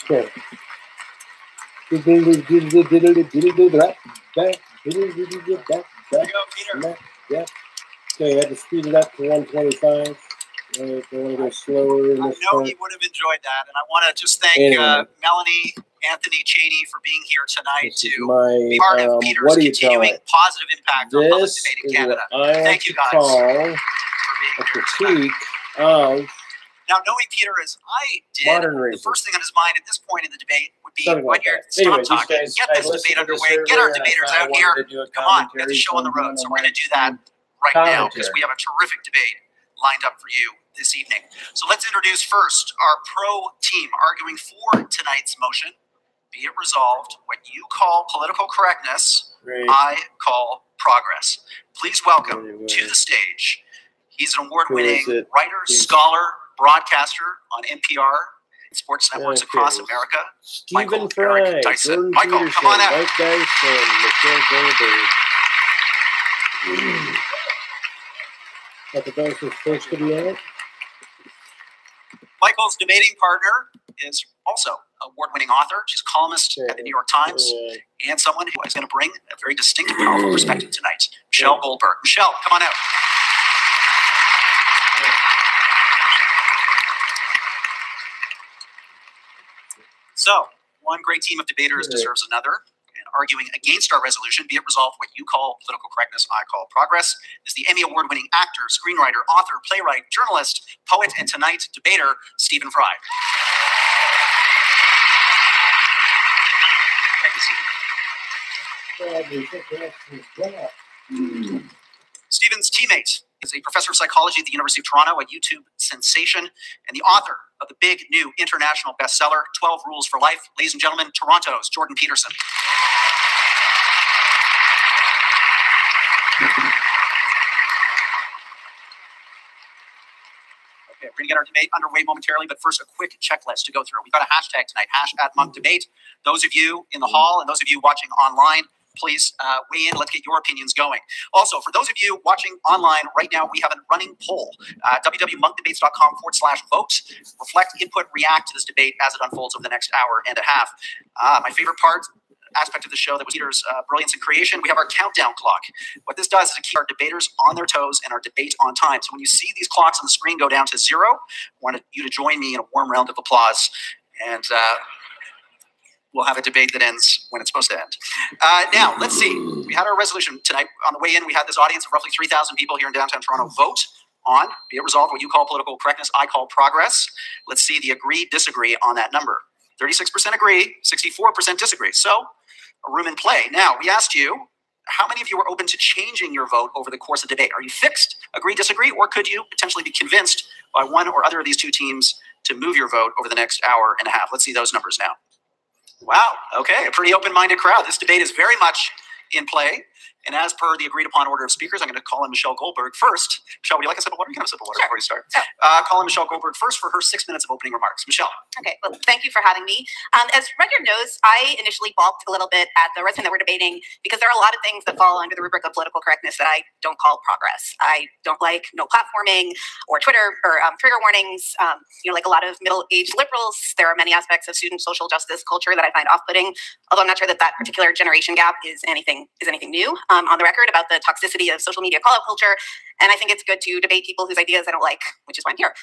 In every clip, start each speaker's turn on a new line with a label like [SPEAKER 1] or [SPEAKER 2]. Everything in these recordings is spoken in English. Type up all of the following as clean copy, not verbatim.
[SPEAKER 1] Okay.
[SPEAKER 2] There you go, Peter.
[SPEAKER 1] Yeah. Okay, I had to speed it up to 125. I want to go slower in this
[SPEAKER 2] I know
[SPEAKER 1] part.
[SPEAKER 2] he would have enjoyed that, and I want to just thank Melanie, Anthony, Cheney for being here tonight to be part of Peter's continuing positive impact on public debate in Canada. Thank you guys for being here tonight. Now, knowing Peter as I did, the first thing on his mind at this point in the debate would be when you're stop talking, get this debate underway, get our debaters out here. Come on, get the show on the road. So we're going to do that right now because we have a terrific debate lined up for you this evening. So let's introduce first our pro team arguing for tonight's motion. Be it resolved, what you call political correctness, I call progress. Please welcome to the stage. He's an award-winning writer, scholar, broadcaster on NPR, sports networks across America. Michael Eric Dyson. Michael,
[SPEAKER 1] Peterson,
[SPEAKER 2] come on out.
[SPEAKER 1] Mike Dyson, Michelle Goldberg. Got the Dyson supposed to be out.
[SPEAKER 2] Michael's debating partner is also an award-winning author. She's a columnist at the New York Times and someone who is going to bring a very distinct and powerful perspective tonight. Michelle Goldberg. Michelle, come on out. So, one great team of debaters deserves another. And arguing against our resolution, be it resolved, what you call political correctness, I call progress, is the Emmy Award-winning actor, screenwriter, author, playwright, journalist, poet, and tonight debater, Stephen Fry. Thank you, Stephen. Stephen's teammate is a professor of psychology at the University of Toronto, a YouTube sensation, and the author of the big new international bestseller, 12 Rules for Life. Ladies and gentlemen, Toronto's Jordan Peterson. Okay, we're going to get our debate underway momentarily, but first a quick checklist to go through. We've got a hashtag tonight, #MunkDebate. Those of you in the hall and those of you watching online, please weigh in. Let's get your opinions going. Also, for those of you watching online right now, we have a running poll, www.monkdebates.com/vote. Reflect, input, react to this debate as it unfolds over the next hour and a half. My favorite aspect of the show that was Peter's brilliance and creation, we have our countdown clock. What this does is it keeps our debaters on their toes and our debate on time. So when you see these clocks on the screen go down to 0, I want you to join me in a warm round of applause. And we'll have a debate that ends when it's supposed to end. Now, let's see. We had our resolution tonight. On the way in, we had this audience of roughly 3,000 people here in downtown Toronto vote on, be it resolved, what you call political correctness, I call progress. Let's see the agree, disagree on that number. 36% agree, 64% disagree. So, a room in play. Now, we asked you, how many of you are open to changing your vote over the course of the debate? Are you fixed, agree, disagree, or could you potentially be convinced by one or other of these two teams to move your vote over the next hour and a half? Let's see those numbers now. Wow, okay, a pretty open-minded crowd. This debate is very much in play. And as per the agreed-upon order of speakers, I'm going to call in Michelle Goldberg first. Michelle, would you like a sip of water? You can have a sip of water before you start. Call in Michelle Goldberg first for her 6 minutes of opening remarks. Michelle.
[SPEAKER 3] Okay, well, thank you for having me. As record knows, I initially balked a little bit at the resolution that we're debating because there are a lot of things that fall under the rubric of political correctness that I don't call progress. I don't like no platforming or Twitter or trigger warnings. Like a lot of middle-aged liberals, there are many aspects of student social justice culture that I find off-putting, although I'm not sure that that particular generation gap is anything new. On the record about the toxicity of social media call-out culture, and I think it's good to debate people whose ideas I don't like, which is why I'm here.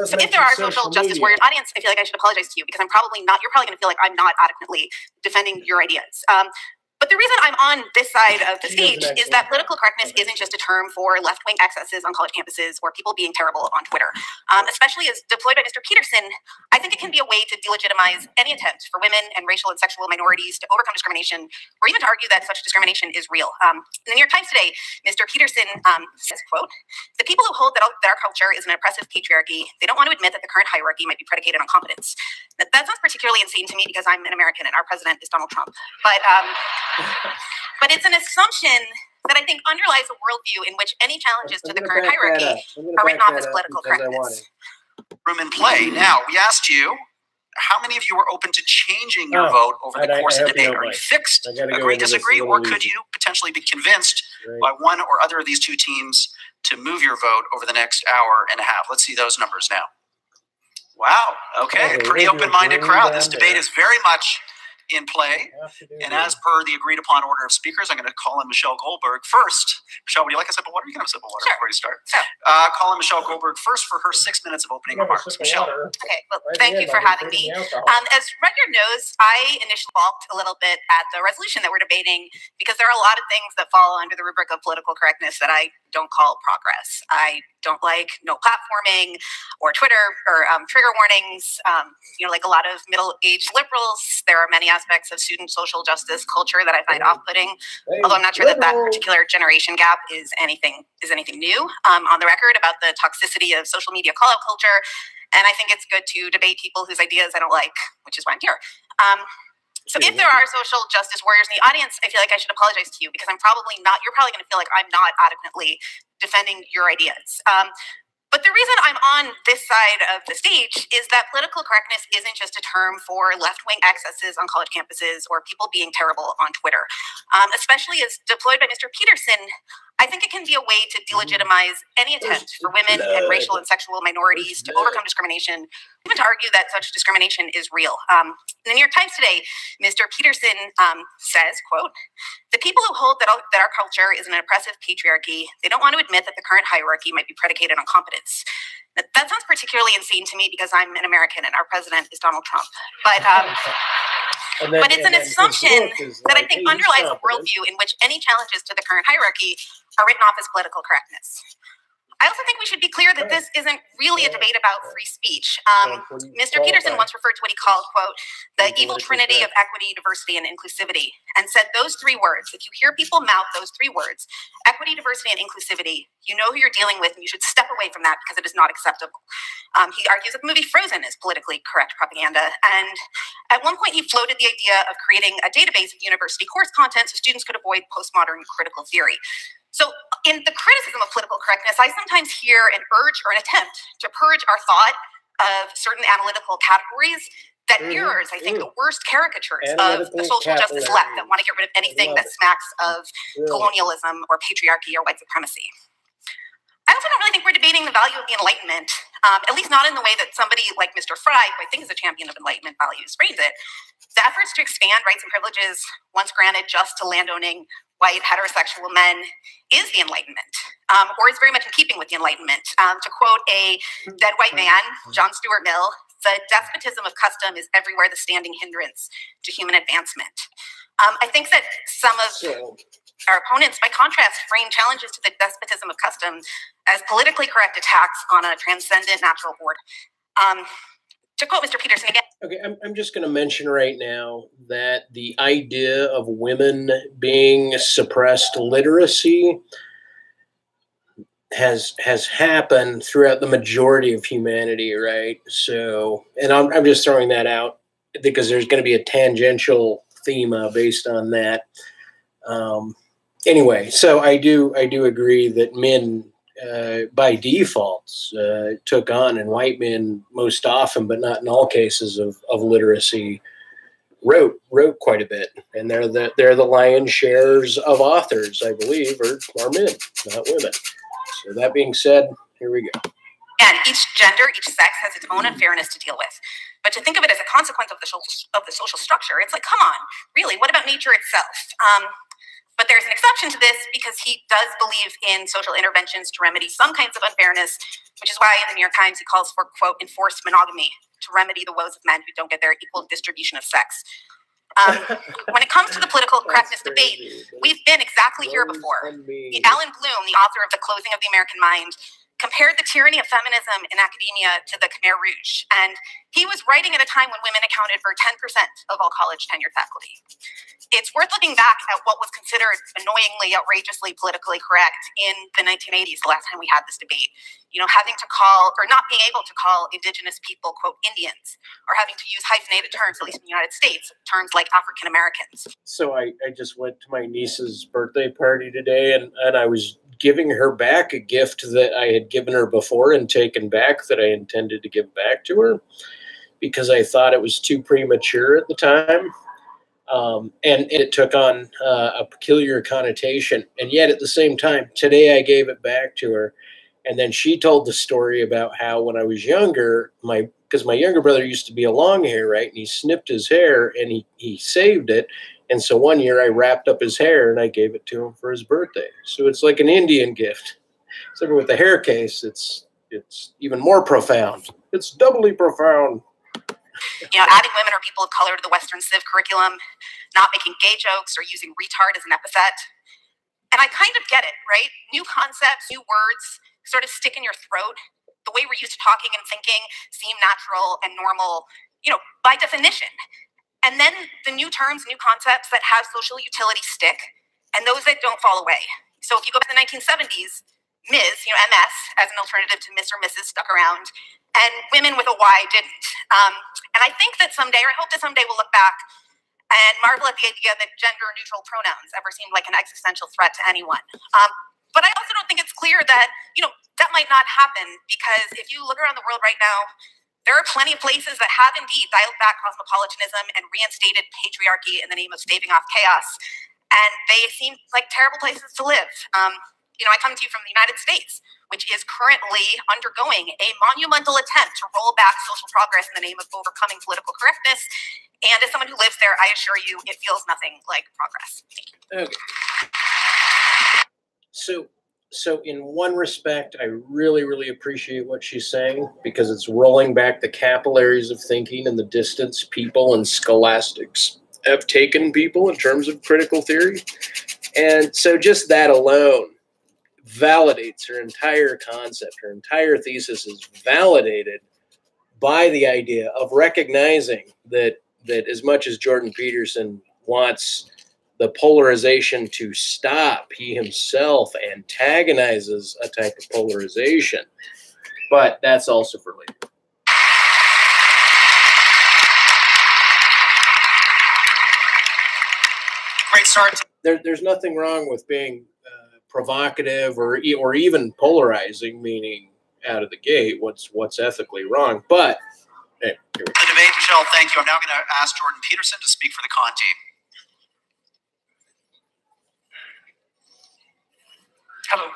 [SPEAKER 3] So if there are social justice warriors audience, I feel like I should apologize to you because you're probably going to feel like I'm not adequately defending your ideas. But the reason I'm on this side of the stage is that political correctness isn't just a term for left-wing excesses on college campuses or people being terrible on Twitter. Especially as deployed by Mr. Peterson, I think it can be a way to delegitimize any attempt for women and racial and sexual minorities to overcome discrimination, or even to argue that such discrimination is real. In the New York Times today, Mr. Peterson says, quote, "The people who hold that our culture is an oppressive patriarchy, they don't want to admit that the current hierarchy might be predicated on competence." That sounds particularly insane to me because I'm an American and our president is Donald Trump. But it's an assumption that I think underlies a worldview in which any challenges to the current hierarchy are written off as political correctness.
[SPEAKER 2] Room in play. Now, we asked you, how many of you are open to changing your vote over the course of the debate? Are you fixed, agree, disagree, or could you potentially be convinced by one or other of these two teams to move your vote over the next hour and a half? Let's see those numbers now. Wow. Okay. Pretty open-minded crowd. This debate is very much in play. And as per the agreed upon order of speakers, I'm going to call in Michelle Goldberg first. Michelle, would you like a sip of water? You can have a sip of water before you start.
[SPEAKER 3] Sure.
[SPEAKER 2] Call in Michelle Goldberg first for her 6 minutes of opening remarks. Michelle.
[SPEAKER 3] Okay, well, thank you for having me. As record knows, I initially balked a little bit at the resolution that we're debating because there are a lot of things that fall under the rubric of political correctness that I don't call progress. I don't like no platforming or Twitter or trigger warnings. Like a lot of middle-aged liberals, there are many aspects of student social justice culture that I find off-putting. Although I'm not sure that particular generation gap is anything new. On the record about the toxicity of social media call-out culture, and I think it's good to debate people whose ideas I don't like, which is why I'm here. So if there are social justice warriors in the audience, I feel like I should apologize to you because you're probably going to feel like I'm not adequately defending your ideas. But the reason I'm on this side of the stage is that political correctness isn't just a term for left-wing excesses on college campuses or people being terrible on Twitter. Especially as deployed by Mr. Peterson, I think it can be a way to delegitimize any attempt for women and racial and sexual minorities to overcome discrimination, even to argue that such discrimination is real. In the New York Times today, Mr. Peterson says, quote, "The people who hold that our culture is an oppressive patriarchy, they don't want to admit that the current hierarchy might be predicated on competence." That sounds particularly insane to me because I'm an American and our president is Donald Trump. But it's an assumption that I think underlies a worldview in which any challenges to the current hierarchy are written off as political correctness. I also think we should be clear that this isn't really a debate about free speech. Mr. Peterson once referred to what he called, quote, the evil trinity of equity, diversity, and inclusivity, and said those three words, if you hear people mouth those three words, equity, diversity, and inclusivity, you know who you're dealing with and you should step away from that because it is not acceptable. He argues that the movie Frozen is politically correct propaganda, and at one point he floated the idea of creating a database of university course content so students could avoid postmodern critical theory. So in the criticism of political correctness, I sometimes hear an urge or an attempt to purge our thought of certain analytical categories that mirrors, I think, the worst caricatures of the social justice left that want to get rid of anything that smacks of colonialism or patriarchy or white supremacy. I also don't really think we're debating the value of the Enlightenment, at least not in the way that somebody like Mr. Fry, who I think is a champion of Enlightenment values, frames it. The efforts to expand rights and privileges once granted just to landowning white heterosexual men is the Enlightenment, or is very much in keeping with the Enlightenment. To quote a dead white man, John Stuart Mill, the despotism of custom is everywhere the standing hindrance to human advancement. I think that some of our opponents, by contrast, frame challenges to the despotism of custom as politically correct attacks on a transcendent natural order. To quote Mr. Peterson again.
[SPEAKER 4] Okay, I'm just going to mention right now that the idea of women being suppressed literacy has happened throughout the majority of humanity, right? So, and I'm just throwing that out because there's going to be a tangential theme based on that. Anyway, so I do agree that men by default took on, and white men most often, but not in all cases of literacy, wrote quite a bit, and they're the lion's shares of authors, I believe, are men, not women. So that being said, here we go.
[SPEAKER 3] And each gender, each sex has its own unfairness to deal with. But to think of it as a consequence of the social structure, it's like, come on, really, what about nature itself? But there's an exception to this because he does believe in social interventions to remedy some kinds of unfairness, which is why in the New York Times he calls for, quote, enforced monogamy to remedy the woes of men who don't get their equal distribution of sex. When it comes to the political correctness debate, we've been exactly here before. Alan Bloom, the author of The Closing of the American Mind, compared the tyranny of feminism in academia to the Khmer Rouge, and he was writing at a time when women accounted for 10% of all college tenured faculty. It's worth looking back at what was considered annoyingly, outrageously politically correct in the 1980s, the last time we had this debate. You know, having to call, or not being able to call indigenous people, quote, Indians, or having to use hyphenated terms, at least in the United States, terms like African Americans.
[SPEAKER 4] So I just went to my niece's birthday party today, and I was giving her back a gift that I had given her before and taken back that I intended to give back to her because I thought it was too premature at the time. And it took on a peculiar connotation. And yet at the same time, today I gave it back to her And then she told the story about how when I was younger, because my younger brother used to be a long hair, right? And he snipped his hair and he saved it. And so one year I wrapped up his hair and I gave it to him for his birthday. So it's like an Indian gift. Except with the hair case, it's even more profound. It's doubly profound.
[SPEAKER 3] Adding women or people of color to the Western Civ curriculum, not making gay jokes or using retard as an epithet. And I kind of get it, right? New concepts, new words sort of stick in your throat. The way we're used to talking and thinking seem natural and normal, by definition. And then the new terms, new concepts that have social utility stick, and those that don't fall away. So if you go back to the 1970s, Ms., MS, as an alternative to Miss or Mrs. stuck around, and women with a Y didn't. And I think that someday, or I hope that someday we'll look back and marvel at the idea that gender-neutral pronouns ever seemed like an existential threat to anyone. But I also don't think it's clear that, that might not happen, because if you look around the world right now, there are plenty of places that have indeed dialed back cosmopolitanism and reinstated patriarchy in the name of staving off chaos. And they seem like terrible places to live. I come to you from the United States, which is currently undergoing a monumental attempt to roll back social progress in the name of overcoming political correctness. And as someone who lives there, I assure you, it feels nothing like progress. Thank you.
[SPEAKER 4] Okay. So in one respect, I really, really appreciate what she's saying, because it's rolling back the capillaries of thinking and the distance people and scholastics have taken people in terms of critical theory. And so just that alone validates her entire concept. Her entire thesis is validated by the idea of recognizing that as much as Jordan Peterson wants the polarization to stop, he himself antagonizes a type of polarization. But that's also for later.
[SPEAKER 2] Great start.
[SPEAKER 4] There's nothing wrong with being provocative or even polarizing, meaning out of the gate, what's ethically wrong. But hey, here we go.
[SPEAKER 2] The debate, Michelle, thank you. I'm now going to ask Jordan Peterson to speak for the con team.
[SPEAKER 5] Hello.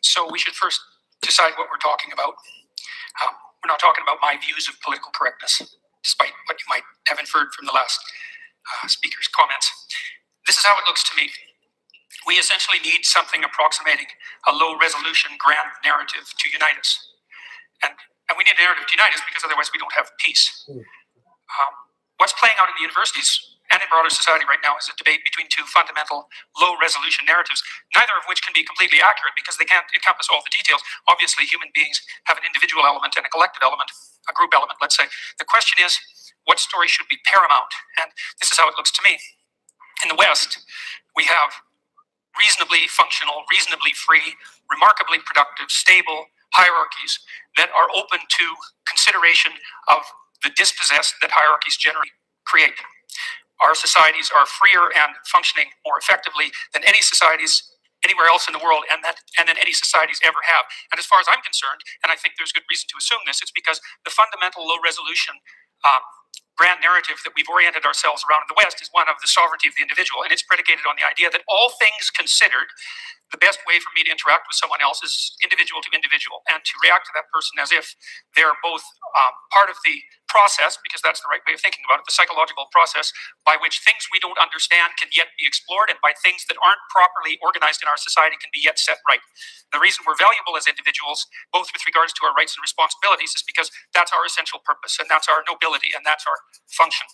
[SPEAKER 5] So we should first decide what we're talking about. We're not talking about my views of political correctness, despite what you might have inferred from the last speaker's comments. This is how it looks to me. We essentially need something approximating a low-resolution grand narrative to unite us. And we need a narrative to unite us because otherwise we don't have peace. What's playing out in the universities and in broader society right now is a debate between two fundamental low-resolution narratives, neither of which can be completely accurate because they can't encompass all the details. Obviously, human beings have an individual element and a collective element, a group element, let's say. The question is, what story should be paramount? And this is how it looks to me. In the West, we have reasonably functional, reasonably free, remarkably productive, stable hierarchies that are open to consideration of the dispossessed that hierarchies generally create. Our societies are freer and functioning more effectively than any societies anywhere else in the world, and than any societies ever have. And as far as I'm concerned, and I think there's good reason to assume this, it's because the fundamental low-resolution grand narrative that we've oriented ourselves around in the West is one of the sovereignty of the individual, and it's predicated on the idea that all things considered, the best way for me to interact with someone else is individual to individual, and to react to that person as if they're both part of the process, because that's the right way of thinking about it, the psychological process by which things we don't understand can yet be explored, and by things that aren't properly organized in our society can be yet set right. The reason we're valuable as individuals, both with regards to our rights and responsibilities, is because that's our essential purpose, and that's our nobility, and that's our function.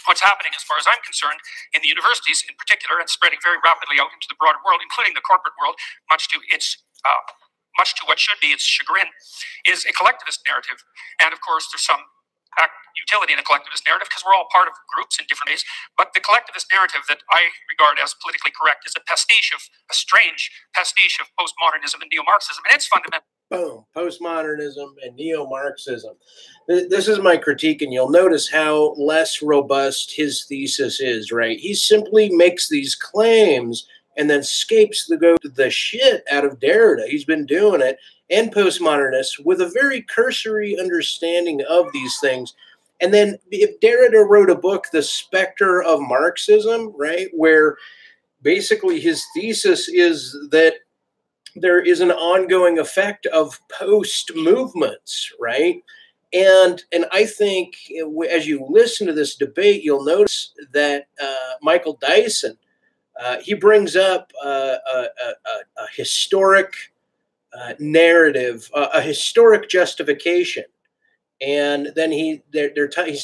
[SPEAKER 5] What's happening, as far as I'm concerned, in the universities in particular, and spreading very rapidly out into the broader world, including the corporate world, much to what should be its chagrin, is a collectivist narrative. And of course, there's some utility in a collectivist narrative because we're all part of groups in different ways. But the collectivist narrative that I regard as politically correct is a strange pastiche of postmodernism and neo-Marxism, and it's fundamental.
[SPEAKER 4] Boom, postmodernism and neo-Marxism. This is my critique, and you'll notice how less robust his thesis is, right? He simply makes these claims and then scapes the shit out of Derrida. He's been doing it, and postmodernists, with a very cursory understanding of these things. And then if Derrida wrote a book, The Specter of Marxism, right, where basically his thesis is that there is an ongoing effect of post movements, right? And I think as you listen to this debate, you'll notice that Michael Dyson, he brings up a historic narrative, a historic justification, and then he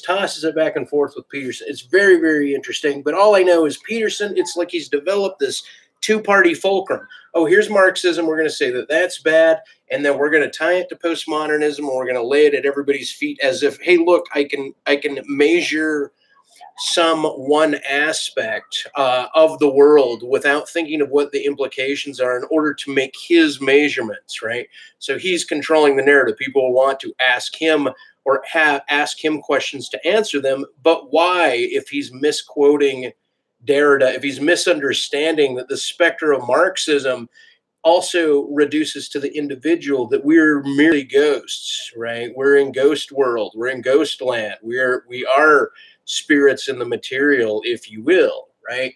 [SPEAKER 4] tosses it back and forth with Peterson. It's very, very interesting. But all I know is Peterson, it's like he's developed this two-party fulcrum. Oh, here's Marxism. We're going to say that that's bad, and then we're going to tie it to postmodernism, and we're going to lay it at everybody's feet as if, hey, look, I can measure some one aspect of the world without thinking of what the implications are in order to make his measurements, right? So he's controlling the narrative. People want to ask him or ask him questions to answer them, but why, if he's misquoting Derrida, if he's misunderstanding that the specter of Marxism also reduces to the individual, that we're merely ghosts, right? We're in ghost world. We're in ghost land. We are spirits in the material, if you will, right?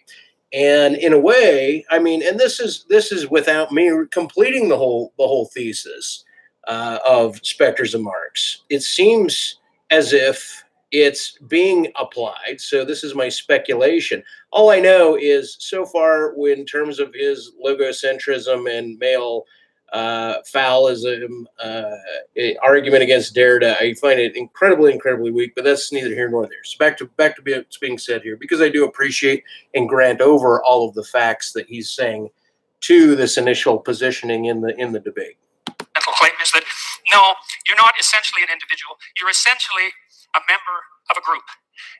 [SPEAKER 4] And in a way, I mean, and this is without me completing the whole thesis of Spectres of Marx. It seems as if it's being applied. So this is my speculation. All I know is so far, in terms of his logocentrism and male foulism argument against Derrida, I find it incredibly weak. But that's neither here nor there. So back to what's being said here, because I do appreciate and grant over all of the facts that he's saying to this initial positioning in the debate.
[SPEAKER 5] Mental claim is that no, you're not essentially an individual. You're essentially a member of a group.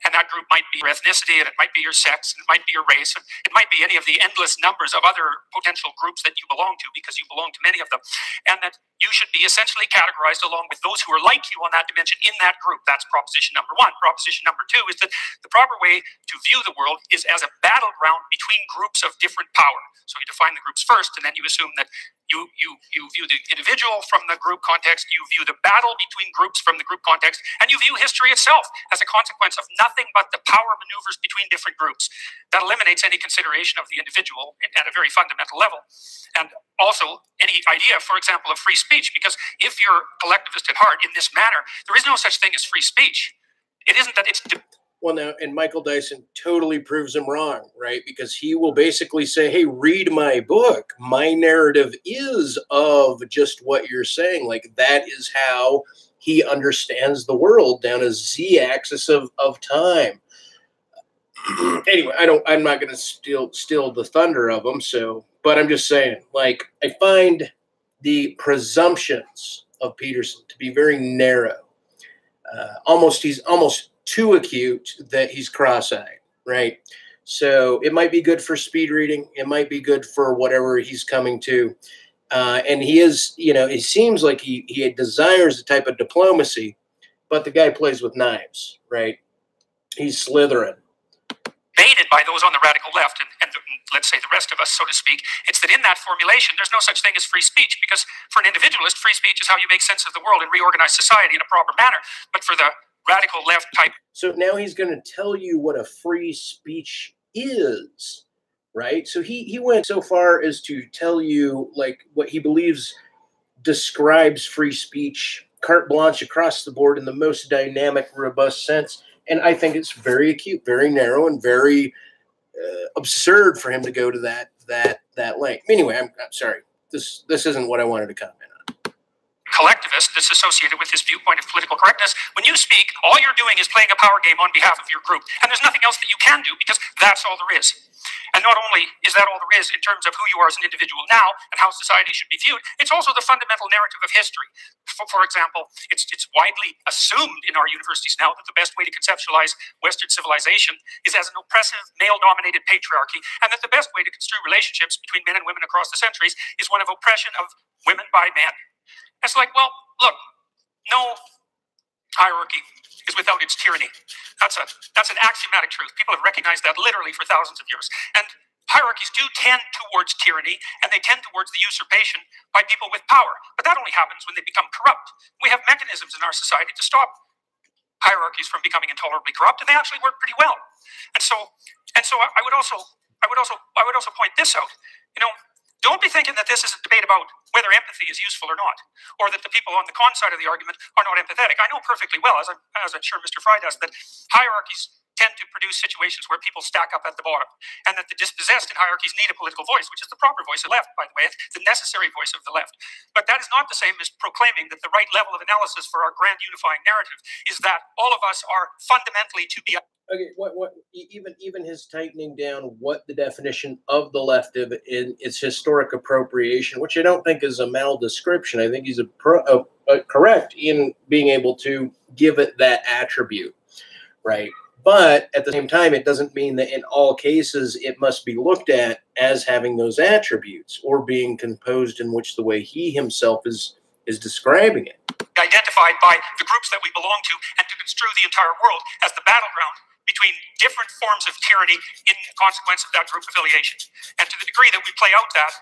[SPEAKER 5] And that group might be your ethnicity, and it might be your sex, and it might be your race, and it might be any of the endless numbers of other potential groups that you belong to, because you belong to many of them. And that you should be essentially categorized along with those who are like you on that dimension in that group. That's proposition number one. Proposition number two is that the proper way to view the world is as a battleground between groups of different power. So you define the groups first, and then you assume that you view the individual from the group context, you view the battle between groups from the group context, and you view history itself as a consequence of nothing but the power maneuvers between different groups. That eliminates any consideration of the individual at a very fundamental level. And also any idea, for example, of free speech, because if you're collectivist at heart in this manner, there is no such thing as free speech. It isn't that it's...
[SPEAKER 4] Well, now, and Michael Dyson totally proves him wrong, right? Because he will basically say, hey, read my book. My narrative is of just what you're saying. Like, that is how he understands the world down a z-axis of time. Anyway, I'm not going to steal the thunder of him. So, but I'm just saying, like, I find the presumptions of Peterson to be very narrow. He's almost too acute that he's cross-eyed, right? So it might be good for speed reading. It might be good for whatever he's coming to. And he is, it seems like he desires a type of diplomacy, but the guy plays with knives, right? He's slithering.
[SPEAKER 5] Baited by those on the radical left and let's say the rest of us, so to speak. It's that in that formulation, there's no such thing as free speech, because for an individualist, free speech is how you make sense of the world and reorganize society in a proper manner. But for the radical left type.
[SPEAKER 4] So now he's going to tell you what a free speech is, right? So he went so far as to tell you like what he believes describes free speech, carte blanche across the board in the most dynamic, robust sense. And I think it's very acute, very narrow, and very absurd for him to go to that length. Anyway, I'm sorry. This isn't what I wanted to comment on.
[SPEAKER 5] Collectivist that's associated with this viewpoint of political correctness. When you speak, all you're doing is playing a power game on behalf of your group. And there's nothing else that you can do, because that's all there is. And not only is that all there is in terms of who you are as an individual now and how society should be viewed, it's also the fundamental narrative of history. For example, it's widely assumed in our universities now that the best way to conceptualize Western civilization is as an oppressive, male-dominated patriarchy, and that the best way to construe relationships between men and women across the centuries is one of oppression of women by men. It's like, well, look, no hierarchy is without its tyranny. That's an axiomatic truth. People have recognized that literally for thousands of years. And hierarchies do tend towards tyranny, and they tend towards the usurpation by people with power. But that only happens when they become corrupt. We have mechanisms in our society to stop hierarchies from becoming intolerably corrupt, and they actually work pretty well. And so I would also point this out. Don't be thinking that this is a debate about whether empathy is useful or not, or that the people on the con side of the argument are not empathetic. I know perfectly well, as I'm sure Mr. Fry does, that hierarchies tend to produce situations where people stack up at the bottom, and that the dispossessed in hierarchies need a political voice, which is the proper voice of the left, by the way, the necessary voice of the left. But that is not the same as proclaiming that the right level of analysis for our grand unifying narrative is that all of us are fundamentally to be...
[SPEAKER 4] Okay, even his tightening down what the definition of the left of in its historic appropriation, which I don't think is a mal-description. I think he's correct in being able to give it that attribute, right? But at the same time, it doesn't mean that in all cases it must be looked at as having those attributes or being composed in which the way he himself is describing it.
[SPEAKER 5] Identified by the groups that we belong to, and to construe the entire world as the battleground between different forms of tyranny in consequence of that group affiliation. And to the degree that we play out that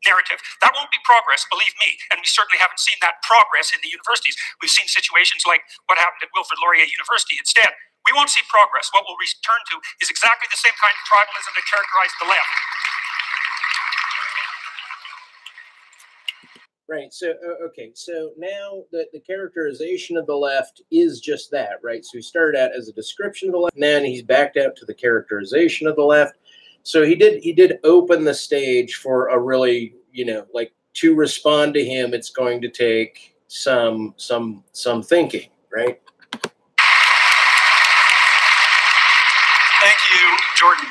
[SPEAKER 5] narrative, that won't be progress, believe me. And we certainly haven't seen that progress in the universities. We've seen situations like what happened at Wilfrid Laurier University. Instead, we won't see progress. What we'll return to is exactly the same kind of tribalism that characterized the left.
[SPEAKER 4] Right. So, okay. So now the characterization of the left is just that, right? So he started out as a description of the left, and then he's backed out to the characterization of the left. So he did open the stage for a really, like, to respond to him, it's going to take some thinking, right?
[SPEAKER 2] Thank you, Jordan.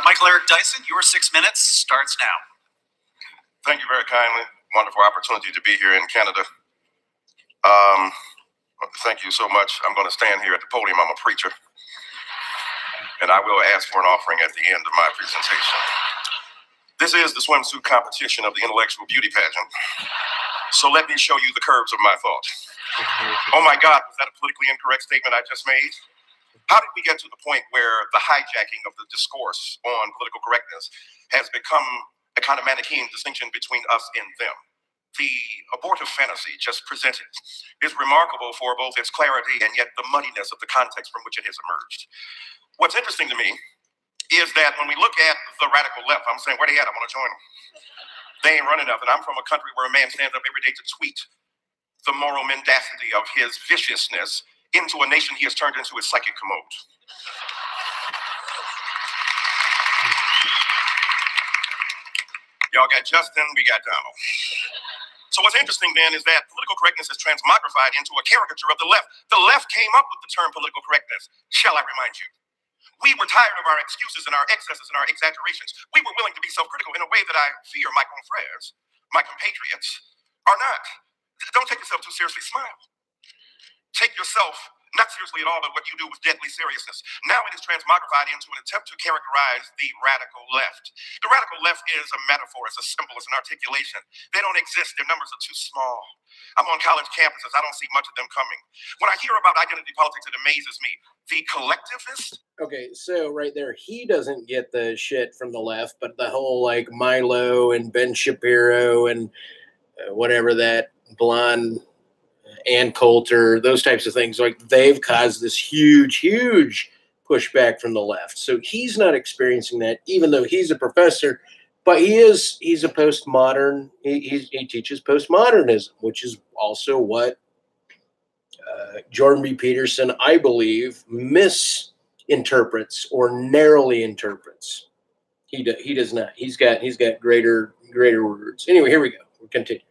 [SPEAKER 2] Michael Eric Dyson, your 6 minutes starts now.
[SPEAKER 6] Thank you very kindly. Wonderful opportunity to be here in Canada. Thank you so much. I'm going to stand here at the podium. I'm a preacher. And I will ask for an offering at the end of my presentation. This is the swimsuit competition of the intellectual beauty pageant. So let me show you the curves of my thought. Oh my God, was that a politically incorrect statement I just made? How did we get to the point where the hijacking of the discourse on political correctness has become a kind of Manichaean distinction between us and them? The abortive fantasy just presented is remarkable for both its clarity and yet the muddiness of the context from which it has emerged. What's interesting to me is that when we look at the radical left, I'm saying, where they at? I want to join them. They ain't running enough. And I'm from a country where a man stands up every day to tweet the moral mendacity of his viciousness into a nation he has turned into his psychic commode. Y'all got Justin, we got Donald. So what's interesting then is that political correctness is transmogrified into a caricature of the left. The left came up with the term political correctness. Shall I remind you? We were tired of our excuses and our excesses and our exaggerations. We were willing to be self-critical in a way that I fear my confrères, my compatriots, are not. Don't take yourself too seriously. Smile. Take yourself not seriously at all, but what you do with deadly seriousness. Now it is transmogrified into an attempt to characterize the radical left. The radical left is a metaphor, it's a symbol, it's an articulation. They don't exist, their numbers are too small. I'm on college campuses, I don't see much of them coming. When I hear about identity politics, it amazes me. The collectivist.
[SPEAKER 4] Okay, so right there, he doesn't get the shit from the left, but the whole like Milo and Ben Shapiro and whatever that blonde Ann Coulter, those types of things, like they've caused this huge pushback from the left. So he's not experiencing that, even though he's a professor, but he's a postmodern, he teaches postmodernism, which is also what Jordan B. Peterson, I believe, misinterprets or narrowly interprets. He does not. He's got greater words. Anyway, here we go. We'll continue.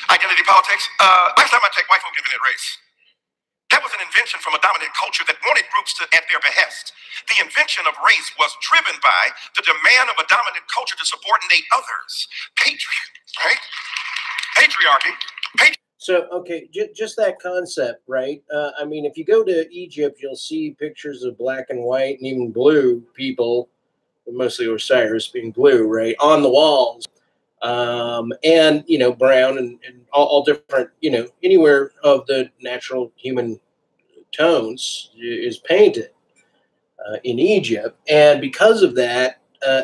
[SPEAKER 6] Identity politics. Last time I checked, white folk invented race. That was an invention from a dominant culture that wanted groups to at their behest. The invention of race was driven by the demand of a dominant culture to subordinate others. Right? Patriarchy.
[SPEAKER 4] So, okay, just that concept, right? I mean, if you go to Egypt, you'll see pictures of black and white and even blue people, mostly Osiris being blue, right, on the walls. And, brown and all different, anywhere of the natural human tones is painted in Egypt. And because of that,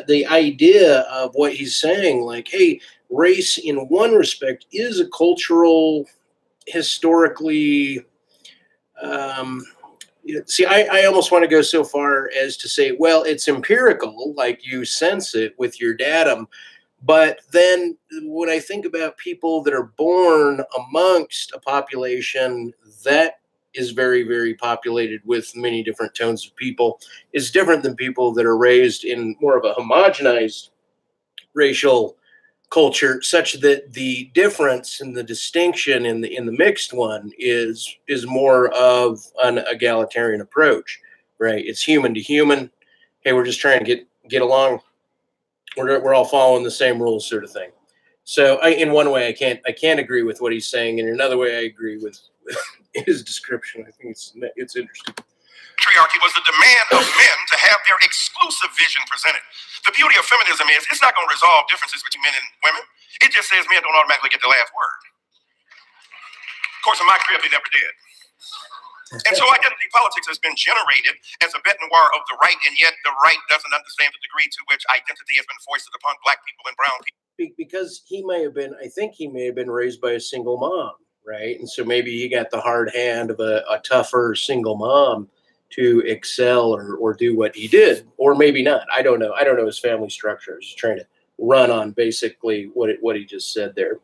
[SPEAKER 4] the idea of what he's saying, like, hey, race in one respect is a cultural, historically, see, I almost want to go so far as to say, well, it's empirical, like you sense it with your datum. But then when I think about people that are born amongst a population that is very, very populated with many different tones of people, is different than people that are raised in more of a homogenized racial culture, such that the difference and the distinction in the mixed one is more of an egalitarian approach, right? It's human to human. Hey, we're just trying to get along. We're all following the same rules, sort of thing. So, in one way, I can't agree with what he's saying, and in another way, I agree with his description. I think it's interesting.
[SPEAKER 6] Patriarchy was the demand of men to have their exclusive vision presented. The beauty of feminism is it's not going to resolve differences between men and women. It just says men don't automatically get the last word. Of course, in my crib, they never did. And so identity politics has been generated as a bête noire of the right, and yet the right doesn't understand the degree to which identity has been foisted upon black people and brown people.
[SPEAKER 4] Because I think he may have been raised by a single mom, right? And so maybe he got the hard hand of a tougher single mom to excel or do what he did, or maybe not. I don't know. I don't know his family structure. I was just trying to run on basically what he just said there.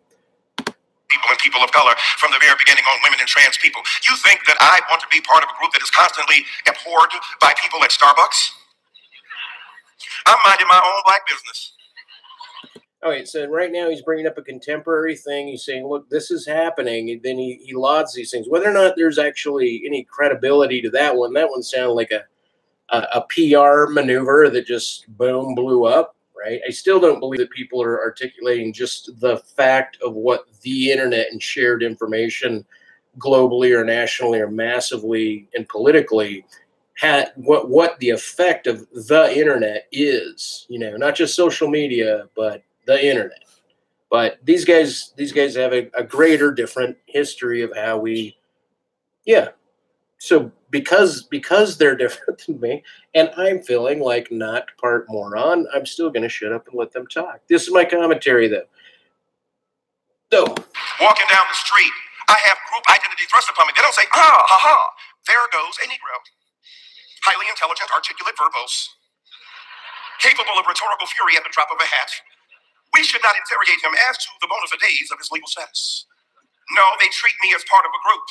[SPEAKER 6] People and people of color from the very beginning on women and trans people. You think that I want to be part of a group that is constantly abhorred by people at Starbucks? I'm minding my own black business.
[SPEAKER 4] All right, so right now he's bringing up a contemporary thing. He's saying, look, this is happening. And then he lauds these things. Whether or not there's actually any credibility to that one sounded like a PR maneuver that just, boom, blew up, right? I still don't believe that people are articulating just the fact of what the internet and shared information globally or nationally or massively and politically what the effect of the internet is, not just social media, but the internet. But these guys have a greater, different history of how we, So because they're different than me, and I'm feeling like not part moron, I'm still going to shut up and let them talk. This is my commentary, though. So,
[SPEAKER 6] walking down the street, I have group identity thrust upon me. They don't say, there goes a Negro. Highly intelligent, articulate, verbose, capable of rhetorical fury at the drop of a hat. We should not interrogate him as to the bona fides of his legal status. No, they treat me as part of a group.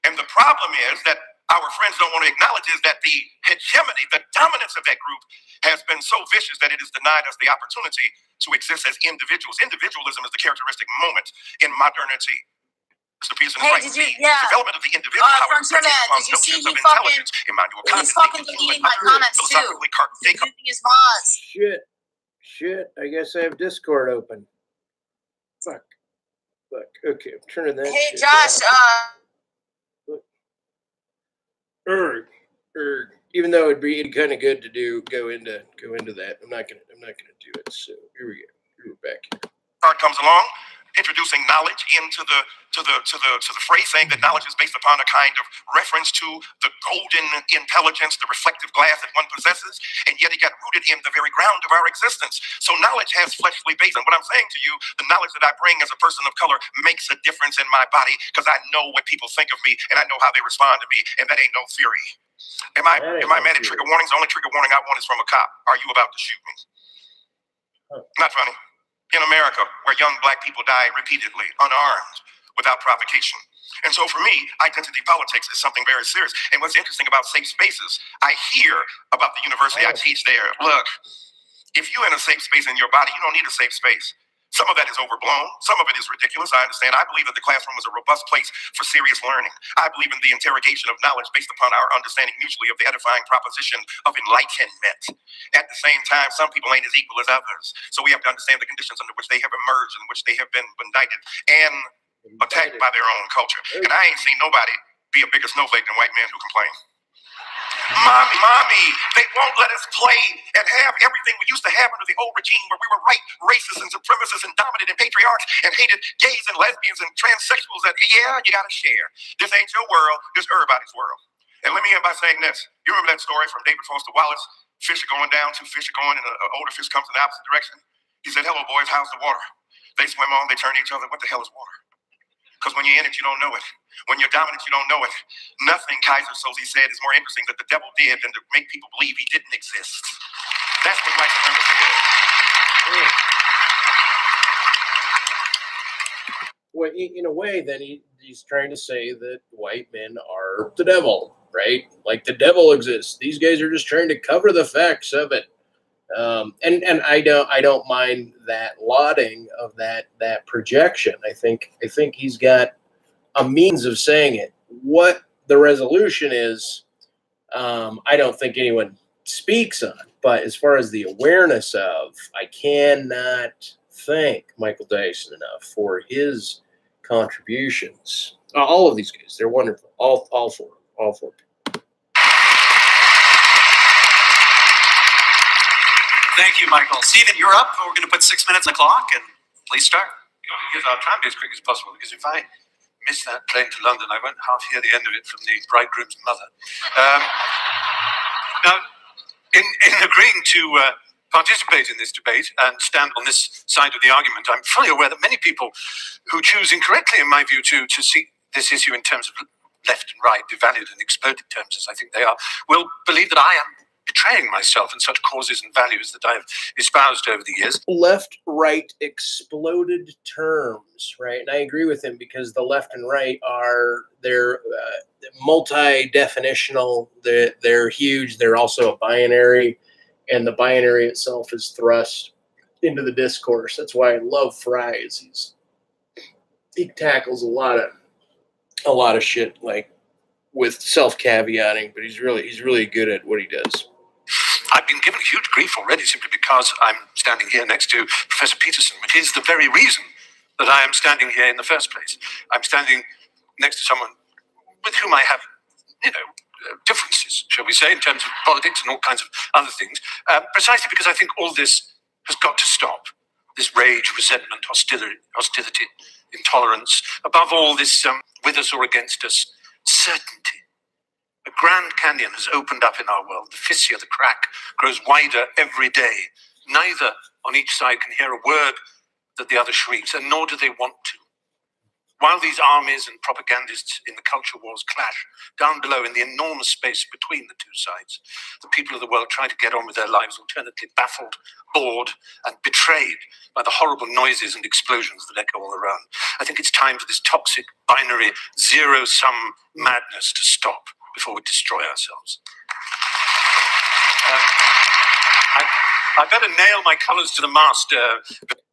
[SPEAKER 6] And the problem is that our friends don't want to acknowledge is that the hegemony, the dominance of that group has been so vicious that it has denied us the opportunity to exist as individuals. Individualism is the characteristic moment in modernity. Mr. Peterson is right. Development of the individual, however,
[SPEAKER 7] did you see he he's fucking deleting my comments too. He's using his mods.
[SPEAKER 4] Shit. I guess I have Discord open. Fuck. Okay, I'm turning that.
[SPEAKER 7] Hey, Josh.
[SPEAKER 4] Even though it'd be kind of good to go into that, I'm not gonna do it. So here we go. We're back here.
[SPEAKER 6] Card comes along, introducing knowledge into the phrase, saying that knowledge is based upon a kind of reference to the golden intelligence, the reflective glass that one possesses, and yet it got rooted in the very ground of our existence. So knowledge has fleshly base, and what I'm saying to you, the knowledge that I bring as a person of color makes a difference in my body because I know what people think of me and I know how they respond to me, and that ain't no theory. Am I mad at trigger warnings? The only trigger warning I want is from a cop. Are you about to shoot me? Not funny. In America, where young black people die repeatedly, unarmed, without provocation. And so for me, identity politics is something very serious. And what's interesting about safe spaces, I hear about the university I teach there. Look, if you're in a safe space in your body, you don't need a safe space. Some of that is overblown. Some of it is ridiculous. I understand. I believe that the classroom is a robust place for serious learning. I believe in the interrogation of knowledge based upon our understanding mutually of the edifying proposition of enlightenment. At the same time, some people ain't as equal as others. So we have to understand the conditions under which they have emerged, in which they have been benighted and attacked by their own culture. And I ain't seen nobody be a bigger snowflake than white men who complain. Mommy, they won't let us play and have everything we used to have under the old regime where we were racists and supremacists and dominant and patriarchs and hated gays and lesbians and transsexuals that, you gotta share. This ain't your world, this everybody's world. And let me end by saying this. You remember that story from David Foster Wallace? Fish are going down, two fish are going, and an older fish comes in the opposite direction. He said, hello, boys, how's the water? They swim on, they turn to each other, what the hell is water? Because when you're in it, you don't know it. When you're dominant, you don't know it. Nothing, Kaiser Soze said, is more interesting that the devil did than to make people believe he didn't exist. That's what white supremacy is.
[SPEAKER 4] Well, in a way, then he's trying to say that white men are the devil, right? Like the devil exists. These guys are just trying to cover the facts of it. And I don't mind that lauding of that projection. I think he's got a means of saying it. What the resolution is, I don't think anyone speaks on. But as far as the awareness of, I cannot thank Michael Dyson enough for his contributions. All of these guys, they're wonderful. All four.
[SPEAKER 2] Thank you, Michael. Stephen, you're up. We're going to put 6 minutes on the clock, and please start.
[SPEAKER 8] Yes, I'll try and be as quick as possible, because if I miss that plane to London, I won't half hear the end of it from the bridegroom's mother. Now, in agreeing to participate in this debate and stand on this side of the argument, I'm fully aware that many people who choose incorrectly, in my view, to see this issue in terms of left and right, devalued and exploded terms, as I think they are, will believe that I am betraying myself in such causes and values that I have espoused over the years.
[SPEAKER 4] Left, right, exploded terms, right? And I agree with him, because the left and right they're multi-definitional. They're huge. They're also a binary, and the binary itself is thrust into the discourse. That's why I love Fries. He tackles a lot of shit, like with self-caveating, but he's really good at what he does.
[SPEAKER 8] I've been given huge grief already simply because I'm standing here next to Professor Peterson, which is the very reason that I am standing here in the first place. I'm standing next to someone with whom I have, differences, shall we say, in terms of politics and all kinds of other things, precisely because I think all this has got to stop. This rage, resentment, hostility, intolerance, above all this with us or against us, certainty. A Grand Canyon has opened up in our world. The fissure, the crack, grows wider every day. Neither on each side can hear a word that the other shrieks, and nor do they want to. While these armies and propagandists in the culture wars clash, down below in the enormous space between the two sides, the people of the world try to get on with their lives, alternately baffled, bored, and betrayed by the horrible noises and explosions that echo all around. I think it's time for this toxic, binary, zero-sum madness to stop before we destroy ourselves. I better nail my colors to the mast.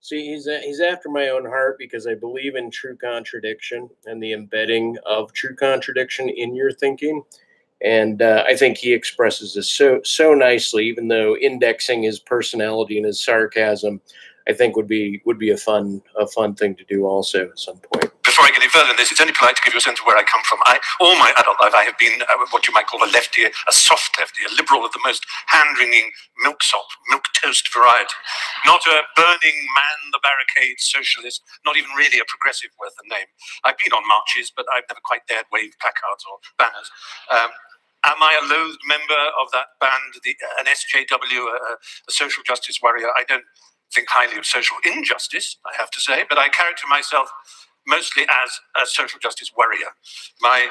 [SPEAKER 4] See, he's after my own heart, because I believe in true contradiction and the embedding of true contradiction in your thinking. And I think he expresses this so nicely, even though indexing his personality and his sarcasm, I think would be a fun thing to do also at some point.
[SPEAKER 8] Before I get any further in this, it's only polite to give you a sense of where I come from. All my adult life, I have been what you might call a lefty, a soft lefty, a liberal of the most hand-wringing milksop, milk toast variety. Not a burning man-the-barricade socialist, not even really a progressive worth the name. I've been on marches, but I've never quite dared wave placards or banners. Am I a loathed member of that band, an SJW, a social justice warrior? I don't think highly of social injustice, I have to say, but I character myself mostly as a social justice warrior. My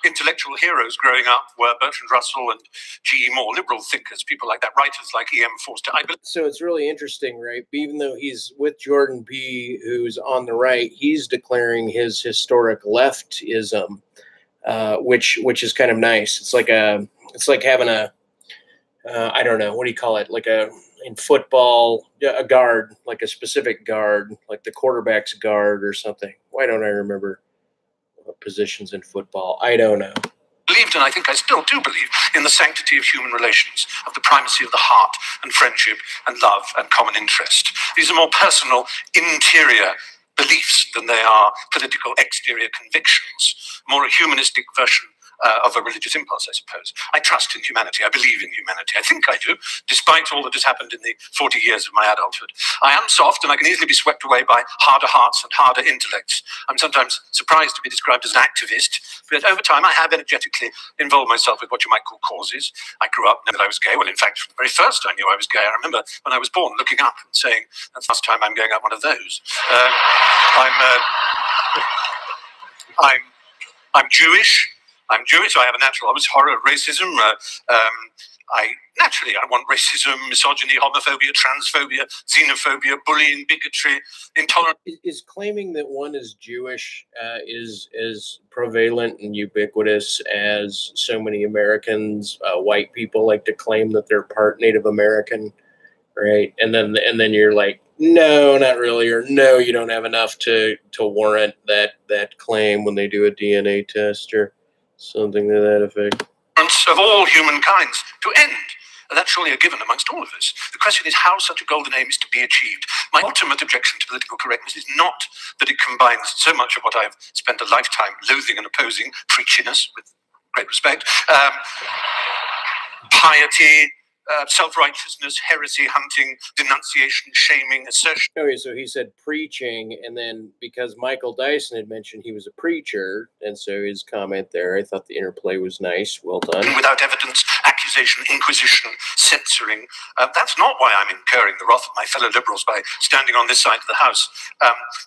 [SPEAKER 8] intellectual heroes growing up were Bertrand Russell and G.E. Moore, liberal thinkers, people like that, writers like E.M. Forster.
[SPEAKER 4] So it's really interesting, right? Even though he's with Jordan P., who's on the right, he's declaring his historic leftism, which is kind of nice. It's like having a I don't know, what do you call it? Like in football, a guard, like a specific guard, like the quarterback's guard or something. Why don't I remember positions in football? I don't know.
[SPEAKER 8] Believed, and I think I still do believe, in the sanctity of human relations, of the primacy of the heart and friendship and love and common interest. These are more personal, interior beliefs than they are political exterior convictions, more a humanistic version of a religious impulse, I suppose. I trust in humanity. I believe in humanity. I think I do, despite all that has happened in the 40 years of my adulthood. I am soft, and I can easily be swept away by harder hearts and harder intellects. I'm sometimes surprised to be described as an activist, but over time I have energetically involved myself with what you might call causes. I grew up knowing that I was gay. Well, in fact, from the very first I knew I was gay. I remember when I was born looking up and saying, that's the last time I'm going up one of those. I'm Jewish. I'm Jewish, so I have a natural, obvious horror of racism. I want racism, misogyny, homophobia, transphobia, xenophobia, bullying, bigotry, intolerance.
[SPEAKER 4] Is claiming that one is Jewish is as prevalent and ubiquitous as so many Americans, white people, like to claim that they're part Native American, right? And then you're like, no, not really, or no, you don't have enough to warrant that claim when they do a DNA test or something to that effect.
[SPEAKER 8] Of all humankind to end. And that's surely a given amongst all of us. The question is how such a golden aim is to be achieved. My ultimate objection to political correctness is not that it combines so much of what I've spent a lifetime loathing and opposing, preachiness, with great respect, piety, self-righteousness, heresy hunting, denunciation, shaming, assertion.
[SPEAKER 4] Okay, so he said preaching, and then because Michael Dyson had mentioned he was a preacher, and so his comment there, I thought the interplay was nice. Well done.
[SPEAKER 8] Without evidence, accusation, inquisition, censoring. That's not why I'm incurring the wrath of my fellow liberals by standing on this side of the House.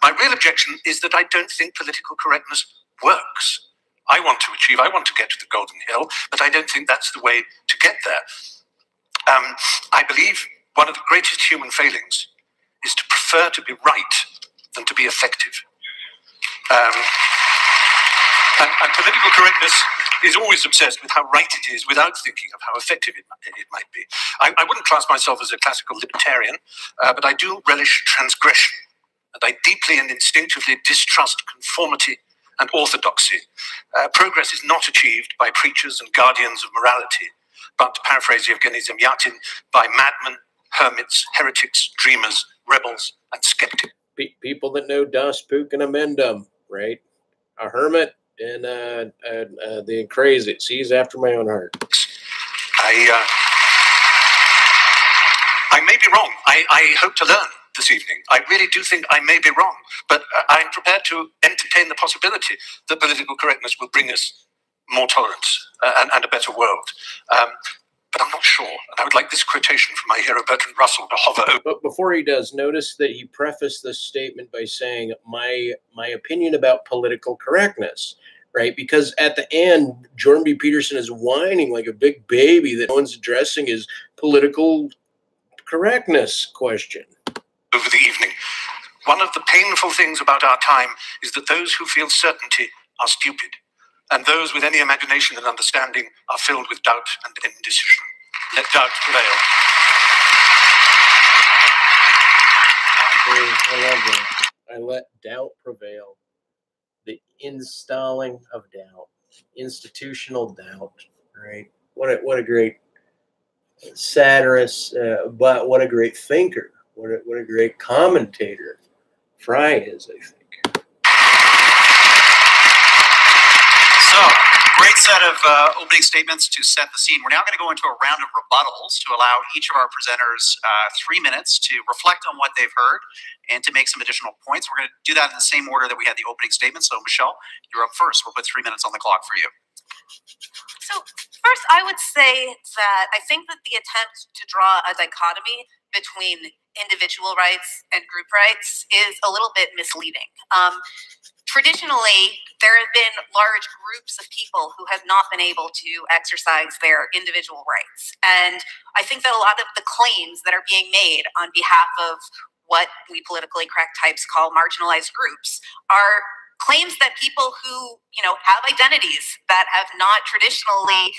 [SPEAKER 8] My real objection is that I don't think political correctness works. I want to get to the Golden Hill, but I don't think that's the way to get there. I believe one of the greatest human failings is to prefer to be right than to be effective. And political correctness is always obsessed with how right it is without thinking of how effective it might be. I wouldn't class myself as a classical libertarian, but I do relish transgression, and I deeply and instinctively distrust conformity and orthodoxy. Progress is not achieved by preachers and guardians of morality, but, to paraphrase Yevgeny Zemyatin, by madmen, hermits, heretics, dreamers, rebels, and skeptics.
[SPEAKER 4] People that know Das, Pook, and Amendum, right? A hermit and the crazy. Sees after my own heart.
[SPEAKER 8] I may be wrong. I hope to learn this evening. I really do think I may be wrong, but I'm prepared to entertain the possibility that political correctness will bring us more tolerance and a better world. But I'm not sure. And I would like this quotation from my hero Bertrand Russell to hover over.
[SPEAKER 4] But before he does, notice that he prefaced this statement by saying, my opinion about political correctness, right? Because at the end, Jordan B. Peterson is whining like a big baby that no one's addressing his political correctness question.
[SPEAKER 8] Over the evening, one of the painful things about our time is that those who feel certainty are stupid, and those with any imagination and understanding are filled with doubt and indecision. Let doubt prevail.
[SPEAKER 4] I love that. I let doubt prevail. The installing of doubt, institutional doubt, right? What a great satirist, but what a great thinker. What a great commentator Fry is, I think.
[SPEAKER 2] So, great set of opening statements to set the scene. We're now going to go into a round of rebuttals to allow each of our presenters 3 minutes to reflect on what they've heard and to make some additional points. We're going to do that in the same order that we had the opening statement. So, Michelle, you're up first. We'll put 3 minutes on the clock for you.
[SPEAKER 3] So first, I would say that I think that the attempt to draw a dichotomy between individual rights and group rights is a little bit misleading. Traditionally, there have been large groups of people who have not been able to exercise their individual rights. And I think that a lot of the claims that are being made on behalf of what we politically correct types call marginalized groups are claims that people who, have identities that have not traditionally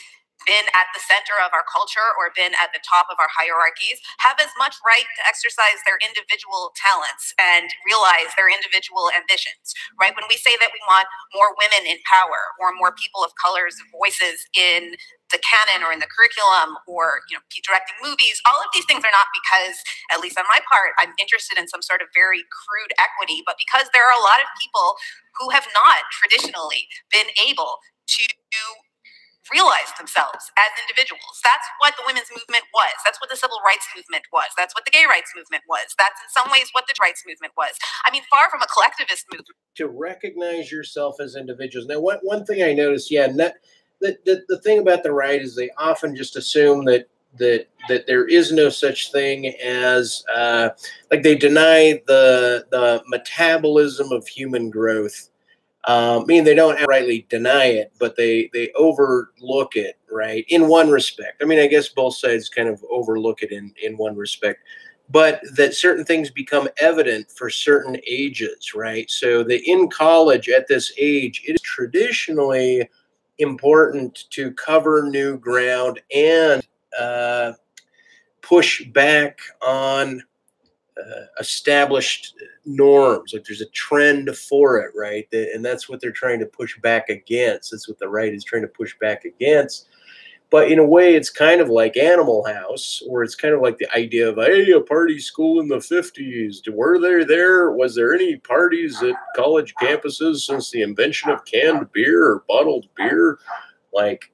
[SPEAKER 3] been at the center of our culture or been at the top of our hierarchies have as much right to exercise their individual talents and realize their individual ambitions, right? When we say that we want more women in power or more people of color's voices in the canon or in the curriculum or, directing movies, all of these things are not because, at least on my part, I'm interested in some sort of very crude equity, but because there are a lot of people who have not traditionally been able to realize themselves as individuals. That's what the women's movement was. That's what the civil rights movement was. That's what the gay rights movement was. That's in some ways what the rights movement was. I mean, far from a collectivist movement.
[SPEAKER 4] To recognize yourself as individuals. Now, one thing I noticed, the thing about the right is they often just assume that there is no such thing as, like they deny the metabolism of human growth. I mean, they don't outrightly deny it, but they overlook it, right? In one respect. I mean, I guess both sides kind of overlook it in one respect, but that certain things become evident for certain ages, right? So that in college at this age, it is traditionally important to cover new ground and push back on established norms. Like there's a trend for it, right? And that's what they're trying to push back against. That's what the right is trying to push back against. But in a way, it's kind of like Animal House, or it's kind of like the idea of, hey, a party school in the 50s. Were they there? Was there any parties at college campuses since the invention of canned beer or bottled beer? Like,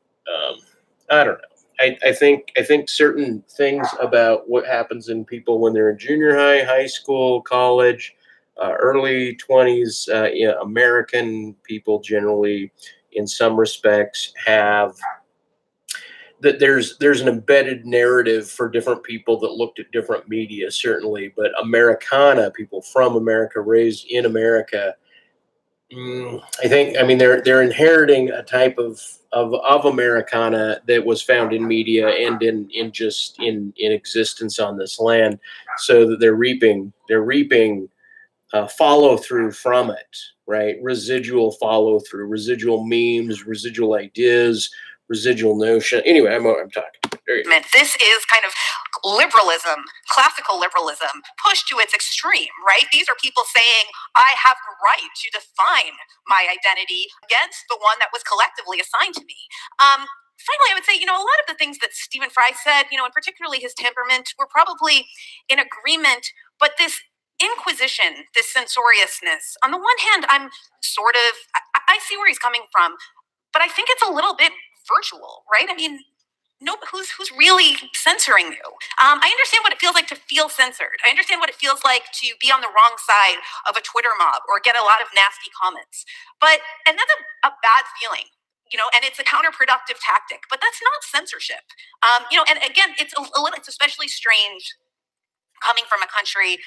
[SPEAKER 4] I don't know. I think certain things about what happens in people when they're in junior high, high school, college, early 20s, American people generally, in some respects, have that there's an embedded narrative for different people that looked at different media, certainly, but Americana, people from America, raised in America, I mean, they're inheriting a type of Americana that was found in media and in existence on this land, so that they're reaping follow through from it, right? Residual follow through, residual memes, residual ideas, residual notion. Anyway, I'm talking. There you go.
[SPEAKER 3] This is kind of liberalism, classical liberalism, pushed to its extreme, right? These are people saying, I have the right to define my identity against the one that was collectively assigned to me. Finally, I would say, a lot of the things that Stephen Fry said, and particularly his temperament, were probably in agreement, but this inquisition, this censoriousness, on the one hand, I see where he's coming from, but I think it's a little bit virtual, right? I mean, who's really censoring you? I understand what it feels like to feel censored. I understand what it feels like to be on the wrong side of a Twitter mob or get a lot of nasty comments. And that's a bad feeling, and it's a counterproductive tactic, but that's not censorship. And again, it's it's especially strange coming from a country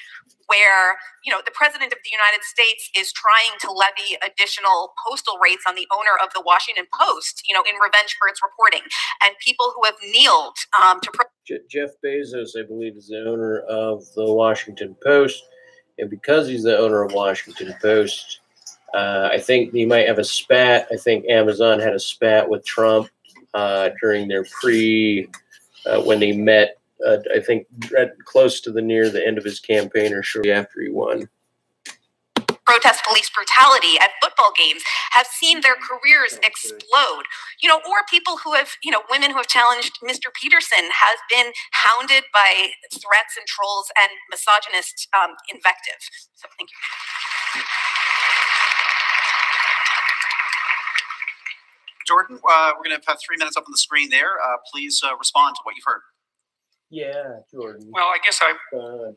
[SPEAKER 3] where, the president of the United States is trying to levy additional postal rates on the owner of the Washington Post, in revenge for its reporting, and people who have kneeled
[SPEAKER 4] Jeff Bezos, I believe, is the owner of the Washington Post, and because he's the owner of Washington Post, I think he might have a spat. I think Amazon had a spat with Trump during their when they met. I think close to near the end of his campaign or shortly after he won.
[SPEAKER 3] Protest police brutality at football games have seen their careers explode, or people who have, women who have challenged Mr. Peterson has been hounded by threats and trolls and misogynist invective. So thank you.
[SPEAKER 2] Jordan, we're going to have 3 minutes up on the screen there. Please respond to what you've heard.
[SPEAKER 4] Yeah, Jordan.
[SPEAKER 5] Well, I guess I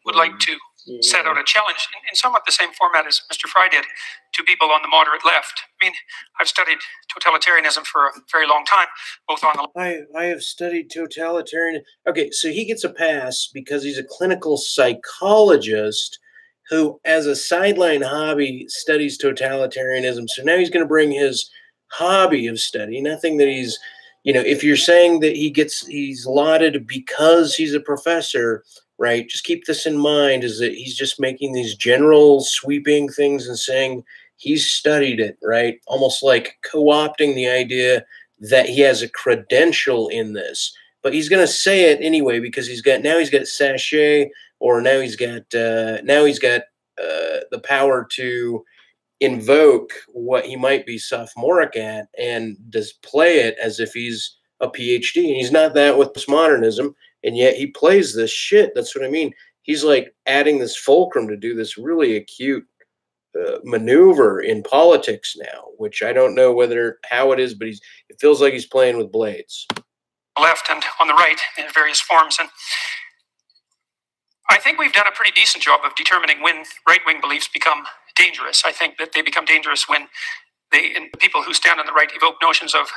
[SPEAKER 5] would like to set out a challenge in somewhat the same format as Mr. Fry did to people on the moderate left. I mean, I've studied totalitarianism for a very long time, both on the...
[SPEAKER 4] I have studied totalitarian. Okay, so he gets a pass because he's a clinical psychologist who, as a sideline hobby, studies totalitarianism. So now he's going to bring his hobby of study, nothing that he's... if you're saying that he's lauded because he's a professor, right? Just keep this in mind, is that he's just making these general sweeping things and saying he's studied it, right? Almost like co-opting the idea that he has a credential in this. But he's going to say it anyway because he's got sachet, or now he's got the power to invoke what he might be sophomoric at and display it as if he's a PhD. And he's not that with postmodernism, and yet he plays this shit. That's what I mean. He's like adding this fulcrum to do this really acute maneuver in politics now, which I don't know how it is, but it feels like he's playing with blades.
[SPEAKER 5] Left and on the right in various forms. And I think we've done a pretty decent job of determining when right-wing beliefs become dangerous. I think that they become dangerous when people who stand on the right evoke notions of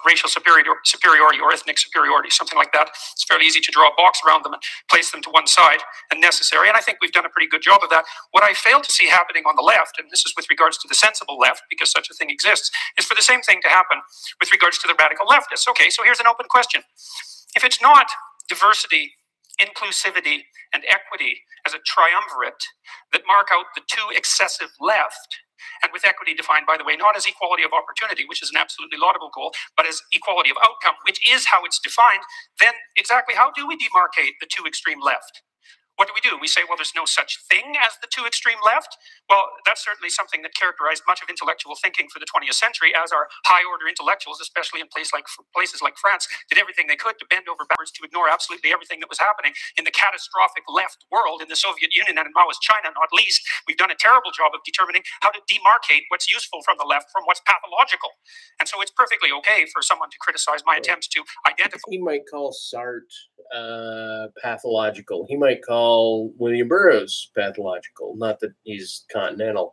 [SPEAKER 5] racial superiority or ethnic superiority, something like that. It's fairly easy to draw a box around them and place them to one side and necessary. And I think we've done a pretty good job of that. What I fail to see happening on the left, and this is with regards to the sensible left, because such a thing exists, is for the same thing to happen with regards to the radical leftists. Okay, so here's an open question. If it's not diversity, inclusivity, and equity as a triumvirate that mark out the two excessive left, and with equity defined, by the way, not as equality of opportunity, which is an absolutely laudable goal, but as equality of outcome, which is how it's defined, then exactly how do we demarcate the two extreme left? What do? We say, well, there's no such thing as the two extreme left? Well, that's certainly something that characterized much of intellectual thinking for the 20th century, as our high-order intellectuals, especially in places like France, did everything they could to bend over backwards to ignore absolutely everything that was happening in the catastrophic left world, in the Soviet Union and in Maoist China, not least. We've done a terrible job of determining how to demarcate what's useful from the left from what's pathological. And so it's perfectly okay for someone to criticize my attempts to identify.
[SPEAKER 4] He might call Sartre pathological. He might call William Burroughs pathological. Not that he's continental,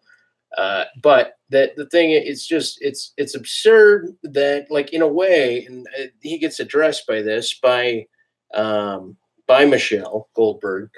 [SPEAKER 4] but that the thing it's absurd that, like, in a way, and he gets addressed by this by Michelle Goldberg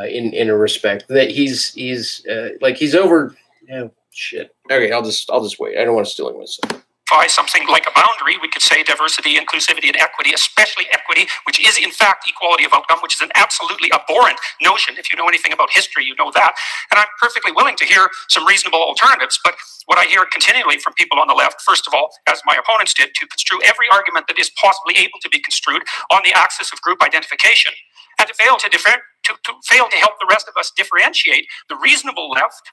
[SPEAKER 4] in a respect that he's over. Yeah, shit. Okay, I'll just wait. I don't want to steal myself.
[SPEAKER 5] Something like a boundary, we could say diversity, inclusivity, and equity, especially equity, which is in fact equality of outcome, which is an absolutely abhorrent notion. If you know anything about history, you know that. And I'm perfectly willing to hear some reasonable alternatives. But what I hear continually from people on the left, first of all, as my opponents did, to construe every argument that is possibly able to be construed on the axis of group identification, and to fail to help the rest of us differentiate the reasonable left,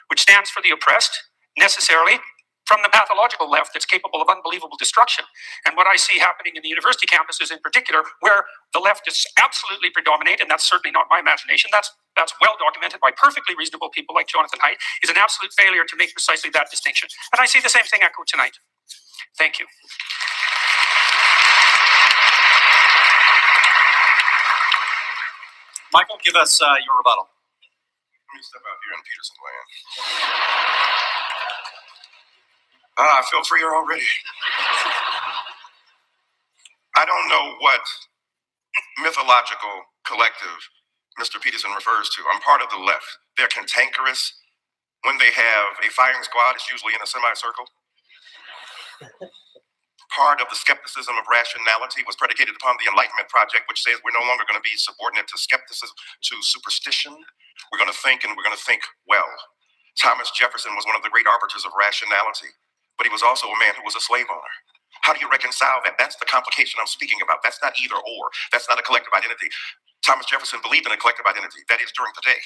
[SPEAKER 5] which stands for the oppressed, necessarily, from the pathological left that's capable of unbelievable destruction. And what I see happening in the university campuses in particular, where the leftists absolutely predominate, and that's certainly not my imagination, that's well documented by perfectly reasonable people like Jonathan Haidt, is an absolute failure to make precisely that distinction. And I see the same thing echoed tonight. Thank you.
[SPEAKER 2] Michael, give us your rebuttal.
[SPEAKER 6] Let me step out here in Peterson land. I feel freer already. I don't know what mythological collective Mr. Peterson refers to. I'm part of the left. They're cantankerous. When they have a firing squad, it's usually in a semicircle. Part of the skepticism of rationality was predicated upon the Enlightenment Project, which says we're no longer going to be subordinate to skepticism, to superstition. We're going to think, and we're going to think well. Thomas Jefferson was one of the great arbiters of rationality, but he was also a man who was a slave owner. How do you reconcile that? That's the complication I'm speaking about. That's not either or. That's not a collective identity. Thomas Jefferson believed in a collective identity. That is during the day.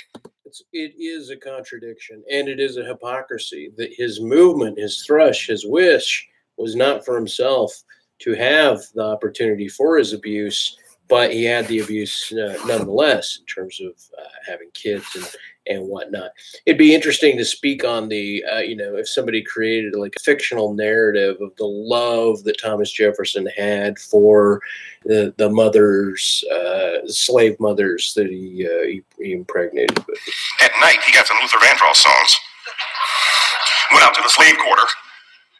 [SPEAKER 4] It is a contradiction, and it is a hypocrisy that his movement, his thrush, his wish was not for himself to have the opportunity for his abuse, but he had the abuse nonetheless in terms of having kids and whatnot. It'd be interesting to speak on the, if somebody created like a fictional narrative of the love that Thomas Jefferson had for the mothers, slave mothers that he impregnated with.
[SPEAKER 6] At night, he got some Luther Vandross songs, went out to the slave quarter,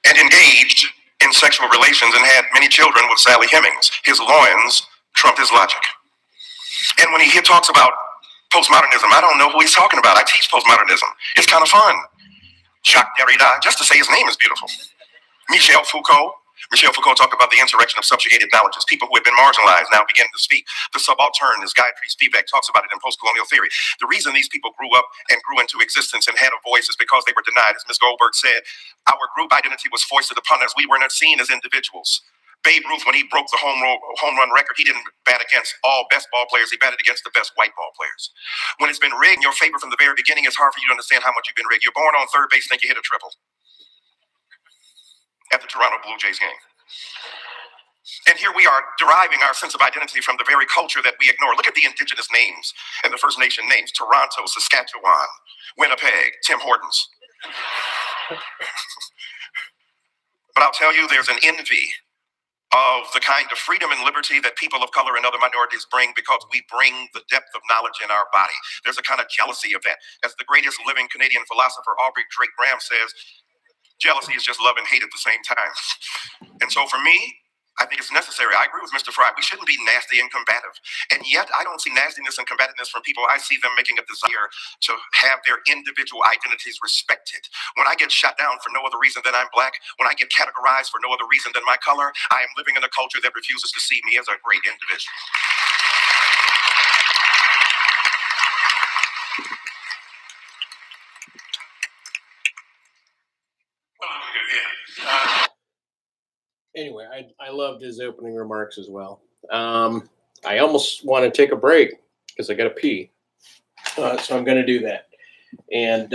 [SPEAKER 6] and engaged in sexual relations and had many children with Sally Hemings. His loins trumped his logic. And when he talks about postmodernism, I don't know who he's talking about. I teach postmodernism. It's kind of fun. Jacques Derrida, just to say his name is beautiful. Michel Foucault. Michel Foucault talked about the insurrection of subjugated knowledges. People who had been marginalized now begin to speak. The subaltern, as Gayatri Spivak talks about it in post-colonial theory. The reason these people grew up and grew into existence and had a voice is because they were denied. As Ms. Goldberg said, our group identity was foisted upon us. We were not seen as individuals. Babe Ruth, when he broke the home run record, he didn't bat against all best ball players. He batted against the best white ball players. When it's been rigged in your favor from the very beginning, it's hard for you to understand how much you've been rigged. You're born on third base, think you hit a triple at the Toronto Blue Jays game. And here we are deriving our sense of identity from the very culture that we ignore. Look at the indigenous names and the First Nation names: Toronto, Saskatchewan, Winnipeg, Tim Hortons. But I'll tell you, there's an envy of the kind of freedom and liberty that people of color and other minorities bring because we bring the depth of knowledge in our body. There's a kind of jealousy of that. As the greatest living Canadian philosopher, Aubrey Drake Graham, says, Jealousy is just love and hate at the same time. And so for me, I think it's necessary. I agree with Mr. Fry. We shouldn't be nasty and combative. And yet I don't see nastiness and combativeness from people. I see them making a desire to have their individual identities respected. When I get shot down for no other reason than I'm black, when I get categorized for no other reason than my color, I am living in a culture that refuses to see me as a great individual.
[SPEAKER 4] Anyway, I loved his opening remarks as well. I almost want to take a break because I got to pee. So I'm going to do that. And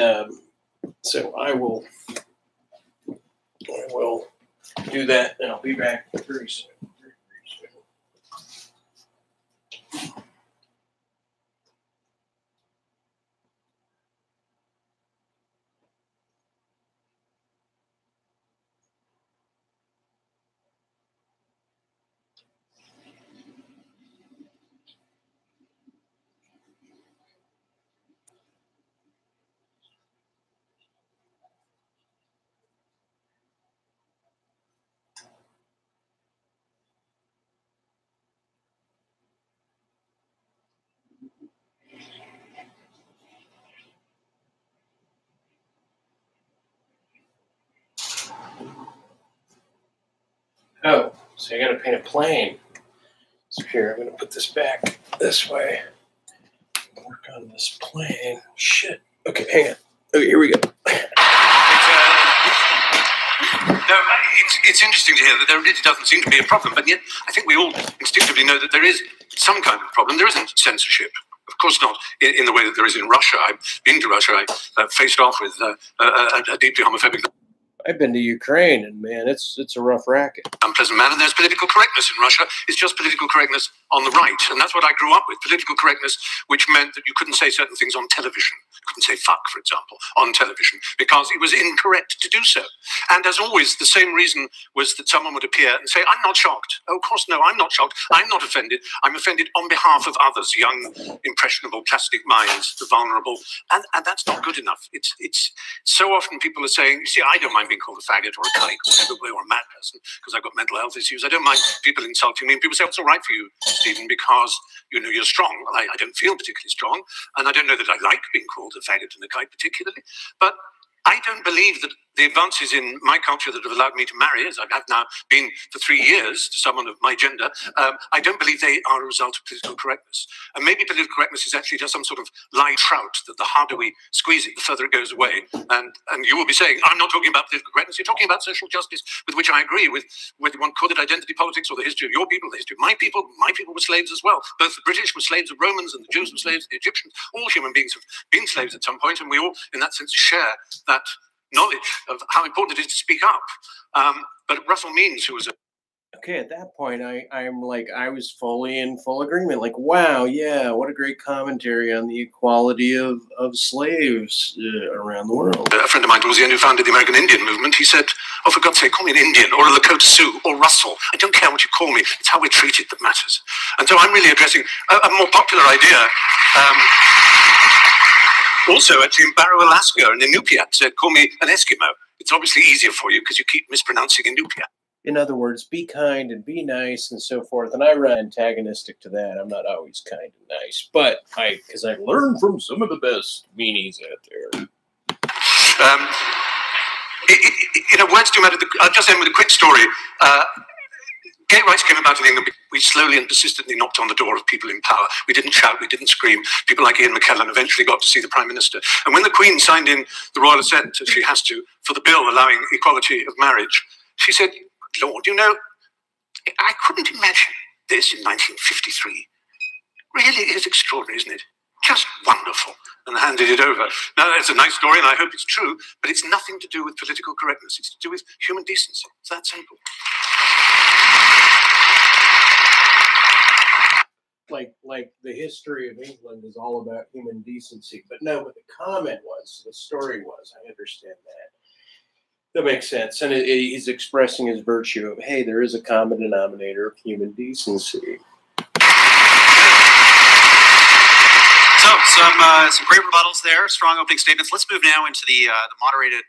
[SPEAKER 4] so I will do that, and I'll be back very soon. Oh, so I got to paint a plane. So here, I'm going to put this back this way. Work on this plane. Shit. Okay, hang on. Okay, here we go.
[SPEAKER 8] It's interesting to hear that there really doesn't seem to be a problem, but yet I think we all instinctively know that there is some kind of problem. There isn't censorship. Of course not in the way that there is in Russia. I've been to Russia. I faced off with a deeply homophobic...
[SPEAKER 4] I've been to Ukraine, and man, it's a rough racket.
[SPEAKER 8] Unpleasant man, and there's political correctness in Russia. It's just political correctness on the right, and that's what I grew up with. Political correctness, which meant that you couldn't say certain things on television. You couldn't say fuck, for example, on television, because it was incorrect to do so. And as always, the same reason was that someone would appear and say, I'm not shocked. Oh, of course, no, I'm not shocked. I'm not offended. I'm offended on behalf of others, young, impressionable, plastic minds, the vulnerable. And that's not good enough. It's so often people are saying, you see, I don't mind being called a faggot or a kike or whatever, or a mad person because I've got mental health issues. I don't mind people insulting me. And people say, it's all right for you, Stephen, because you know you're strong. Well, I don't feel particularly strong, and I don't know that I like being called a faggot and a kike particularly, but I don't believe that the advances in my culture that have allowed me to marry, as I have now been for 3 years to someone of my gender, I don't believe they are a result of political correctness. And maybe political correctness is actually just some sort of live trout that the harder we squeeze it, the further it goes away. And you will be saying, I'm not talking about political correctness, you're talking about social justice, with which I agree with, whether you want to call it identity politics or the history of your people, the history of my people were slaves as well. Both the British were slaves of Romans and the Jews were slaves of the Egyptians. All human beings have been slaves at some point, and we all, in that sense, share that knowledge of how important it is to speak up. But Russell Means, who was a...
[SPEAKER 4] Okay, at that point, I'm like, I was fully in full agreement. Like, wow, yeah, what a great commentary on the equality of slaves around the world.
[SPEAKER 8] A friend of mine who was the one who founded the American Indian movement, he said, oh, for God's sake, call me an Indian or a Lakota Sioux or Russell. I don't care what you call me. It's how we're treated that matters. And so I'm really addressing a more popular idea. Also, actually, in Barrow, Alaska, and Inupiat said, call me an Eskimo. It's obviously easier for you because you keep mispronouncing Inupiat.
[SPEAKER 4] In other words, be kind and be nice and so forth. And I run antagonistic to that. I'm not always kind and nice, but because I learned from some of the best meanies out there.
[SPEAKER 8] Words do matter. I'll just end with a quick story. Gay rights came about in England. We slowly and persistently knocked on the door of people in power. We didn't shout, we didn't scream. People like Ian McKellen eventually got to see the Prime Minister. And when the Queen signed in the royal assent, as she has to, for the bill allowing equality of marriage, she said, Lord, you know, I couldn't imagine this in 1953. Really is extraordinary, isn't it? Just wonderful. And handed it over. Now, that's a nice story, and I hope it's true, but it's nothing to do with political correctness. It's to do with human decency. It's that simple.
[SPEAKER 4] Like the history of England is all about human decency. But no, what the comment was, the story was, I understand that. That makes sense. And he's expressing his virtue of, hey, there is a common denominator of human decency.
[SPEAKER 8] So
[SPEAKER 2] Some great rebuttals there, strong opening statements. Let's move now into the moderated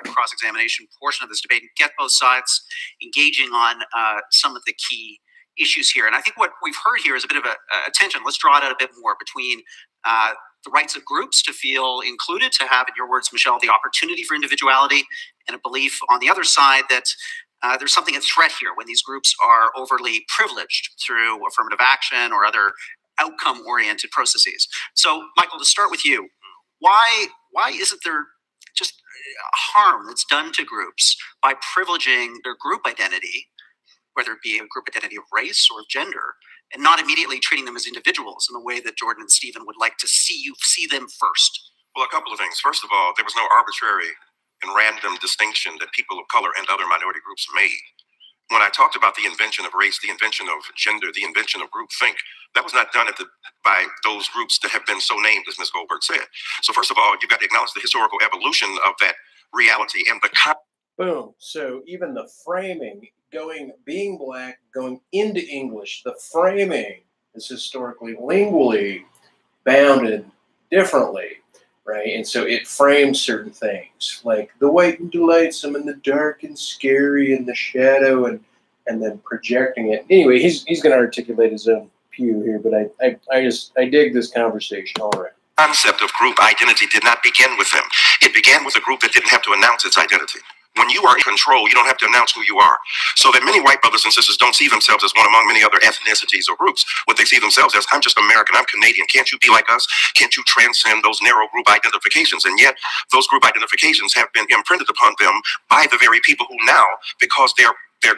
[SPEAKER 2] cross-examination portion of this debate and get both sides engaging on some of the key issues here. And I think what we've heard here is a bit of a tension. Let's draw it out a bit more between the rights of groups to feel included, to have, in your words, Michelle, the opportunity for individuality, and a belief on the other side that there's something at threat here when these groups are overly privileged through affirmative action or other outcome-oriented processes. So, Michael, to start with you, why isn't there just harm that's done to groups by privileging their group identity, whether it be a group identity of race or of gender, and not immediately treating them as individuals in the way that Jordan and Stephen would like to see them first?
[SPEAKER 6] Well, a couple of things. First of all, there was no arbitrary and random distinction that people of color and other minority groups made. When I talked about the invention of race, the invention of gender, the invention of groupthink, that was not done by those groups that have been so named, as Ms. Goldberg said. So first of all, you've got to acknowledge the historical evolution of that reality and the
[SPEAKER 4] boom. So even the framing, being black, going into English, the framing is historically, lingually bounded differently, right? And so it frames certain things, like the white and delightsome and the dark and scary and the shadow, and then projecting it. Anyway, he's going to articulate his own view here, but I dig this conversation. All right.
[SPEAKER 6] Concept of group identity did not begin with them. It began with a group that didn't have to announce its identity. When you are in control, you don't have to announce who you are. So that many white brothers and sisters don't see themselves as one among many other ethnicities or groups. What they see themselves as, I'm just American, I'm Canadian. Can't you be like us? Can't you transcend those narrow group identifications? And yet, those group identifications have been imprinted upon them by the very people who now, because their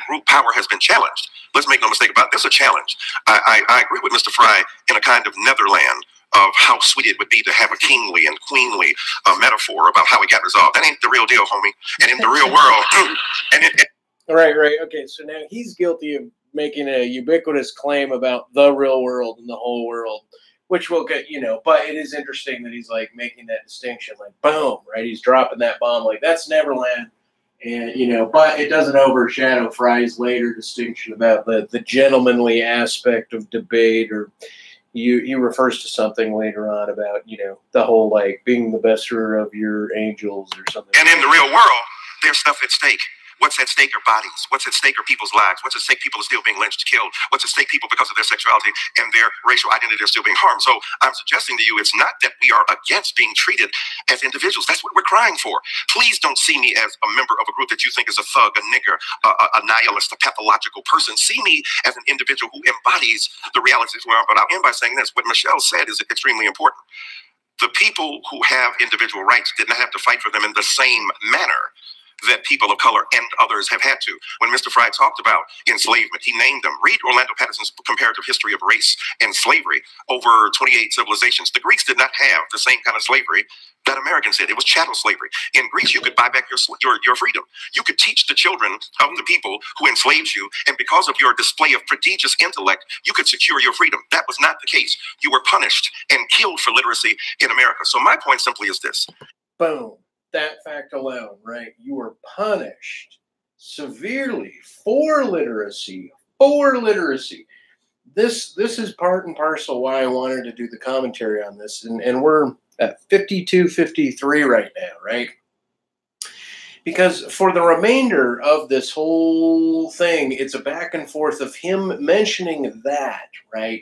[SPEAKER 6] group power has been challenged. Let's make no mistake about it, there's a challenge. I agree with Mr. Fry in a kind of Netherland of how sweet it would be to have a kingly and queenly metaphor about how it got resolved. That ain't the real deal, homie. And in the real world,
[SPEAKER 4] Right. Okay, so now he's guilty of making a ubiquitous claim about the real world and the whole world, which will get, but it is interesting that he's like making that distinction, like boom, right? He's dropping that bomb, like that's Neverland. And, but it doesn't overshadow Fry's later distinction about the gentlemanly aspect of debate, or he refers to something later on about, the whole, like, being the bester of your angels or something.
[SPEAKER 6] And in the real world, there's stuff at stake. What's at stake are bodies. What's at stake are people's lives. What's at stake? People are still being lynched, killed. What's at stake? People, because of their sexuality and their racial identity, are still being harmed. So I'm suggesting to you, it's not that we are against being treated as individuals. That's what we're crying for. Please don't see me as a member of a group that you think is a thug, a nigger, a nihilist, a pathological person. See me as an individual who embodies the realities we are. But I'll end by saying this. What Michelle said is extremely important. The people who have individual rights did not have to fight for them in the same manner that people of color and others have had to. When Mr. Fry talked about enslavement, he named them. Read Orlando Patterson's comparative history of race and slavery over 28 civilizations. The Greeks did not have the same kind of slavery that Americans did. It was chattel slavery. In Greece, you could buy back your freedom. You could teach the children of the people who enslaved you, and because of your display of prodigious intellect, you could secure your freedom. That was not the case. You were punished and killed for literacy in America. So my point simply is this.
[SPEAKER 4] Boom. That fact alone, right? You were punished severely for literacy. This is part and parcel why I wanted to do the commentary on this. And we're at 52-53 right now, right? Because for the remainder of this whole thing, it's a back and forth of him mentioning that, right,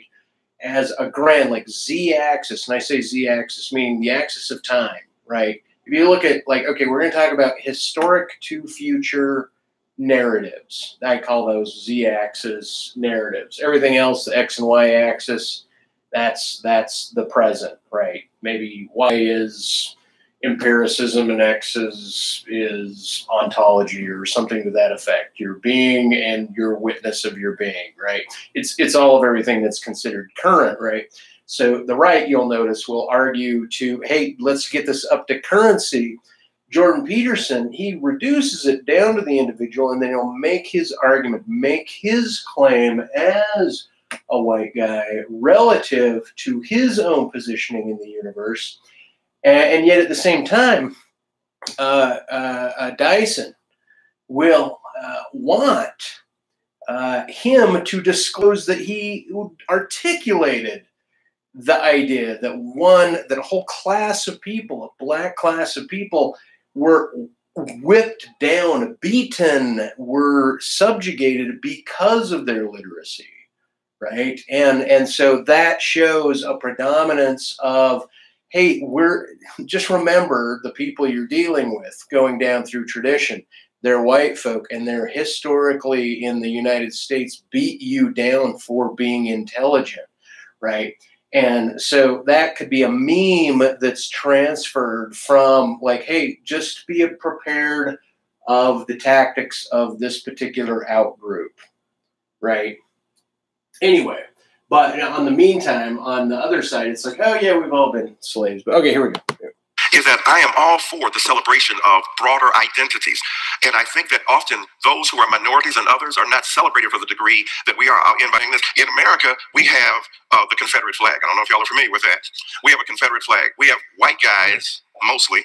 [SPEAKER 4] as a grand, like, z-axis. And I say z-axis meaning the axis of time, right? If you look at, like, okay, we're going to talk about historic to future narratives. I call those z-axis narratives. Everything else, the x and y axis, that's the present, right? Maybe y is empiricism and x is ontology or something to that effect. Your being and your witness of your being, right? It's all of everything that's considered current, right? So the right, you'll notice, will argue to, hey, let's get this up to currency. Jordan Peterson, he reduces it down to the individual, and then he'll make his argument, make his claim as a white guy relative to his own positioning in the universe. And yet at the same time, Dyson will want him to disclose that he articulated the idea that a whole class of people, a black class of people, were whipped down, beaten, were subjugated because of their literacy, right? And so that shows a predominance of, hey, just remember the people you're dealing with going down through tradition. They're white folk, and they're historically in the United States beat you down for being intelligent, right? And so that could be a meme that's transferred from like, hey, just be prepared of the tactics of this particular out group, right? Anyway, but on the meantime, on the other side, it's like, oh yeah, we've all been slaves. But okay, here we go.
[SPEAKER 6] Is that I am all for the celebration of broader identities. And I think that often those who are minorities and others are not celebrated for the degree that we are inviting this. In America, we have the Confederate flag. I don't know if y'all are familiar with that. We have a Confederate flag. We have white guys, mostly,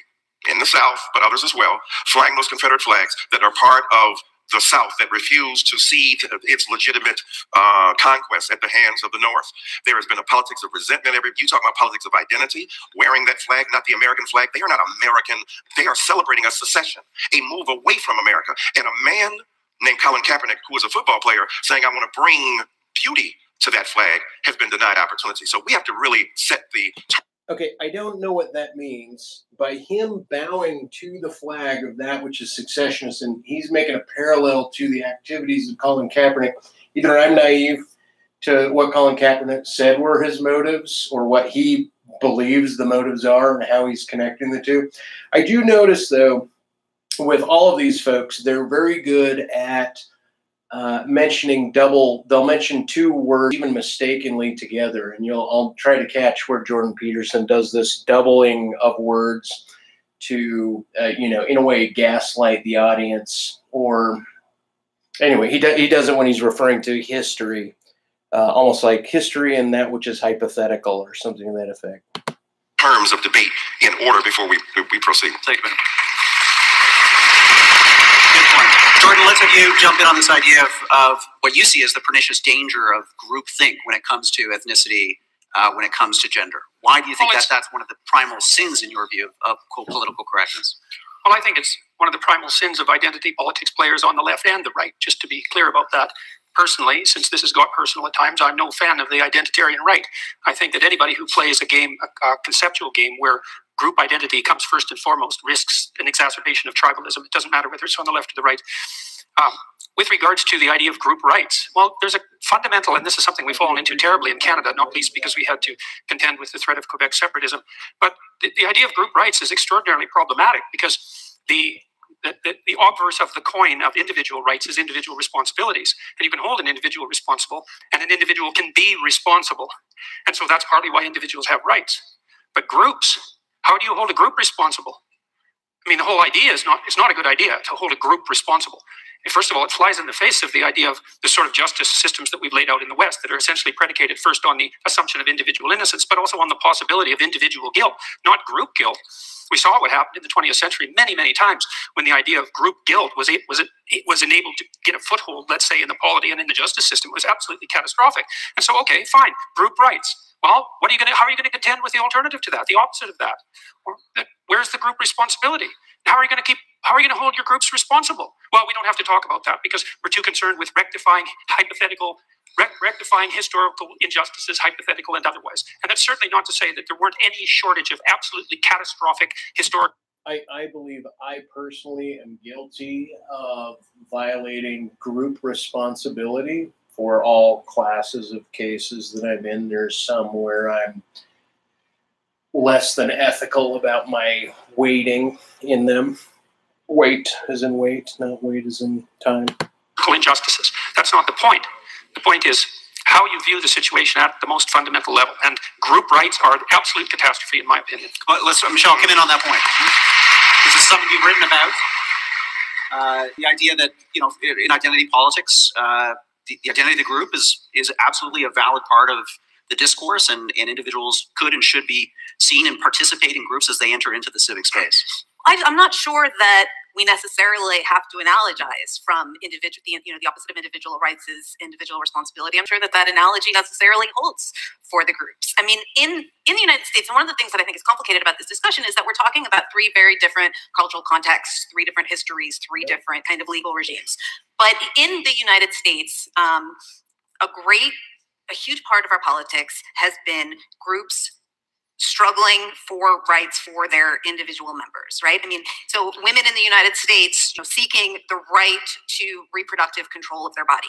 [SPEAKER 6] in the South, but others as well, flying those Confederate flags that are part of the South that refused to cede its legitimate conquest at the hands of the North. There has been a politics of resentment. You talk about politics of identity, wearing that flag, not the American flag. They are not American. They are celebrating a secession, a move away from America. And a man named Colin Kaepernick, who is a football player, saying, I want to bring beauty to that flag, has been denied opportunity. So we have to really set the...
[SPEAKER 4] Okay, I don't know what that means. By him bowing to the flag of that which is secessionist, and he's making a parallel to the activities of Colin Kaepernick. Either I'm naive to what Colin Kaepernick said were his motives, or what he believes the motives are and how he's connecting the two. I do notice, though, with all of these folks, they're very good at mentioning they'll mention two words even mistakenly together, and I'll try to catch where Jordan Peterson does this doubling of words to in a way gaslight the audience, or anyway he does it when he's referring to history, almost like history and that which is hypothetical or something to that effect.
[SPEAKER 6] Terms of debate in order before we proceed.
[SPEAKER 2] Take a minute. Jordan, let's have you jump in on this idea of what you see as the pernicious danger of groupthink when it comes to ethnicity, when it comes to gender. Why do you think that's one of the primal sins, in your view, of political correctness?
[SPEAKER 5] Well, I think it's one of the primal sins of identity politics players on the left and the right, just to be clear about that. Personally, since this has got personal at times, I'm no fan of the identitarian right. I think that anybody who plays a game, a conceptual game where group identity comes first and foremost, risks an exacerbation of tribalism. It doesn't matter whether it's on the left or the right. With regards to the idea of group rights, well, there's a fundamental, and this is something we've fallen into terribly in Canada, not least because we had to contend with the threat of Quebec separatism. But the idea of group rights is extraordinarily problematic because the obverse of the coin of individual rights is individual responsibilities. And you can hold an individual responsible, and an individual can be responsible. And so that's partly why individuals have rights. But groups, how do you hold a group responsible? I mean, the whole idea it's not a good idea to hold a group responsible. First of all, it flies in the face of the idea of the sort of justice systems that we've laid out in the West that are essentially predicated first on the assumption of individual innocence, but also on the possibility of individual guilt, not group guilt. We saw what happened in the 20th century many, many times when the idea of group guilt was enabled to get a foothold, let's say, in the polity and in the justice system. It was absolutely catastrophic. And so, okay, fine, group rights. Well, how are you going to contend with the alternative to that, the opposite of that? Where's the group responsibility? How are you going to hold your groups responsible? Well, we don't have to talk about that because we're too concerned with rectifying historical injustices, hypothetical and otherwise. And that's certainly not to say that there weren't any shortage of absolutely catastrophic historic.
[SPEAKER 4] I believe I personally am guilty of violating group responsibility for all classes of cases that I'm in. There's some where I'm less than ethical about my weighting in them. Weight as in weight, not weight as in time.
[SPEAKER 5] Injustices. That's not the point. The point is how you view the situation at the most fundamental level. And group rights are an absolute catastrophe, in my opinion.
[SPEAKER 2] But Michelle, come in on that point. This is something you've written about. The idea that, in identity politics, the identity of the group is absolutely a valid part of the discourse, and individuals could and should be seen and participate in groups as they enter into the civic space.
[SPEAKER 3] I'm not sure that we necessarily have to analogize from individual, the opposite of individual rights is individual responsibility. I'm sure that that analogy necessarily holds for the groups. I mean, in the United States, and one of the things that I think is complicated about this discussion is that we're talking about three very different cultural contexts, three different histories, three different kind of legal regimes. But in the United States, a huge part of our politics has been groups struggling for rights for their individual members, right? I mean, so women in the United States, seeking the right to reproductive control of their body.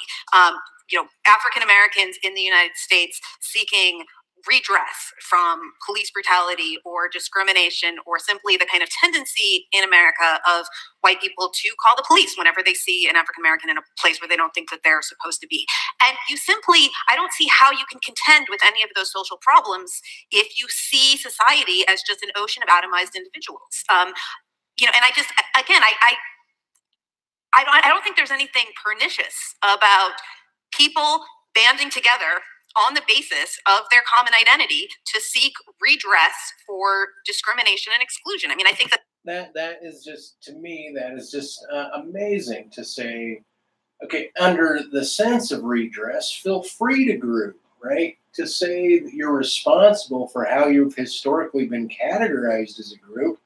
[SPEAKER 3] African Americans in the United States seeking redress from police brutality or discrimination, or simply the kind of tendency in America of white people to call the police whenever they see an African American in a place where they don't think that they're supposed to be. And I don't see how you can contend with any of those social problems if you see society as just an ocean of atomized individuals. And I don't think there's anything pernicious about people banding together on the basis of their common identity to seek redress for discrimination and exclusion. I mean, I think
[SPEAKER 4] that is just, to me, that is just amazing to say, okay, under the sense of redress, feel free to group, right? To say that you're responsible for how you've historically been categorized as a group.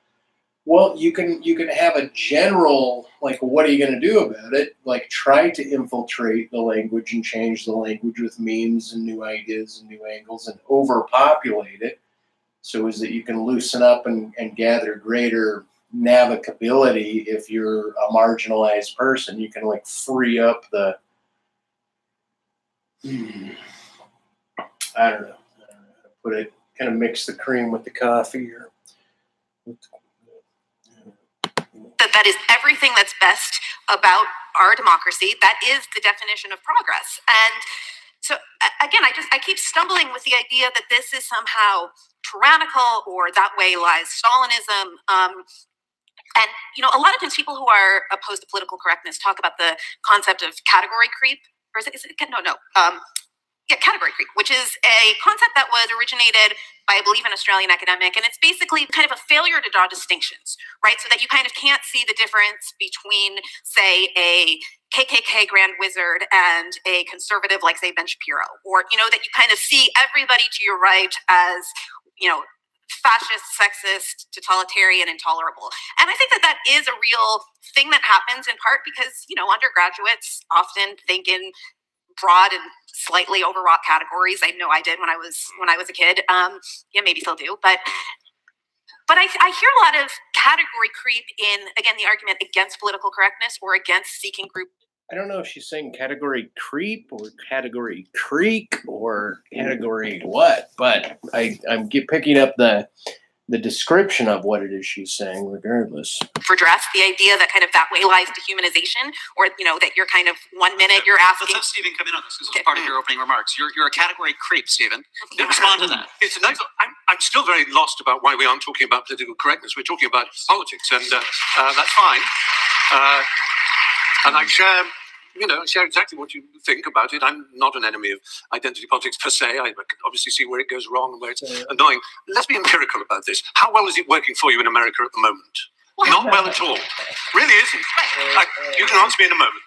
[SPEAKER 4] Well, you can have a general, like, what are you going to do about it? Like, try to infiltrate the language and change the language with memes and new ideas and new angles and overpopulate it so as that you can loosen up and gather greater navigability. If you're a marginalized person, you can, like, free up the, I don't know how to put it, kind of mix the cream with the coffee or
[SPEAKER 3] that is everything that's best about our democracy. That is the definition of progress. And so again, I keep stumbling with the idea that this is somehow tyrannical or that way lies Stalinism. And a lot of times people who are opposed to political correctness talk about the concept of category creep, or category creep, which is a concept that was originated by, I believe, an Australian academic. And it's basically kind of a failure to draw distinctions, right? So that you kind of can't see the difference between, say, a KKK Grand Wizard and a conservative like, say, Ben Shapiro. Or, that you kind of see everybody to your right as, fascist, sexist, totalitarian, intolerable. And I think that that is a real thing that happens in part because, undergraduates often think in broad and slightly overwrought categories. I know I did when I was a kid. Maybe still do, but I hear a lot of category creep in, again, the argument against political correctness or against seeking group.
[SPEAKER 4] I don't know if she's saying category creep or category creek or category what, but I'm picking up the description of what it is she's saying regardless.
[SPEAKER 3] Redress, the idea that kind of that way lies dehumanization, or that you're kind of 1 minute you're asking.
[SPEAKER 2] Let's have Stephen come in on this. This is part of your opening remarks. You're a category creep, Stephen. Respond to that.
[SPEAKER 8] It's a nice. I'm still very lost about why we aren't talking about political correctness. We're talking about politics, and that's fine. And I share exactly what you think about it. I'm not an enemy of identity politics per se. I can obviously see where it goes wrong and where it's annoying. Let's be empirical about this. How well is it working for you in America at the moment? Not well at all. Really isn't. You can answer me in a moment.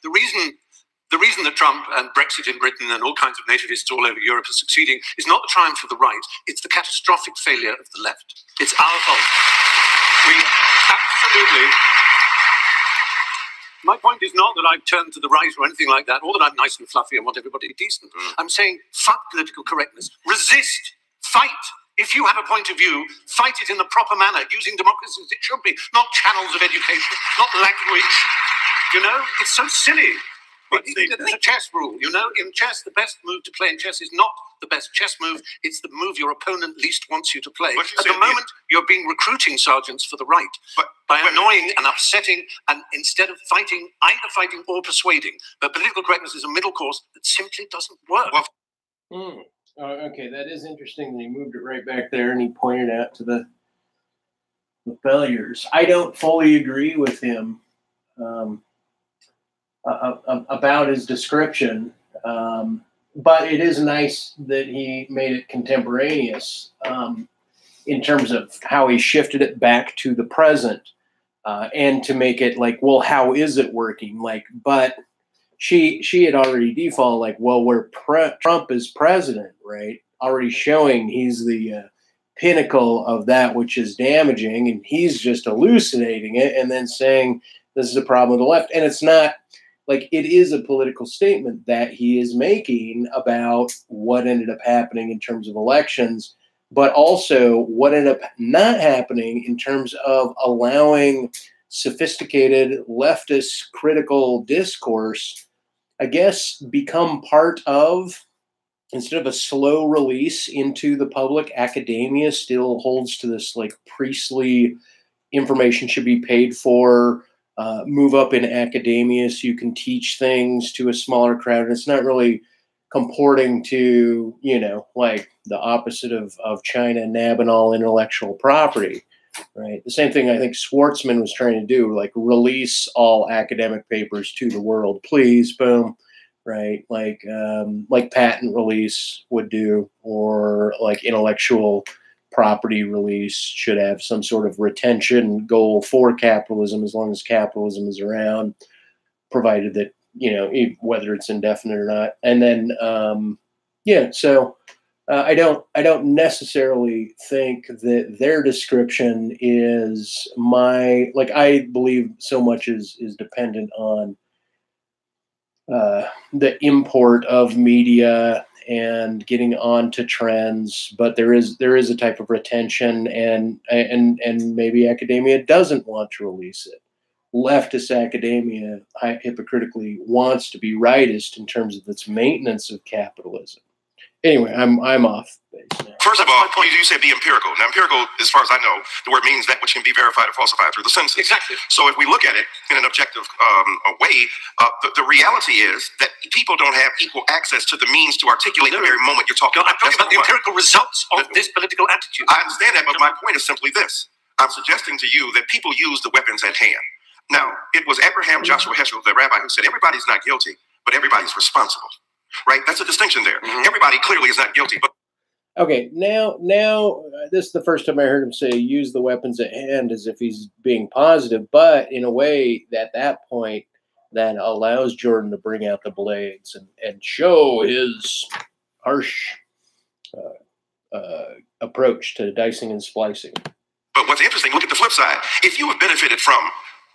[SPEAKER 8] The reason that Trump and Brexit in Britain and all kinds of nativists all over Europe are succeeding is not the triumph of the right. It's the catastrophic failure of the left. It's our fault. We absolutely... My point is not that I've turned to the right or anything like that, or that I'm nice and fluffy and want everybody decent. I'm saying, fuck political correctness. Resist. Fight. If you have a point of view, fight it in the proper manner, using democracy as it should be, not channels of education, not language. It's so silly. There's a chess rule, In chess, the best move to play in chess is not the best chess move. It's the move your opponent least wants you to play. At the moment, you're being recruiting sergeants for the right by annoying and upsetting, and instead of fighting, either fighting or persuading. But political correctness is a middle course that simply doesn't work.
[SPEAKER 4] Okay, that is interesting that he moved it right back there and he pointed out to the failures. I don't fully agree with him about his description, but it is nice that he made it contemporaneous in terms of how he shifted it back to the present. and to make it like, well, how is it working? Like, but she had already defaulted like, well, where Trump is president, right? Already showing he's the pinnacle of that which is damaging, and he's just elucidating it and then saying this is a problem with the left. And it's not like, it is a political statement that he is making about what ended up happening in terms of elections, but also what ended up not happening in terms of allowing sophisticated leftist critical discourse, I guess, become part of, instead of a slow release into the public. Academia still holds to this like priestly information should be paid for, move up in academia so you can teach things to a smaller crowd. And it's not really comporting to, you know, like the opposite of China nabbing all intellectual property, right? The same thing I think Schwartzman was trying to do, like release all academic papers to the world, please, boom, right? Like patent release would do, or like intellectual property release should have some sort of retention goal for capitalism, as long as capitalism is around, provided that, you know, whether it's indefinite or not. And then, yeah, so I don't necessarily think that their description is like, I believe so much is dependent on the import of media and getting on to trends, but there is a type of retention, and maybe academia doesn't want to release it. Leftist academia hypocritically wants to be rightist in terms of its maintenance of capitalism. Anyway, I'm off base now.
[SPEAKER 6] First of all, you said be empirical. Now, empirical, as far as I know, the word means that which can be verified or falsified through the senses.
[SPEAKER 8] Exactly.
[SPEAKER 6] So if we look at it in an objective way, the reality is that people don't have equal access to the means to articulate the very moment you're talking.
[SPEAKER 8] No, I'm talking about the empirical results of this political attitude.
[SPEAKER 6] I understand that, but my point is simply this. I'm suggesting to you that people use the weapons at hand. Now, it was Abraham Joshua Heschel, the rabbi, who said everybody's not guilty, but everybody's responsible. Right? That's a distinction there. Everybody clearly is not guilty. But
[SPEAKER 4] okay, now, this is the first time I heard him say use the weapons at hand, as if he's being positive, but in a way that at that point that allows Jordan to bring out the blades and show his harsh approach to dicing and splicing.
[SPEAKER 6] But what's interesting, look at the flip side. If you have benefited from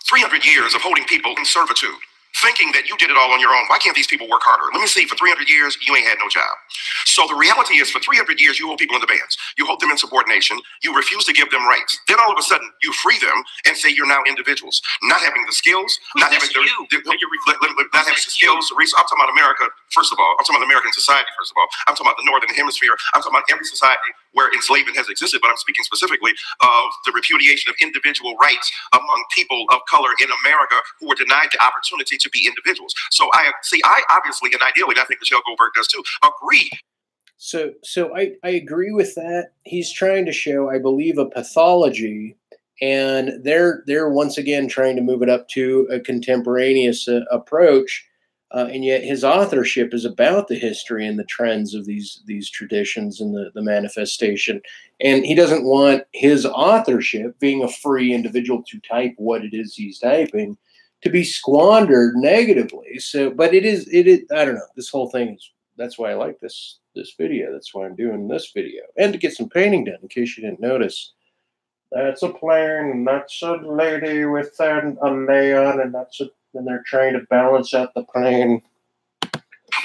[SPEAKER 6] 300 years of holding people in servitude, thinking that you did it all on your own, why can't these people work harder? Let me see, for 300 years, you ain't had no job. So the reality is, for 300 years, you hold people in the bands. You hold them in subordination. You refuse to give them rights. Then all of a sudden, you free them and say you're now individuals, not having the skills, not having the skills. I'm talking about America, first of all. I'm talking about American society, first of all. I'm talking about the Northern Hemisphere. I'm talking about every society where enslavement has existed, but I'm speaking specifically of the repudiation of individual rights among people of color in America who were denied the opportunity to be individuals. So I obviously, and ideally, and I think Michelle Goldberg does too, agree.
[SPEAKER 4] So I agree with that. He's trying to show, I believe, a pathology, and they're once again trying to move it up to a contemporaneous approach. And yet his authorship is about the history and the trends of these traditions and the manifestation. And he doesn't want his authorship, being a free individual to type what it is he's typing, to be squandered negatively. So, but it is, I don't know, this whole thing is, that's why I like this video. That's why I'm doing this video. And to get some painting done, in case you didn't notice. That's a plane, and that's a lady with a neon, and and they're trying to balance out the plane.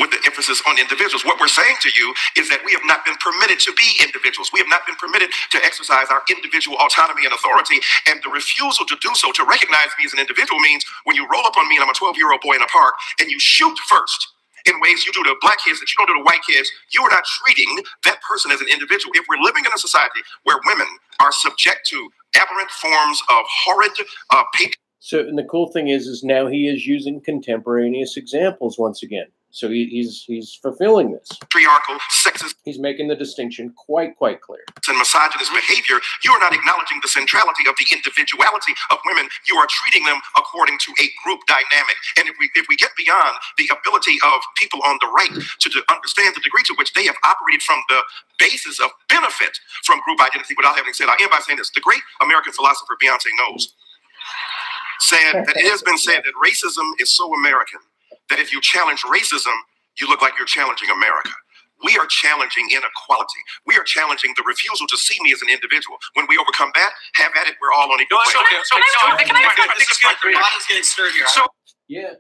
[SPEAKER 6] With the emphasis on individuals, what we're saying to you is that we have not been permitted to be individuals. We have not been permitted to exercise our individual autonomy and authority, and the refusal to do so, to recognize me as an individual, means when you roll up on me and I'm a 12-year-old boy in a park and you shoot first in ways you do to black kids that you don't do to white kids, you are not treating that person as an individual. If we're living in a society where women are subject to aberrant forms of horrid
[SPEAKER 4] So, and the cool thing is now he is using contemporaneous examples once again. So he's fulfilling this.
[SPEAKER 6] Patriarchal, sexist.
[SPEAKER 4] He's making the distinction quite clear.
[SPEAKER 6] And misogynist behavior, you are not acknowledging the centrality of the individuality of women. You are treating them according to a group dynamic. And if we get beyond the ability of people on the right to understand the degree to which they have operated from the basis of benefit from group identity, without having said, I end by saying this: the great American philosopher Beyonce knows said that it has been said that racism is so American that if you challenge racism, you look like you're challenging America. We are challenging inequality. We are challenging the refusal to see me as an individual. When we overcome that, have at it. We're all on equal plane.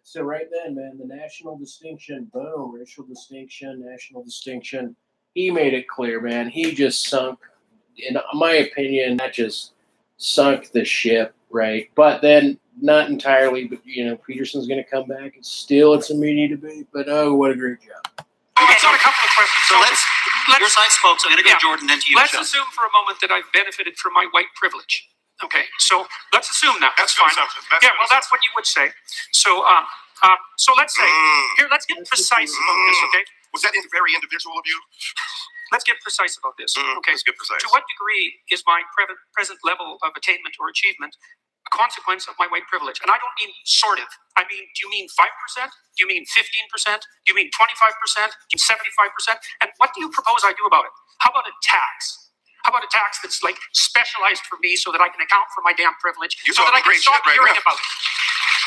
[SPEAKER 4] So right then, man, the national distinction, boom, racial distinction, national distinction. He made it clear, man. He just sunk, in my opinion, that just sunk the ship, right? But then, not entirely, but, Peterson's going to come back. It's a media debate, but oh, what a great job.
[SPEAKER 5] Let's on a couple of questions.
[SPEAKER 2] So let's your side spoke, so I'm going to go to Jordan, then to you.
[SPEAKER 5] Let's assume for a moment that I've benefited from my white privilege. Okay, so let's assume that. That's fine. Well, that's what you would say. So, so let's say, here, let's get precise about this, okay?
[SPEAKER 6] Was that very individual of you?
[SPEAKER 5] Let's get precise about this, okay?
[SPEAKER 6] Let's get precise.
[SPEAKER 5] To what degree is my present level of attainment or achievement a consequence of my white privilege? And I don't mean sort of. I mean, do you mean 5%? Do you mean 15%? Do you mean 25%? Do you mean 75%? And what do you propose I do about it? How about a tax? How about a tax that's like specialized for me so that I can account for my damn privilege, so that I can stop hearing about it?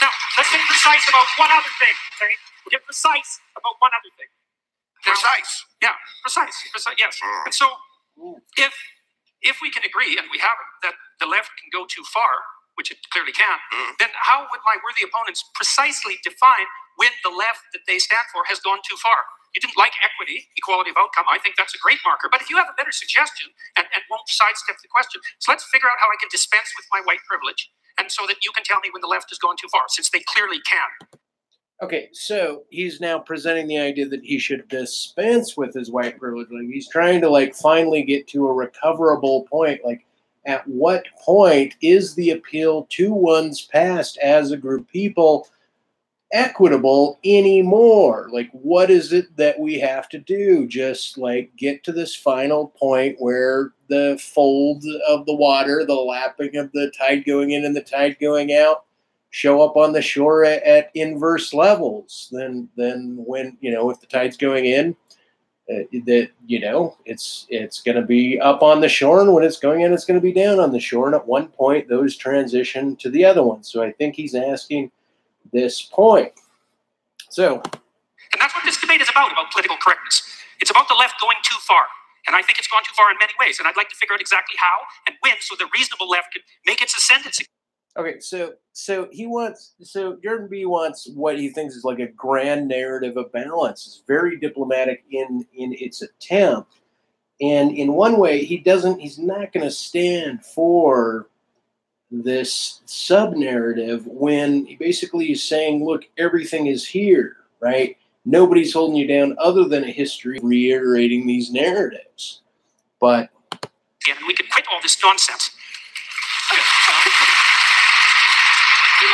[SPEAKER 5] Now, let's get precise about one other thing, okay? We'll get precise about one other thing.
[SPEAKER 6] Precise?
[SPEAKER 5] Yeah, precise, yes. And so, if we can agree, and we haven't, that the left can go too far, which it clearly can, then how would my worthy opponents precisely define when the left that they stand for has gone too far? You didn't like equity, equality of outcome. I think that's a great marker. But if you have a better suggestion and won't sidestep the question, so let's figure out how I can dispense with my white privilege, and so that you can tell me when the left has gone too far, since they clearly can.
[SPEAKER 4] Okay, so he's now presenting the idea that he should dispense with his white privilege. Like, he's trying to finally get to a recoverable point. Like, at what point is the appeal to one's past as a group of people equitable anymore? Like, what is it that we have to do? Just get to this final point where the fold of the water, the lapping of the tide going in and the tide going out, show up on the shore at inverse levels. Then when, if the tide's going in, it's going to be up on the shore, and when it's going in, it's going to be down on the shore. And at one point, those transition to the other one. So I think he's asking this point. So,
[SPEAKER 5] and that's what this debate is about political correctness. It's about the left going too far. And I think it's gone too far in many ways. And I'd like to figure out exactly how and when, so the reasonable left could make its ascendancy.
[SPEAKER 4] Okay, so Jordan B wants what he thinks is a grand narrative of balance. It's very diplomatic in its attempt, and in one way, he's not going to stand for this sub narrative when he basically is saying, look, everything is here, right? Nobody's holding you down other than a history of reiterating these narratives. But
[SPEAKER 5] yeah, we could quit all this nonsense.
[SPEAKER 3] Do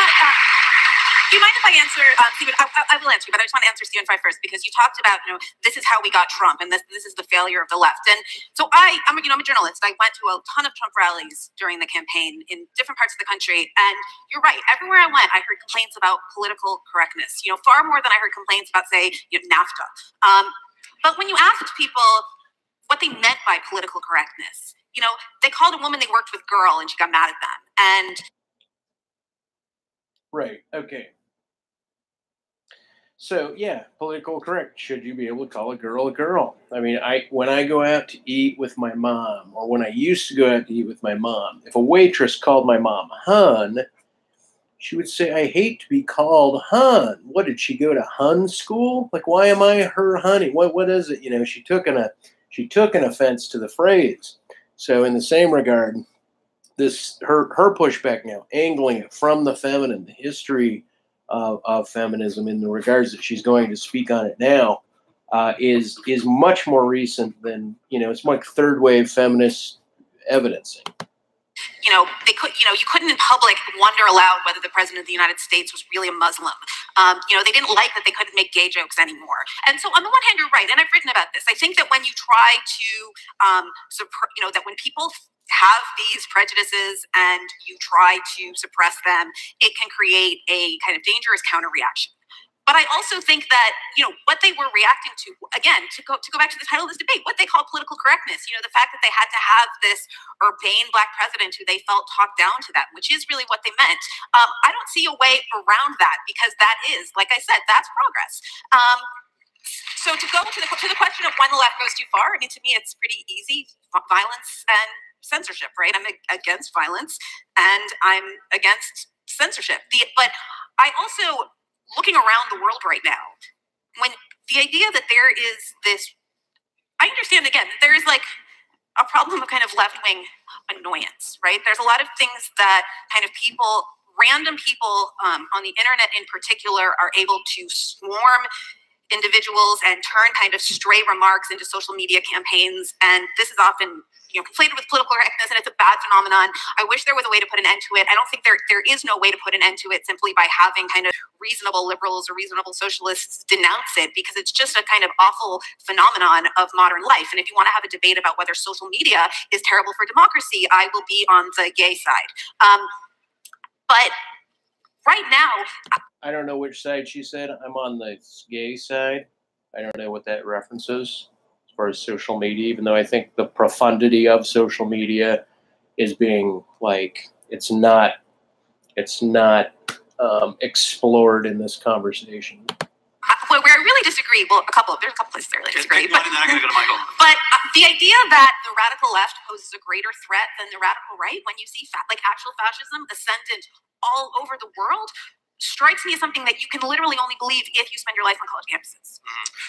[SPEAKER 3] you mind if I answer, Stephen? I will answer you, but I just want to answer Stephen Fry first, because you talked about, this is how we got Trump, and this is the failure of the left. And so I'm a journalist. I went to a ton of Trump rallies during the campaign in different parts of the country, and you're right. Everywhere I went, I heard complaints about political correctness. Far more than I heard complaints about, say, NAFTA. But when you asked people what they meant by political correctness, they called a woman they worked with girl, and she got mad at them. And
[SPEAKER 4] right. Okay. So, yeah, political correct. Should you be able to call a girl a girl? I mean, when I go out to eat with my mom, or when I used to go out to eat with my mom, if a waitress called my mom hun, she would say, I hate to be called hun. What, did she go to hun school? Why am I her honey? What is it? She took an offense to the phrase. So in the same regard, her pushback now, angling it from the feminine, the history of feminism in the regards that she's going to speak on it now, is much more recent than, it's like third wave feminist evidencing.
[SPEAKER 3] They could, you couldn't in public wonder aloud whether the president of the United States was really a Muslim. They didn't like that they couldn't make gay jokes anymore. And so on the one hand, you're right, and I've written about this. I think that when you try to, that when people have these prejudices and you try to suppress them, it can create a kind of dangerous counter reaction. But I also think that, what they were reacting to, again, to go back to the title of this debate, what they call political correctness, the fact that they had to have this urbane Black president who they felt talked down to them, which is really what they meant. I don't see a way around that, because that is, like I said, that's progress. So to go to the question of when the left goes too far, I mean, to me, it's pretty easy. Violence and censorship, right? I'm against violence and I'm against censorship. But I also, looking around the world right now, when the idea that there is this, I understand, again, that there is like a problem of kind of left-wing annoyance, right? There's a lot of things that kind of random people on the internet in particular are able to swarm individuals and turn kind of stray remarks into social media campaigns. And this is often, conflated with political correctness, and it's a bad phenomenon. I wish there was a way to put an end to it. I don't think there is no way to put an end to it simply by having kind of reasonable liberals or reasonable socialists denounce it, because it's just a kind of awful phenomenon of modern life. And if you want to have a debate about whether social media is terrible for democracy, I will be on the gay side. But right now,
[SPEAKER 4] I don't know which side she said. I'm on the gay side. I don't know what that references as far as social media, even though I think the profundity of social media is being it's not explored in this conversation.
[SPEAKER 3] Where I really disagree, there's a couple places I really disagree.
[SPEAKER 2] But then I'm going to go to Michael.
[SPEAKER 3] But the idea that the radical left poses a greater threat than the radical right, when you see actual fascism ascendant all over the world, strikes me as something that you can literally only believe if you spend your life on college campuses.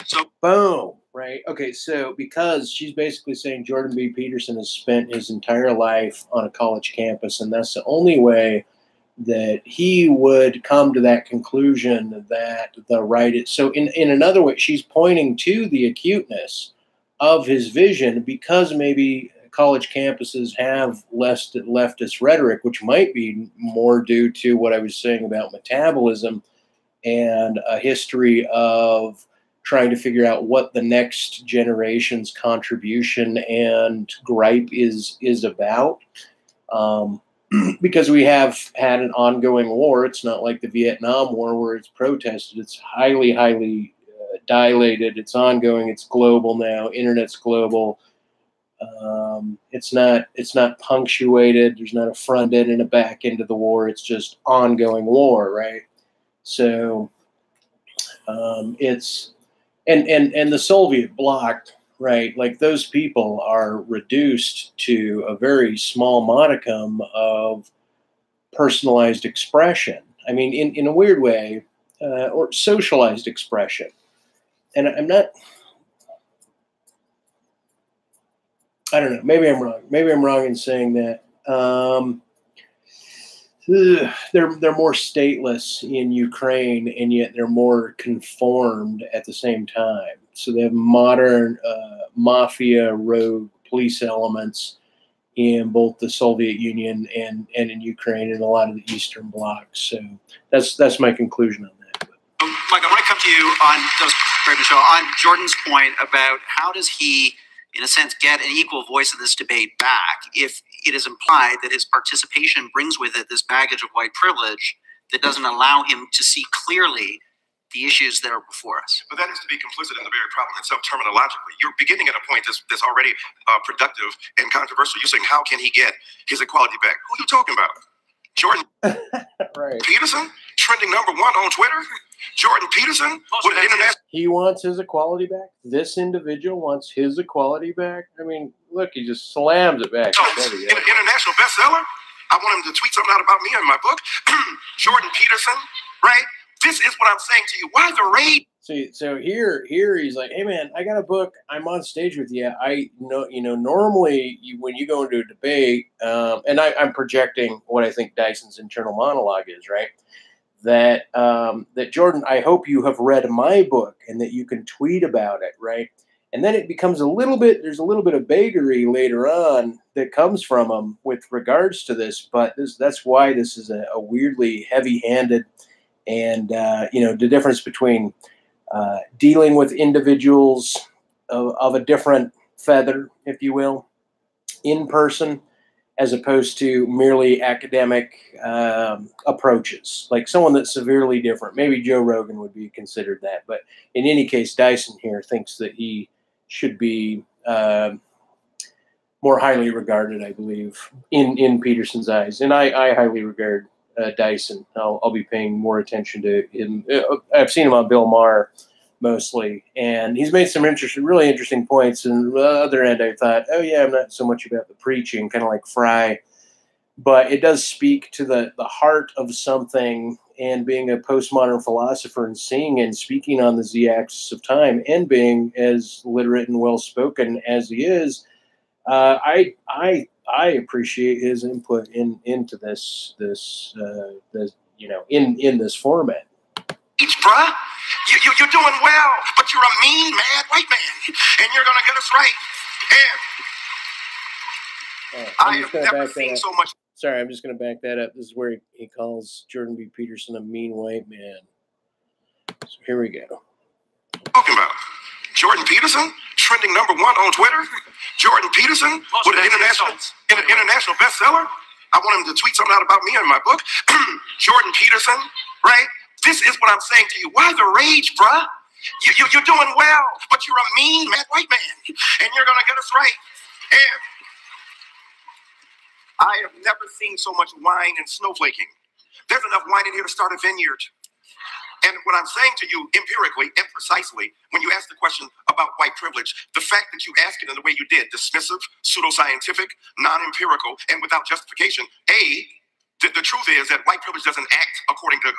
[SPEAKER 4] So boom, right? Okay, so because she's basically saying Jordan B. Peterson has spent his entire life on a college campus, and that's the only way that he would come to that conclusion that the right is. So in another way, she's pointing to the acuteness of his vision, because maybe college campuses have leftist rhetoric, which might be more due to what I was saying about metabolism and a history of trying to figure out what the next generation's contribution and gripe is about. Because we have had an ongoing war. It's not like the Vietnam War where it's protested. It's highly, highly dilated. It's ongoing. It's global now. Internet's global. It's not punctuated. There's not a front end and a back end of the war. It's just ongoing war, right? So it's and the Soviet bloc, right? Like, those people are reduced to a very small modicum of personalized expression. I mean, in a weird way, or socialized expression. And I'm not. I don't know. Maybe I'm wrong. Maybe I'm wrong in saying that. They're more stateless in Ukraine, and yet they're more conformed at the same time. So they have modern mafia rogue police elements in both the Soviet Union and in Ukraine and a lot of the Eastern Bloc. So that's my conclusion on that.
[SPEAKER 2] Mike, I want to come to you on Jordan's point about how does he, in a sense, get an equal voice in this debate back if it is implied that his participation brings with it this baggage of white privilege that doesn't allow him to see clearly the issues that are before us.
[SPEAKER 6] But that is to be complicit in the very problem itself terminologically. You're beginning at a point that's already productive and controversial. You're saying, how can he get his equality back? Who are you talking about? Jordan
[SPEAKER 4] right.
[SPEAKER 6] Peterson, trending #1 on Twitter? Jordan Peterson?
[SPEAKER 4] He wants his equality back? This individual wants his equality back? I mean, look, he just slams it back.
[SPEAKER 6] International bestseller? I want him to tweet something out about me in my book. Jordan Peterson, right? This is what I'm saying to you. Why the rage?
[SPEAKER 4] See, so here he's like, hey man, I got a book. I'm on stage with you. I know, normally when you go into a debate, and I'm projecting what I think Dyson's internal monologue is, right? That Jordan, I hope you have read my book and that you can tweet about it, right? And then it becomes there's a little bit of vagary later on that comes from him with regards to this, but that's why this is a weirdly heavy-handed. And, the difference between dealing with individuals of a different feather, if you will, in person, as opposed to merely academic approaches. Like someone that's severely different. Maybe Joe Rogan would be considered that. But in any case, Dyson here thinks that he should be more highly regarded, I believe, in Peterson's eyes. And I highly regard Dyson. I'll be paying more attention to him. I've seen him on Bill Maher mostly, and he's made some really interesting points. And on the other end, I thought, oh yeah, I'm not so much about the preaching, kind of like Fry, but it does speak to the heart of something. And being a postmodern philosopher and seeing and speaking on the z-axis of time, and being as literate and well spoken as he is, I appreciate his input into this in this format.
[SPEAKER 6] Bruh, you're doing well, but you're a mean, mad white man, and you're gonna get us right. And I have never seen so much.
[SPEAKER 4] Sorry, I'm just gonna back that up. This is where he calls Jordan B. Peterson a mean white man. So here we go.
[SPEAKER 6] Talking about Jordan Peterson, trending #1 on Twitter. Jordan Peterson with an international bestseller. I want him to tweet something out about me in my book. Jordan Peterson, right? This is what I'm saying to you. Why the rage, bruh? You're doing well, but you're a mean, mad white man, and you're gonna get us right. And I have never seen so much wine and snowflaking. There's enough wine in here to start a vineyard. And what I'm saying to you empirically and precisely, when you ask the question about white privilege, the fact that you ask it in the way you did, dismissive, pseudoscientific, non-empirical, and without justification, the truth is that white privilege doesn't act according to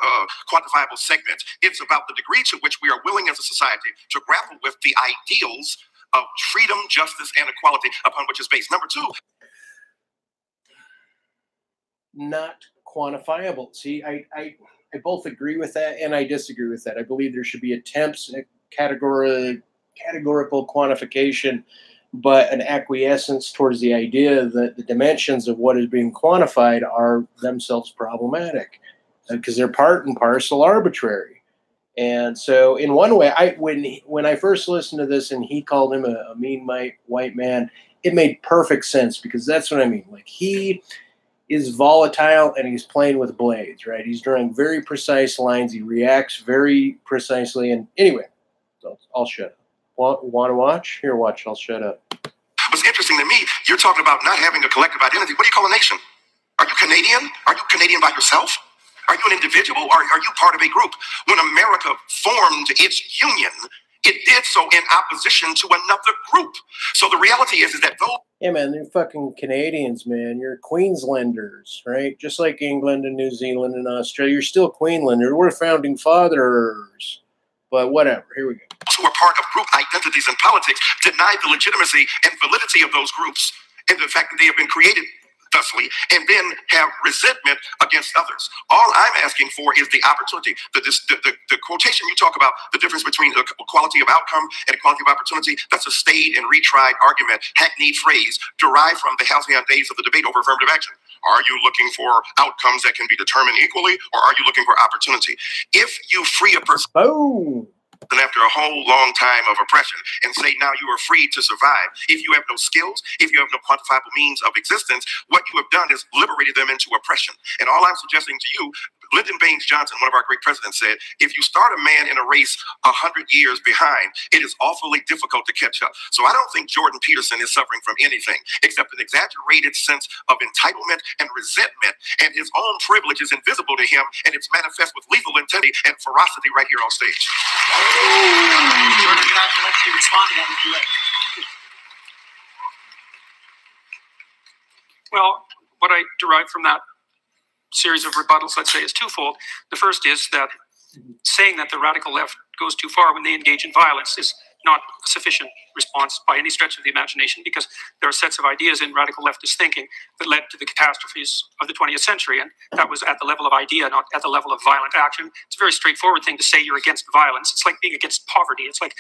[SPEAKER 6] quantifiable segments. It's about the degree to which we are willing as a society to grapple with the ideals of freedom, justice, and equality upon which it's based. Number 2.
[SPEAKER 4] Not quantifiable. See, I both agree with that and I disagree with that. I believe there should be attempts at categorical quantification, but an acquiescence towards the idea that the dimensions of what is being quantified are themselves problematic because they're part and parcel arbitrary. And so in one way, when I first listened to this and he called him a mean white man, it made perfect sense because that's what I mean. Like he is volatile and he's playing with blades, right? He's drawing very precise lines. He reacts very precisely. And anyway, so I'll shut up. Want to watch? Here, watch. I'll shut up.
[SPEAKER 6] What's interesting to me, you're talking about not having a collective identity. What do you call a nation? Are you Canadian? Are you Canadian by yourself? Are you an individual or are you part of a group? When America formed its union, it did so in opposition to another group. So the reality is that those...
[SPEAKER 4] Yeah, man, they're fucking Canadians, man. You're Queenslanders, right? Just like England and New Zealand and Australia. You're still Queenlanders. We're founding fathers. But whatever, here we go.
[SPEAKER 6] Those who are part of group identities in politics deny the legitimacy and validity of those groups and the fact that they have been created thusly and then have resentment against others. All I'm asking for is the opportunity. The quotation you talk about, the difference between equality of outcome and equality of opportunity, that's a staid and retried argument, hackneyed phrase derived from the halcyon days of the debate over affirmative action. Are you looking for outcomes that can be determined equally, or are you looking for opportunity? If you free a person after a whole long time of oppression and say now you are free to survive, if you have no skills, if you have no quantifiable means of existence, what you have done is liberated them into oppression. And all I'm suggesting to you, Lyndon Baines Johnson, one of our great presidents, said, if you start a man in a race 100 years behind, it is awfully difficult to catch up. So I don't think Jordan Peterson is suffering from anything except an exaggerated sense of entitlement and resentment, and his own privilege is invisible to him, and it's manifest with lethal intensity and ferocity right here on stage.
[SPEAKER 2] Jordan, you're not going to let you respond to that if you like.
[SPEAKER 5] Well, what I derive from that series of rebuttals, let's say, is twofold. The first is that saying that the radical left goes too far when they engage in violence is not a sufficient response by any stretch of the imagination, because there are sets of ideas in radical leftist thinking that led to the catastrophes of the 20th century, and that was at the level of idea, not at the level of violent action. It's a very straightforward thing to say you're against violence. It's like being against poverty. It's like,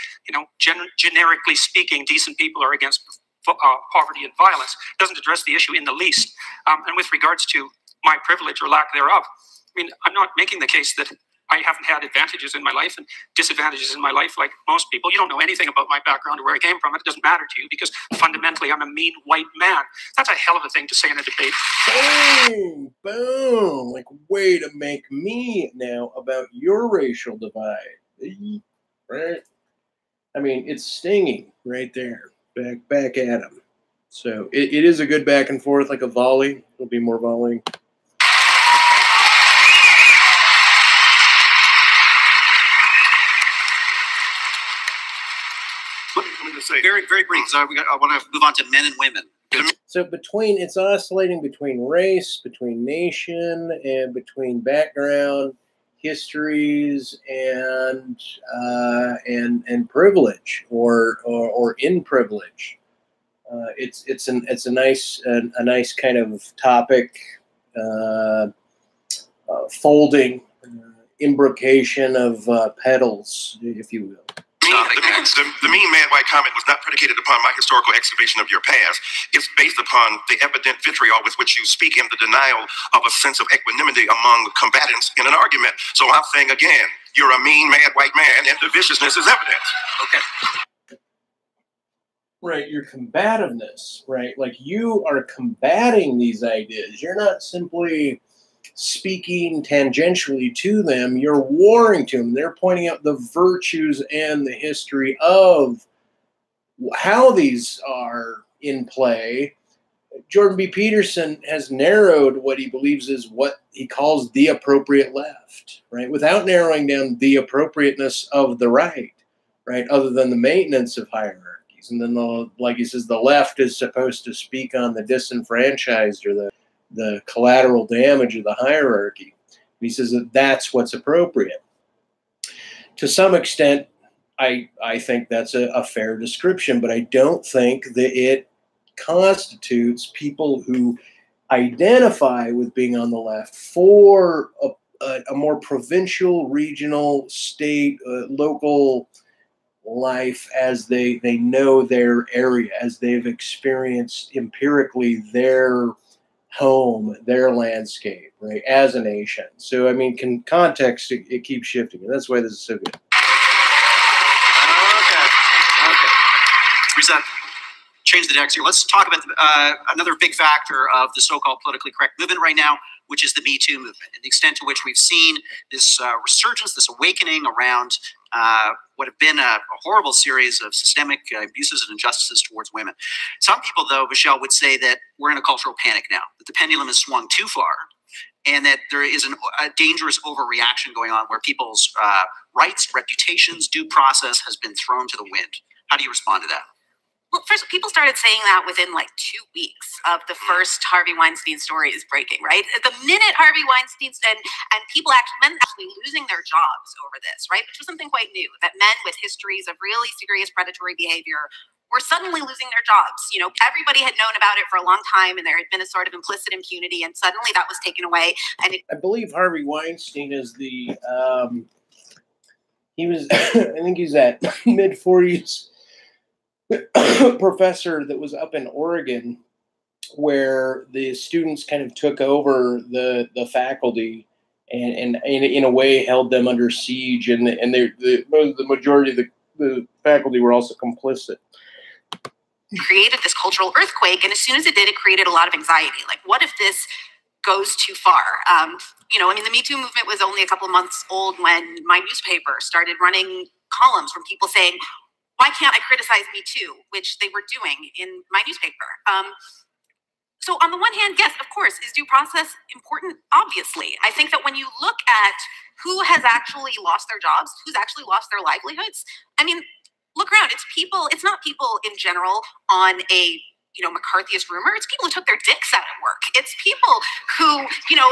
[SPEAKER 5] generically speaking, decent people are against poverty and violence. It doesn't address the issue in the least. And with regards to my privilege or lack thereof, I mean, I'm not making the case that I haven't had advantages in my life and disadvantages in my life like most people. You don't know anything about my background or where I came from. It doesn't matter to you because fundamentally I'm a mean white man. That's a hell of a thing to say in a debate.
[SPEAKER 4] Boom, boom. Like, way to make me now about your racial divide. Right? I mean, it's stinging right there. Back at him. So it is a good back and forth, like a volley. There'll be more volleying.
[SPEAKER 2] Very, very brief. So I want to move on to men and women.
[SPEAKER 4] So it's oscillating between race, between nation, and between background, histories, and privilege or in privilege. It's a nice kind of topic, folding, imbrication of petals, if you will.
[SPEAKER 6] The mean mad white comment was not predicated upon my historical excavation of your past. It's based upon the evident vitriol with which you speak and the denial of a sense of equanimity among combatants in an argument. So I'm saying again, you're a mean mad white man and the viciousness is evident. Okay.
[SPEAKER 4] Right, your combativeness, right? Like, you are combating these ideas. You're not simply speaking tangentially to them, you're warring to them. They're pointing out the virtues and the history of how these are in play. Jordan B. Peterson has narrowed what he believes is what he calls the appropriate left, right? Without narrowing down the appropriateness of the right, other than the maintenance of hierarchies. And then, like he says, the left is supposed to speak on the disenfranchised or the collateral damage of the hierarchy. He says that that's what's appropriate. To some extent, I think that's a fair description, but I don't think that it constitutes people who identify with being on the left for a more provincial, regional, state, local life as they know their area, as they've experienced empirically their home, their landscape, right, as a nation. So, I mean, context, it keeps shifting, and that's why this is so good.
[SPEAKER 2] Okay. Reset. Change the decks here. Let's talk about another big factor of the so-called politically correct movement right now, which is the Me Too movement, and the extent to which we've seen this resurgence, this awakening around what have been a horrible series of systemic abuses and injustices towards women. Some people, though, Michelle, would say that we're in a cultural panic now, that the pendulum has swung too far, and that there is a dangerous overreaction going on where people's rights, reputations, due process has been thrown to the wind. How do you respond to that?
[SPEAKER 3] Well, first, people started saying that within like 2 weeks of the first Harvey Weinstein stories breaking, right? The minute Harvey Weinstein and men actually losing their jobs over this, right? Which was something quite new, that men with histories of really serious predatory behavior were suddenly losing their jobs. You know, everybody had known about it for a long time, and there had been a sort of implicit impunity, and suddenly that was taken away. And
[SPEAKER 4] I believe Harvey Weinstein is the, he was, I think he's at mid-40s, professor that was up in Oregon, where the students kind of took over the faculty and in a way held them under siege, and the majority of the faculty were also complicit.
[SPEAKER 3] Created this cultural earthquake, and as soon as it did, it created a lot of anxiety. Like, what if this goes too far? You know, I mean, the Me Too movement was only a couple of months old when my newspaper started running columns from people saying, why can't I criticize Me Too, which they were doing in my newspaper? So on the one hand, yes, of course, is due process important? Obviously. I think that when you look at who has actually lost their jobs, who's actually lost their livelihoods, I mean, look around. It's people, it's not people in general on a, you know, McCarthyist rumor. It's people who took their dicks out at work. It's people who, you know,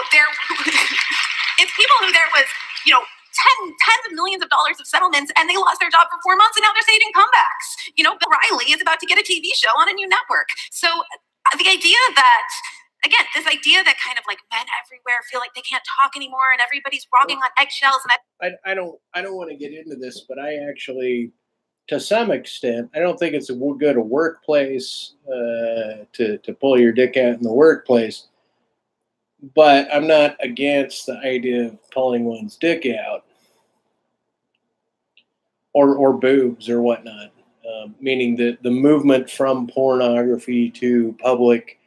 [SPEAKER 3] it's people who there was, you know, tens of millions of dollars of settlements, and they lost their job for 4 months, and now they're staging comebacks. You know, Bill Riley is about to get a TV show on a new network. So the idea that, again, this idea that kind of like men everywhere feel like they can't talk anymore, and everybody's walking on eggshells. And
[SPEAKER 4] I don't want to get into this, but I actually, to some extent, I don't think it's a good workplace to pull your dick out in the workplace. But I'm not against the idea of pulling one's dick out. or boobs or whatnot. Meaning that the movement from pornography to public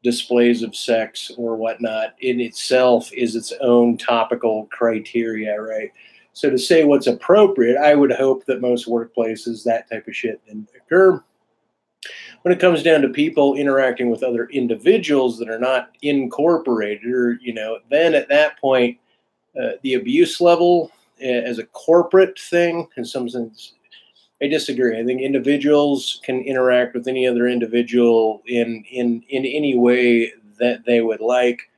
[SPEAKER 4] displays of sex or whatnot in itself is its own topical criteria, right? So to say what's appropriate, I would hope that most workplaces that type of shit didn't occur. When it comes down to people interacting with other individuals that are not incorporated, or then at that point, the abuse level as a corporate thing, in some sense, I disagree. I think individuals can interact with any other individual in any way that they would like.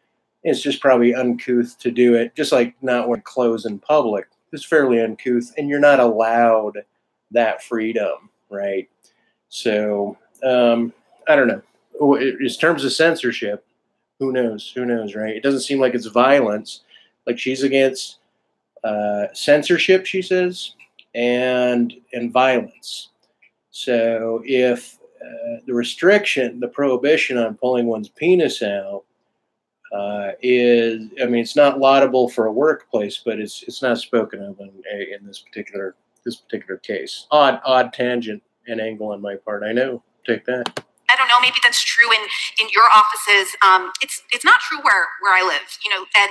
[SPEAKER 4] It's just probably uncouth to do it, just like not wearing clothes in public. It's fairly uncouth, and you're not allowed that freedom, right? So I don't know. In terms of censorship, who knows? Who knows, right? It doesn't seem like it's violence. Like she's against censorship, she says, and violence. So if the restriction, the prohibition on pulling one's penis out is, I mean, it's not laudable for a workplace, but it's not spoken of in this particular case. Odd tangent and angle on my part. I know. Take that.
[SPEAKER 3] I don't know. Maybe that's true in your offices. It's not true where I live. And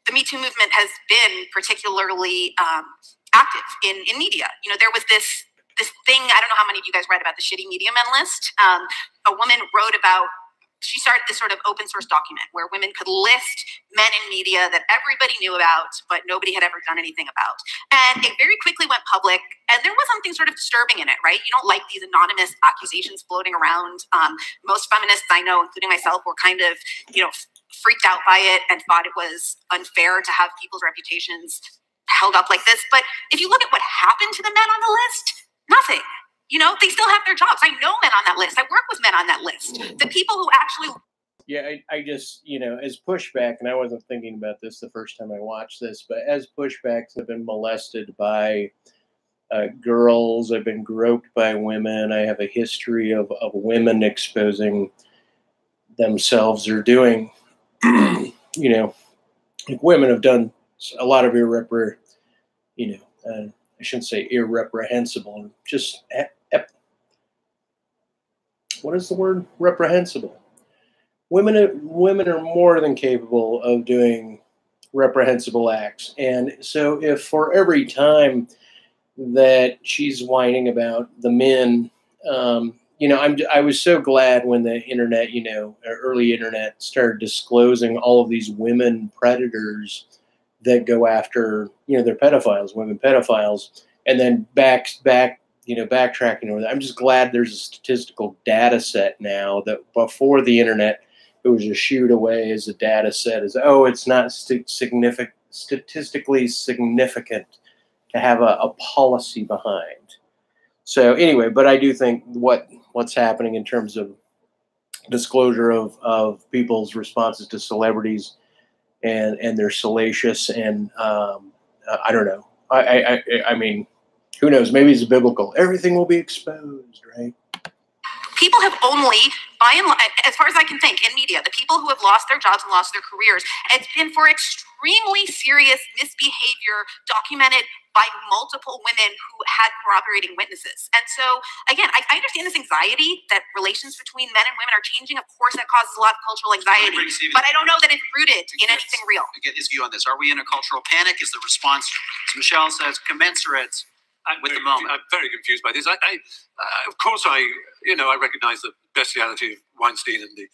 [SPEAKER 3] the Me Too movement has been particularly active in media. There was this thing. I don't know how many of you guys read about the shitty media men list. A woman wrote about. She started this sort of open source document where women could list men in media that everybody knew about, but nobody had ever done anything about. And it very quickly went public, and there was something sort of disturbing in it, right? You don't like these anonymous accusations floating around. Most feminists I know, including myself, were kind of, freaked out by it and thought it was unfair to have people's reputations held up like this. But if you look at what happened to the men on the list, nothing. They still have their jobs. I know men on that list. I work with men on that list. The people who actually...
[SPEAKER 4] Yeah, I just, as pushback, and I wasn't thinking about this the first time I watched this, but as pushbacks have been molested by girls, I've been groped by women, I have a history of women exposing themselves or doing, like women have done a lot of I shouldn't say irreprehensible, just what is the word? Reprehensible. Women are more than capable of doing reprehensible acts. And so if for every time that she's whining about the men, I was so glad when the internet, early internet started disclosing all of these women predators that go after, they're pedophiles, women pedophiles, and then backtracking over that. I'm just glad there's a statistical data set now that before the internet, it was just shooed away as a data set as, it's not statistically significant to have a policy behind. So anyway, but I do think what's happening in terms of disclosure of people's responses to celebrities and they're salacious and I don't know. I mean, who knows? Maybe it's biblical. Everything will be exposed, right?
[SPEAKER 3] People have only, by and large, as far as I can think, in media, the people who have lost their jobs and lost their careers, it's been for extremely serious misbehavior documented by multiple women who had corroborating witnesses. And so, again, I understand this anxiety that relations between men and women are changing. Of course, that causes a lot of cultural anxiety. But I don't know that it's rooted in anything real.
[SPEAKER 2] To get his view on this. Are we in a cultural panic? Is the response, as Michelle says, commensurate with the moment?
[SPEAKER 8] I'm very confused by this. Of course, I recognize the bestiality of Weinstein and the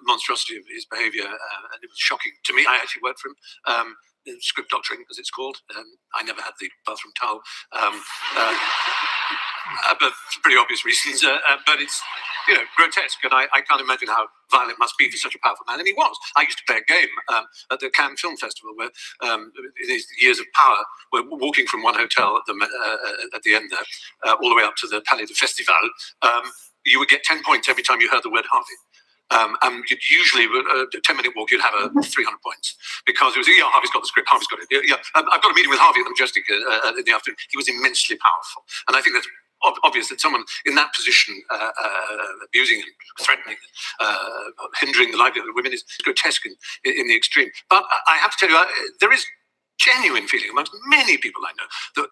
[SPEAKER 8] monstrosity of his behavior, and it was shocking to me. I actually worked for him. Script doctoring, as it's called. I never had the bathroom towel, but for pretty obvious reasons. But it's grotesque, and I can't imagine how violent it must be for such a powerful man. And he was. I used to play a game at the Cannes Film Festival where, in his years of power, we're walking from one hotel at the end there, all the way up to the Palais de Festival. You would get 10 points every time you heard the word Harvey. And you'd usually, a 10-minute walk, you'd have 300 points because it was, Harvey's got the script, Harvey's got it. I've got a meeting with Harvey at the Majestic in the afternoon. He was immensely powerful. And I think that's obvious that someone in that position, abusing and threatening, hindering the livelihood of women is grotesque in the extreme. But I have to tell you, there is genuine feeling amongst many people I know that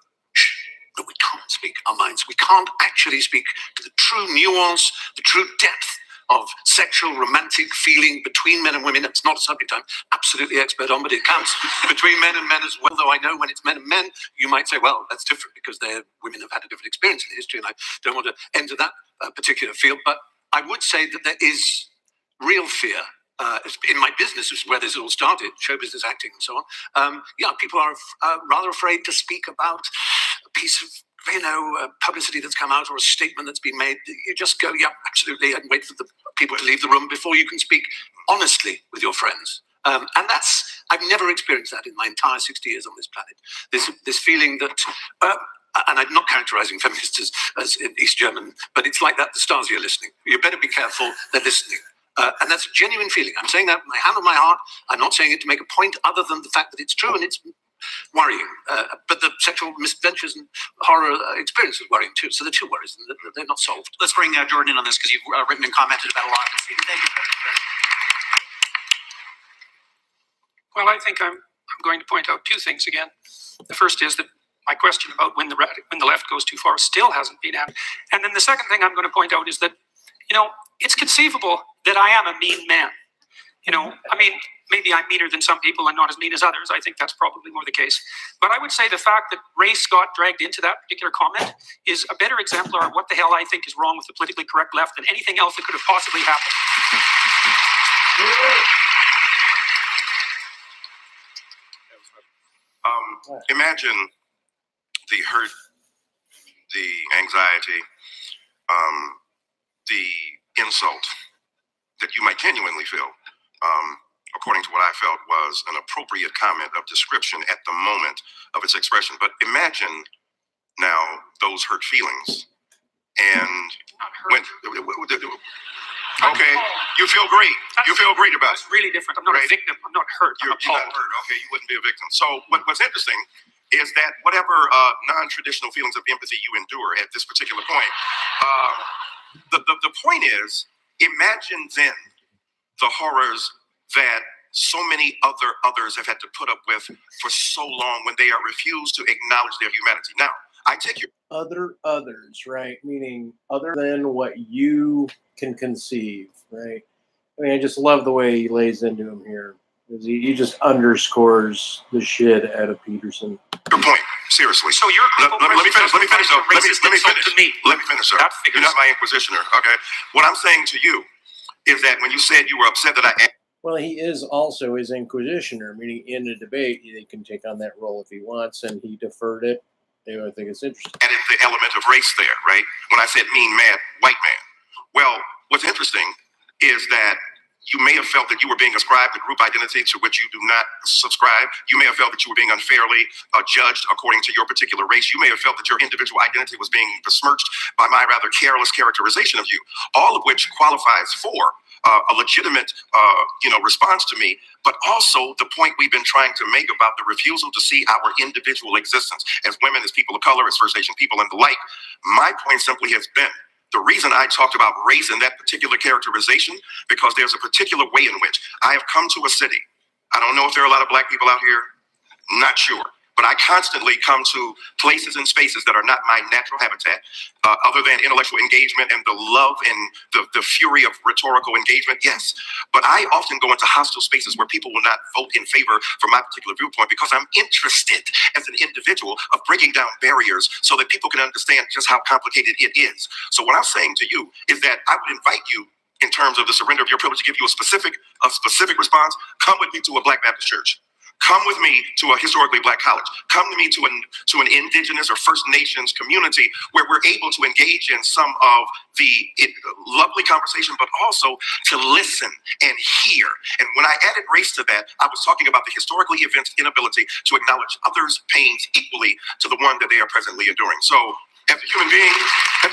[SPEAKER 8] that we can't speak our minds. We can't actually speak to the true nuance, the true depth of sexual, romantic feeling between men and women. It's not a subject I'm absolutely expert on, but it counts between men and men as well. Though I know when it's men and men, you might say, well, that's different because women have had a different experience in history, and I don't want to enter that particular field. But I would say that there is real fear. In my business, is where this all started, show business, acting, and so on. People are rather afraid to speak about a piece of publicity that's come out or a statement that's been made. You just go, yeah, absolutely, and wait for the people to leave the room before you can speak honestly with your friends. And I've never experienced that in my entire 60 years on this planet. This feeling that, and I'm not characterizing feminists as East German, but it's like that, the Stasi are listening. You better be careful, they're listening. And that's a genuine feeling. I'm saying that with my hand on my heart. I'm not saying it to make a point other than the fact that it's true and it's worrying. But the sexual misadventures and horror experience is worrying too. So the two worries, they're not solved.
[SPEAKER 2] Let's bring Jordan in on this because you've written and commented about a lot. Thank you.
[SPEAKER 5] Well, I think I'm going to point out two things again. The first is that my question about when the left goes too far still hasn't been answered. And then the second thing I'm going to point out is that, it's conceivable that I am a mean man. Maybe I'm meaner than some people and not as mean as others. I think that's probably more the case. But I would say the fact that race got dragged into that particular comment is a better exemplar of what the hell I think is wrong with the politically correct left than anything else that could have possibly happened.
[SPEAKER 6] Imagine the hurt, the anxiety, the insult that you might genuinely feel, according to what I felt was an appropriate comment of description at the moment of its expression. But imagine now those hurt feelings. And when, okay, you feel great. You feel great about it.
[SPEAKER 5] It's really different. I'm not a victim. I'm not hurt.
[SPEAKER 6] You're not hurt. Okay, you wouldn't be a victim. So what's interesting is that whatever non-traditional feelings of empathy you endure at this particular point, the point is, imagine then the horrors that so many others have had to put up with for so long when they are refused to acknowledge their humanity. Now, I take your
[SPEAKER 4] others, right? Meaning other than what you can conceive, right? I mean, I just love the way he lays into him here. He just underscores the shit out of Peterson.
[SPEAKER 6] Your point, seriously.
[SPEAKER 5] So you're
[SPEAKER 6] let me finish. Let me finish. Let me finish, sir. You're not my inquisitioner, okay? What I'm saying to you is that when you said you were upset that I...
[SPEAKER 4] Well, he is also his inquisitioner, meaning in a debate, he can take on that role if he wants, and he deferred it. I think it's interesting.
[SPEAKER 6] Added the element of race there, right? When I said mean, mad, white man. Well, what's interesting is that you may have felt that you were being ascribed a group identity to which you do not subscribe. You may have felt that you were being unfairly judged according to your particular race. You may have felt that your individual identity was being besmirched by my rather careless characterization of you, all of which qualifies for a legitimate response to me, but also the point we've been trying to make about the refusal to see our individual existence as women, as people of color, as First Asian people, and the like. My point simply has been, the reason I talked about race in that particular characterization, because there's a particular way in which I have come to a city. I don't know if there are a lot of black people out here, not sure. But I constantly come to places and spaces that are not my natural habitat, other than intellectual engagement and the love and the fury of rhetorical engagement, yes. But I often go into hostile spaces where people will not vote in favor for my particular viewpoint because I'm interested as an individual of breaking down barriers so that people can understand just how complicated it is. So what I'm saying to you is that I would invite you, in terms of the surrender of your privilege, to give you a specific response. Come with me to a Black Baptist church. Come with me to a historically black college. Come to me to an indigenous or First Nations community where we're able to engage in some of the lovely conversation, but also to listen and hear. And when I added race to that, I was talking about the historically evinced inability to acknowledge others' pains equally to the one that they are presently enduring. So, as a human being, I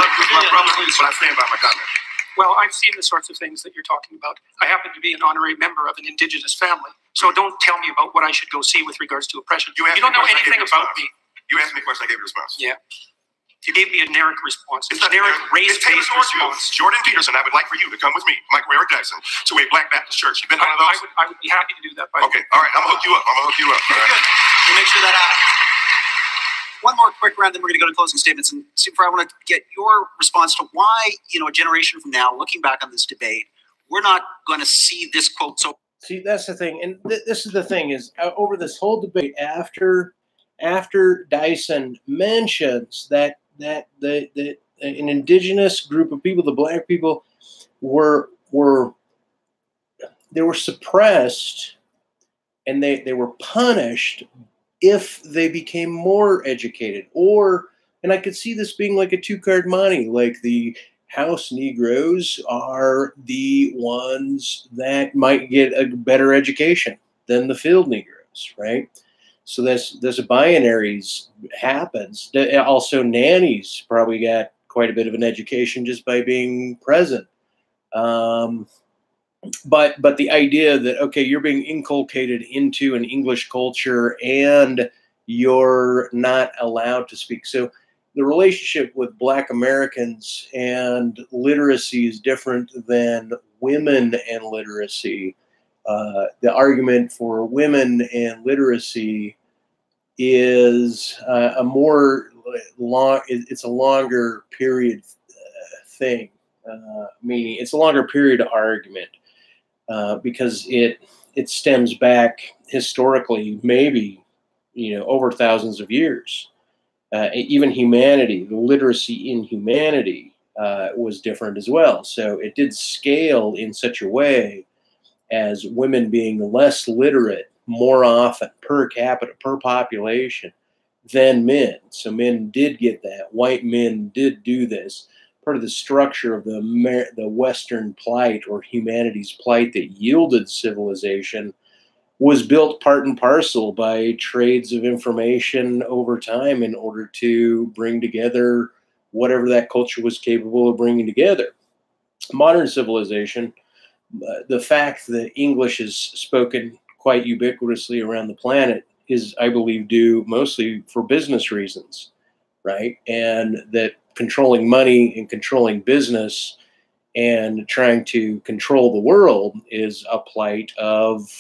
[SPEAKER 6] love you as my brother, but I stand by my comment.
[SPEAKER 5] Well, I've seen the sorts of things that you're talking about. I happen to be an honorary member of an indigenous family, so don't tell me about what I should go see with regards to oppression. You don't know anything about me.
[SPEAKER 6] You asked me a question, I gave you a response.
[SPEAKER 5] Yeah. You gave me a generic response. It's a generic race-based response.
[SPEAKER 6] Jordan Peterson, I would like for you to come with me, Michael Eric Dyson, to a Black Baptist church. You've been to one of those?
[SPEAKER 5] I would be happy to do that.
[SPEAKER 6] Okay, all right, I'm going to hook you up. All right.
[SPEAKER 2] We'll make sure that happens. one more quick round, then we're going to go to closing statements. And Super, I want to get your response to why, a generation from now, looking back on this debate, we're not going to see this quote. So
[SPEAKER 4] see, that's the thing, and this is the thing is over this whole debate after Dyson mentions that an indigenous group of people, the black people, were suppressed, and they were punished if they became more educated, and I could see this being like a two-card monte, like the House Negroes are the ones that might get a better education than the field Negroes, right? So there's a binaries happens. Also, nannies probably got quite a bit of an education just by being present. But the idea that, okay, you're being inculcated into an English culture and you're not allowed to speak. So the relationship with Black Americans and literacy is different than women and literacy. The argument for women and literacy is it's a longer period thing, meaning it's a longer period argument because it stems back historically, maybe over thousands of years. Even humanity, the literacy in humanity was different as well. So it did scale in such a way as women being less literate more often per capita, per population than men. So men did get that. White men did do this. Part of the structure of the Western plight or humanity's plight that yielded civilization was built part and parcel by trades of information over time in order to bring together whatever that culture was capable of bringing together. Modern civilization, the fact that English is spoken quite ubiquitously around the planet is, I believe, due mostly for business reasons, right? And that controlling money and controlling business and trying to control the world is a plight of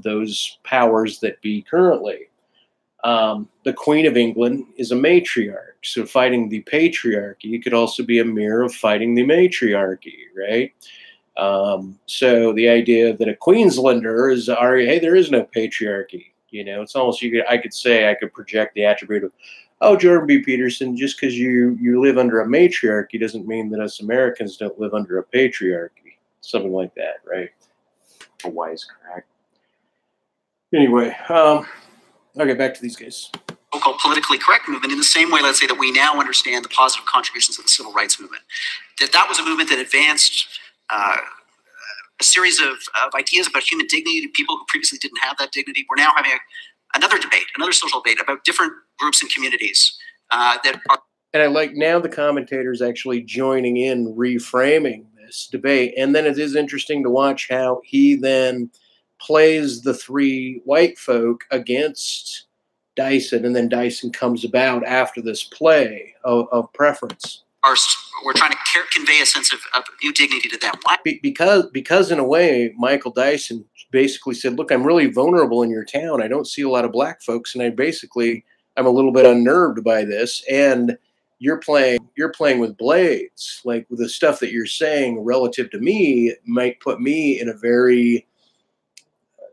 [SPEAKER 4] those powers that be currently. The Queen of England is a matriarch, so fighting the patriarchy could also be a mirror of fighting the matriarchy, right? So the idea that a Queenslander is, hey, there is no patriarchy. It's almost I could project the attribute of, oh, Jordan B. Peterson, just because you live under a matriarchy doesn't mean that us Americans don't live under a patriarchy. Something like that, right? A wisecrack. Anyway, okay, back to these guys.
[SPEAKER 2] So-called politically correct movement in the same way, let's say, that we now understand the positive contributions of the civil rights movement. That was a movement that advanced a series of ideas about human dignity to people who previously didn't have that dignity. We're now having another debate, another social debate about different groups and communities that are.
[SPEAKER 4] And I like now the commentators actually joining in, reframing this debate. And then it is interesting to watch how he then plays the three white folk against Dyson, and then Dyson comes about after this play of preference.
[SPEAKER 2] We're trying to convey a sense of new dignity to them. Why?
[SPEAKER 4] Because in a way, Michael Dyson basically said, look, I'm really vulnerable in your town. I don't see a lot of black folks, and I'm a little bit unnerved by this. And you're playing with blades. Like the stuff that you're saying relative to me might put me in a very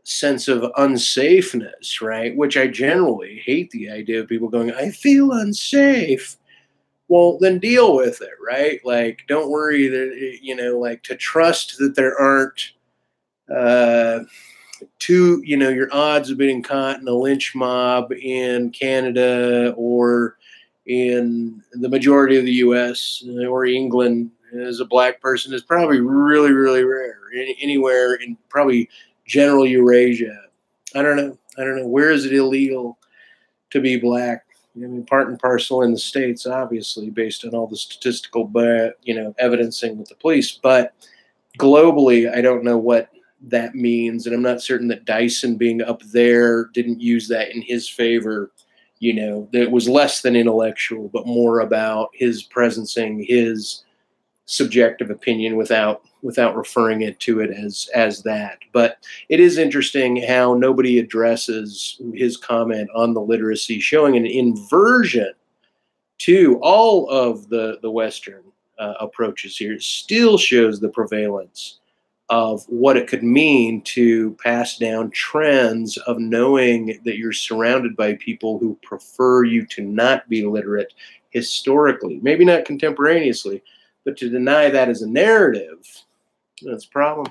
[SPEAKER 4] sense of unsafeness, right? Which I generally hate the idea of people going, I feel unsafe. Well, then deal with it, right? Like, don't worry that, like to trust that there aren't your odds of being caught in a lynch mob in Canada or in the majority of the U.S. or England as a black person is probably really, really rare. Anywhere in probably general Eurasia. I don't know. Where is it illegal to be black? I mean, part and parcel in the States, obviously, based on all the statistical, evidencing with the police. But globally, I don't know what that means. And I'm not certain that Dyson being up there didn't use that in his favor. That it was less than intellectual, but more about his presencing his subjective opinion without referring to it as that. But it is interesting how nobody addresses his comment on the literacy, showing an inversion to all of the Western approaches here. It still shows the prevalence of what it could mean to pass down trends of knowing that you're surrounded by people who prefer you to not be literate historically, maybe not contemporaneously, but to deny that as a narrative, that's a problem.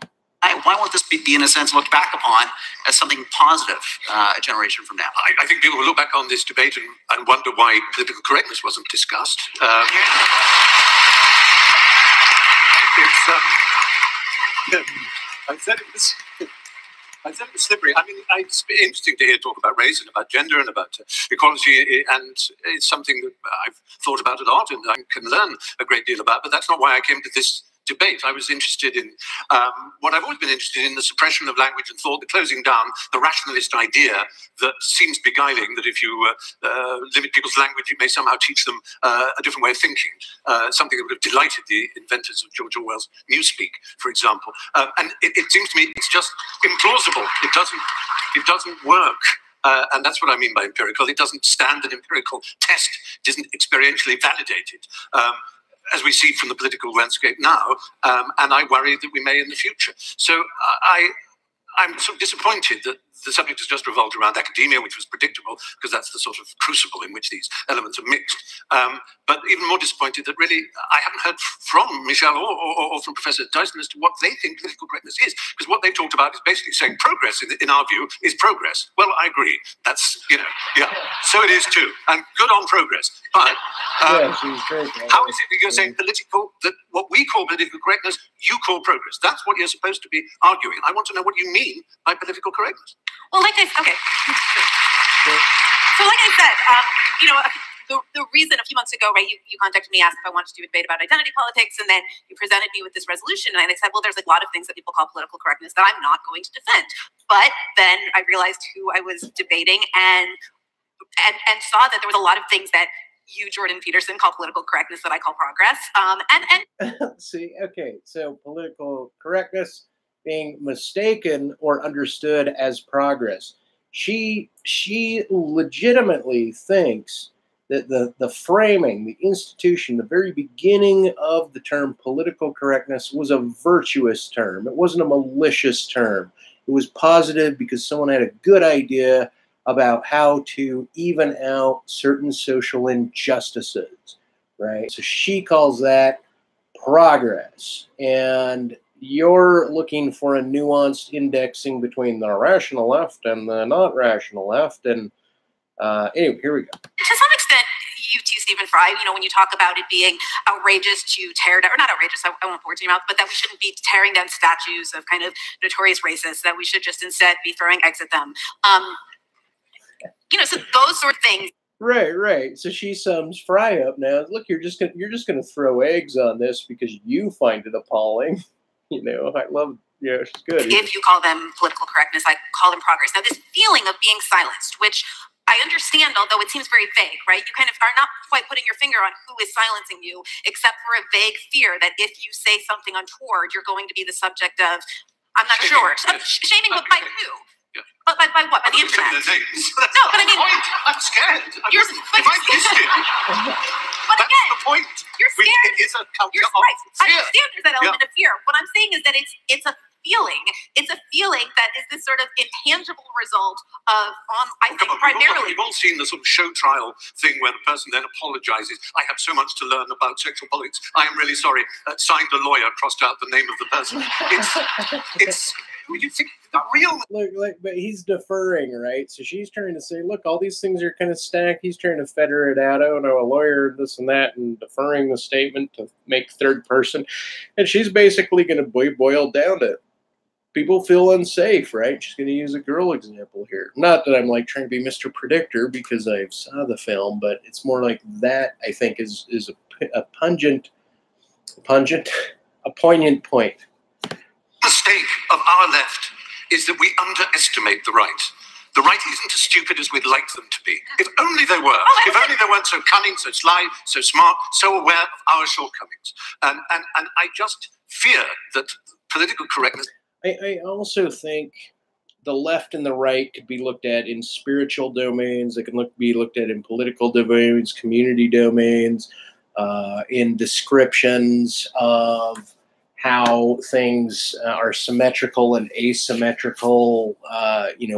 [SPEAKER 2] Why won't this be, in a sense, looked back upon as something positive a generation from now?
[SPEAKER 8] I think people will look back on this debate and wonder why political correctness wasn't discussed. I said it was slippery. I mean, it's interesting to hear talk about race and about gender and about equality, and it's something that I've thought about a lot and I can learn a great deal about, but that's not why I came to this debate. I was interested in what I've always been interested in, the suppression of language and thought, the closing down, the rationalist idea that seems beguiling, that if you limit people's language, you may somehow teach them a different way of thinking, something that would have delighted the inventors of George Orwell's Newspeak, for example. And it seems to me it's just implausible. It doesn't work. And that's what I mean by empirical. It doesn't stand an empirical test. It isn't experientially validated. As we see from the political landscape now, and I worry that we may in the future. So I'm sort of disappointed that the subject has just revolved around academia, which was predictable, because that's the sort of crucible in which these elements are mixed. But even more disappointed that really I haven't heard from Michelle or from Professor Dyson as to what they think political correctness is, because what they talked about is basically saying progress, in our view, is progress. Well, I agree. That's, yeah. So it is too. And good on progress. But how is it that you're saying political, that what we call political correctness, you call progress? That's what you're supposed to be arguing. I want to know what you mean by political correctness.
[SPEAKER 3] Well, so like I said, the reason a few months ago, right, you contacted me, asked if I wanted to do a debate about identity politics, and then you presented me with this resolution, and I said, well, there's a lot of things that people call political correctness that I'm not going to defend. But then I realized who I was debating and saw that there was a lot of things that you, Jordan Peterson, call political correctness that I call progress.
[SPEAKER 4] See, okay, so political correctness being mistaken or understood as progress. She legitimately thinks that the framing, the institution, the very beginning of the term political correctness was a virtuous term. It wasn't a malicious term. It was positive because someone had a good idea about how to even out certain social injustices, right? So she calls that progress. And you're looking for a nuanced indexing between the rational left and the not rational left. And anyway, here we go.
[SPEAKER 3] To some extent, you too, Stephen Fry, when you talk about it being outrageous to tear down, or not outrageous, I won't put words in your mouth, but that we shouldn't be tearing down statues of kind of notorious racists, that we should just instead be throwing eggs at them. So those sort of things.
[SPEAKER 4] Right. So she sums Fry up now. Look, you're just gonna throw eggs on this because you find it appalling. I love, she's good.
[SPEAKER 3] If you call them political correctness, I call them progress. Now, this feeling of being silenced, which I understand, although it seems very vague, right? You kind of are not quite putting your finger on who is silencing you, except for a vague fear that if you say something untoward, you're going to be the subject of, I'm not sure. Shaming, but by who? Yeah. But by what? By the internet? No, but I mean,
[SPEAKER 8] I'm scared. If I missed it.
[SPEAKER 3] But again,
[SPEAKER 8] that's the point.
[SPEAKER 3] You're scared.
[SPEAKER 8] It is a culture
[SPEAKER 3] of fear. I understand there's that element of fear. What I'm saying is that it's a feeling. It's a feeling that is this sort of intangible result of, I think, primarily.
[SPEAKER 8] We've all seen the sort of show trial thing where the person then apologizes. I have so much to learn about sexual politics. I am really sorry. Signed a lawyer, crossed out the name of the person. It's you think not real.
[SPEAKER 4] Look, but he's deferring, right? So she's trying to say, look, all these things are kind of stacked. He's trying to feather it out. Oh no, a lawyer, this and that, and deferring the statement to make third person. And she's basically going to boil down to people feel unsafe, right? She's going to use a girl example here. Not that I'm like trying to be Mr. Predictor because I saw the film, but it's more like that. I think is a poignant point.
[SPEAKER 8] Mistake of our left is that we underestimate the right. the right isn't as stupid as we'd like them to be. If only they were. If only they weren't so cunning, so sly, so smart, so aware of our shortcomings. And I just fear that political correctness.
[SPEAKER 4] I also think the left and the right could be looked at in spiritual domains. They can be looked at in political domains, community domains, in descriptions of how things are symmetrical and asymmetrical,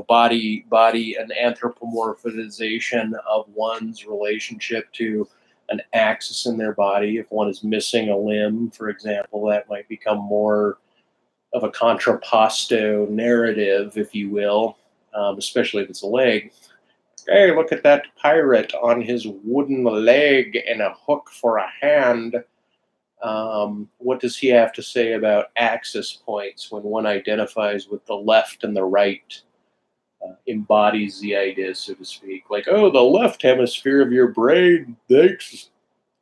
[SPEAKER 4] body and anthropomorphization of one's relationship to an axis in their body. If one is missing a limb, for example, that might become more of a contrapposto narrative, if you will, especially if it's a leg. Hey, look at that pirate on his wooden leg and a hook for a hand. What does he have to say about axis points when one identifies with the left and the right, embodies the idea, so to speak? Like, oh, the left hemisphere of your brain thinks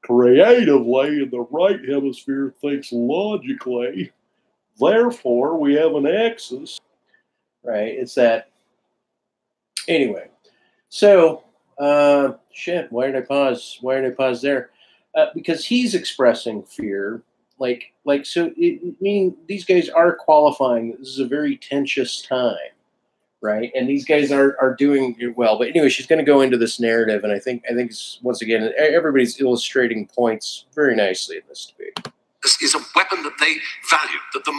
[SPEAKER 4] creatively and the right hemisphere thinks logically. Therefore, we have an axis, right? It's that. Anyway, so, shit, why did I pause? Why did I pause there? Because he's expressing fear, so. Meaning these guys are qualifying. This is a very tenuous time, right? And these guys are doing well. But anyway, she's going to go into this narrative, and I think it's, once again, everybody's illustrating points very nicely in this debate.
[SPEAKER 8] This is a weapon that they value. That the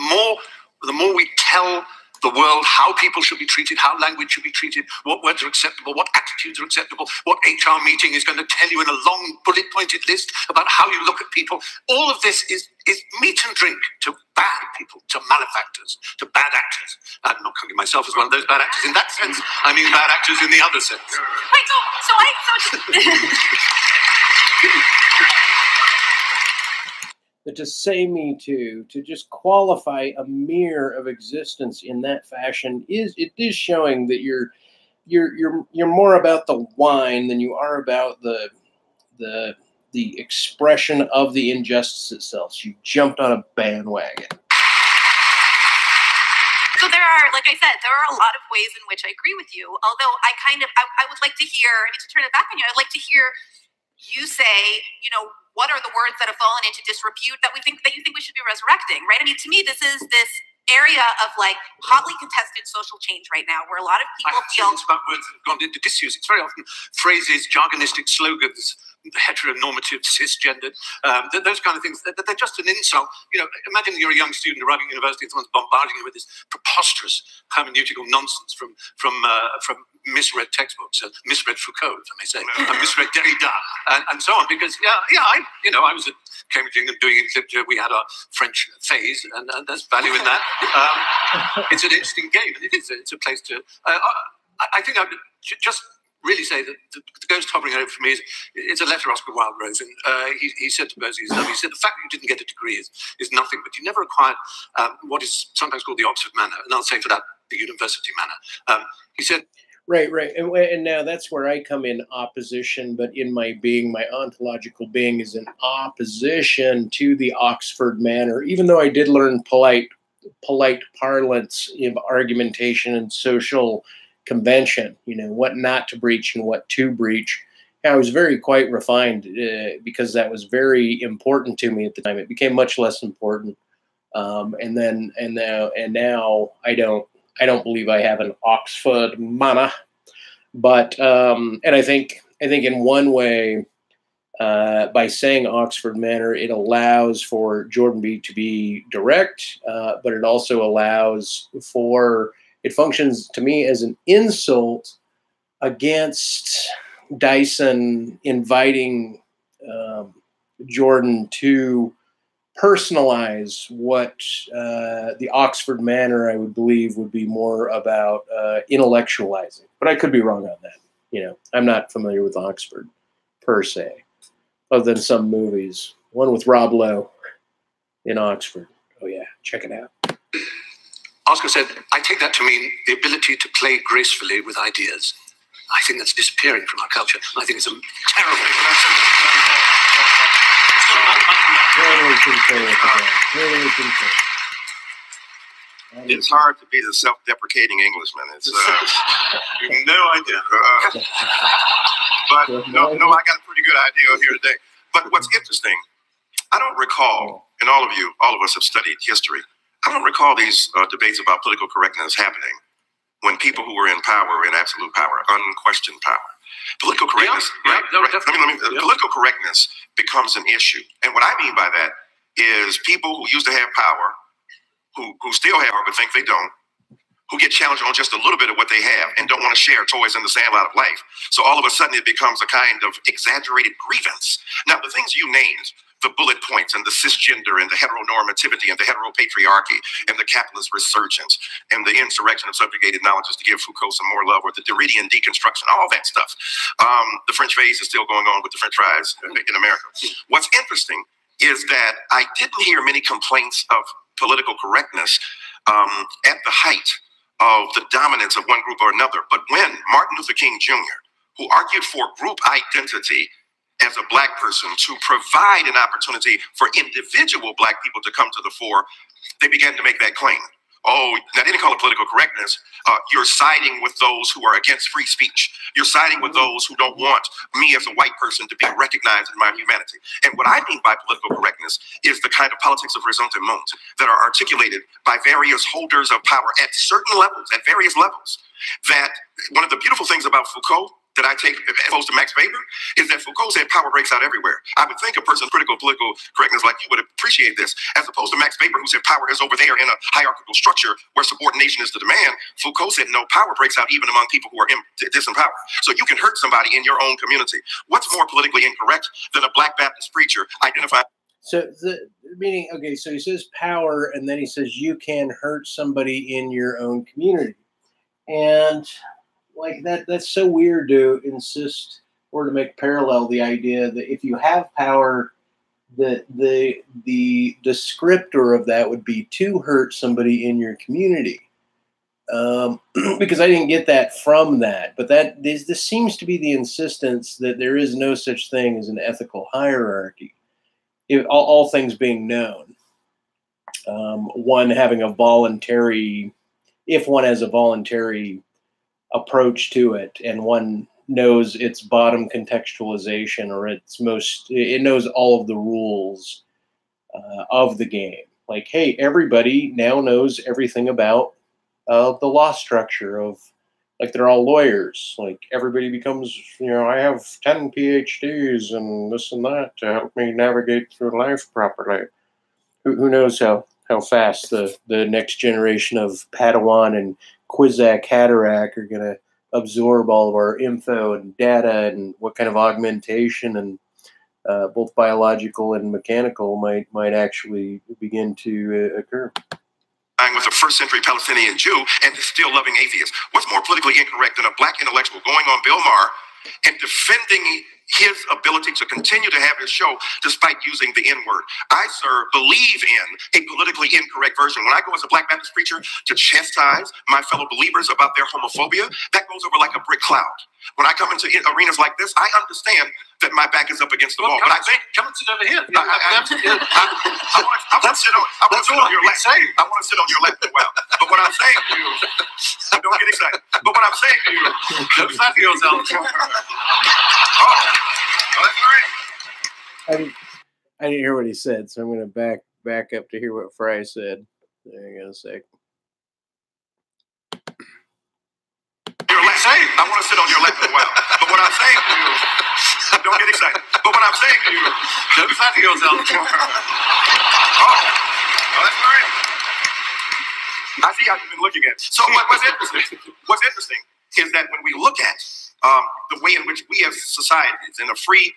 [SPEAKER 8] more we tell the world how people should be treated, how language should be treated, what words are acceptable, what attitudes are acceptable, what HR meeting is going to tell you in a long bullet-pointed list about how you look at people. All of this is meat and drink to bad people, to malefactors, to bad actors. I'm not counting myself as one of those bad actors in that sense. I mean bad actors in the other sense.
[SPEAKER 3] Wait,
[SPEAKER 4] But to say Me Too, to just qualify a mirror of existence in that fashion is showing that you're more about the wine than you are about the expression of the injustice itself. So you jumped on a bandwagon.
[SPEAKER 3] So there are, like I said, there are a lot of ways in which I agree with you. Although I would like to hear, to turn it back on you, I'd like to hear you say, what are the words that have fallen into disrepute that you think we should be resurrecting, right? To me, this is this area of hotly contested social change right now, where a lot of people feel
[SPEAKER 8] it's about words that have gone into disuse. It's very often phrases, jargonistic slogans, heteronormative, cisgendered, those kind of things. They're just an insult. Imagine you're a young student arriving at university, and someone's bombarding you with this preposterous hermeneutical nonsense from misread textbooks, misread Foucault, if I may say, and misread Derrida, and so on. Because I was at Cambridge England doing literature. We had our French phase, and there's value in that. It's an interesting game, and it's a place to. I think I would just really say that the ghost hovering over for me is a letter Oscar Wilde wrote, and he said to Bosie, he said, the fact that you didn't get a degree is nothing, but you never acquired what is sometimes called the Oxford manner, and I'll say for that, the university manner. He said,
[SPEAKER 4] Right. And now that's where I come in opposition, but in my being, my ontological being is in opposition to the Oxford manner, even though I did learn polite parlance of argumentation and social convention, what not to breach and what to breach. I was quite refined because that was very important to me at the time. It became much less important. And now I don't believe I have an Oxford manner, but and I think in one way, by saying Oxford manner, it allows for Jordan B to be direct, but it also allows for it functions to me as an insult against Dyson inviting Jordan to personalize what the Oxford manner, I would believe, would be more about intellectualizing. But I could be wrong on that. I'm not familiar with Oxford per se, other than some movies. One with Rob Lowe in Oxford. Oh yeah, check it out.
[SPEAKER 8] Oscar said, I take that to mean the ability to play gracefully with ideas. I think that's disappearing from our culture. I think it's a terrible...
[SPEAKER 6] It's hard to be the self-deprecating Englishman. It's no idea. But no, I got a pretty good idea here today. But what's interesting, I don't recall, and all of us have studied history. I don't recall these debates about political correctness happening when people who were in power were in absolute power, unquestioned power. Political correctness, political correctness becomes an issue. And what I mean by that is people who used to have power, who still have power but think they don't, who get challenged on just a little bit of what they have and don't want to share toys in the sandlot of life. So all of a sudden it becomes a kind of exaggerated grievance. Now, the things you named, the bullet points and the cisgender and the heteronormativity and the heteropatriarchy and the capitalist resurgence and the insurrection of subjugated knowledge, to give Foucault some more love, or the Derridian deconstruction, all that stuff. The French phase is still going on with the French fries in America. What's interesting is that I didn't hear many complaints of political correctness at the height of the dominance of one group or another. But when Martin Luther King Jr., who argued for group identity as a Black person to provide an opportunity for individual Black people to come to the fore, they began to make that claim. Oh, now they didn't call it political correctness. You're siding with those who are against free speech. You're siding with those who don't want me as a white person to be recognized in my humanity. And what I mean by political correctness is the kind of politics of resentment that are articulated by various holders of power at certain levels, at various levels. That one of the beautiful things about Foucault that I take as opposed to Max Weber is that Foucault said power breaks out everywhere. I would think a person critical of political correctness like you would appreciate this, as opposed to Max Weber, who said power is over there in a hierarchical structure where subordination is the demand. Foucault said no, power breaks out even among people who are disempowered. So you can hurt somebody in your own community. What's more politically incorrect than a Black Baptist preacher identifying?
[SPEAKER 4] So the meaning, okay, so he says power, and then he says you can hurt somebody in your own community. And like that's so weird to insist or to make parallel the idea that if you have power, that the descriptor of that would be to hurt somebody in your community. Because I didn't get that from that, but this seems to be the insistence that there is no such thing as an ethical hierarchy, all things being known. One having a voluntary, if one has a voluntary approach to it, and one knows its bottom contextualization, or it knows all of the rules of the game. Like, hey, everybody now knows everything about the law structure of, like, they're all lawyers. Like, everybody becomes, I have 10 PhDs and this and that to help me navigate through life properly. Who knows how fast the next generation of Padawan and Kwisatz Haderach are going to absorb all of our info and data, and what kind of augmentation and both biological and mechanical might actually begin to occur.
[SPEAKER 6] With a first-century Palestinian Jew and a still-loving atheist. What's more politically incorrect than a Black intellectual going on Bill Maher and defending his ability to continue to have his show despite using the N-word? I, sir, believe in a politically incorrect version. When I go as a Black Baptist preacher to chastise my fellow believers about their homophobia, that goes over like a brick cloud. When I come into arenas like this, I understand that my back is up against the wall. But I think,
[SPEAKER 8] come and sit over here.
[SPEAKER 6] I want to sit on your lap. I want to sit on your lap as well. But what I'm saying to you, don't get excited. But what I'm saying to you, don't slap yourself.
[SPEAKER 4] I didn't hear what he said, so I'm going to back up to hear what Fry said. There you go, a sec.
[SPEAKER 6] I want to sit on your lap as well. But what I'm saying to you, don't get excited. But what I'm saying to you, don't slap yourself. That's great. I see how you've been looking at it. So what's interesting is that when we look at the way in which we as societies, in a free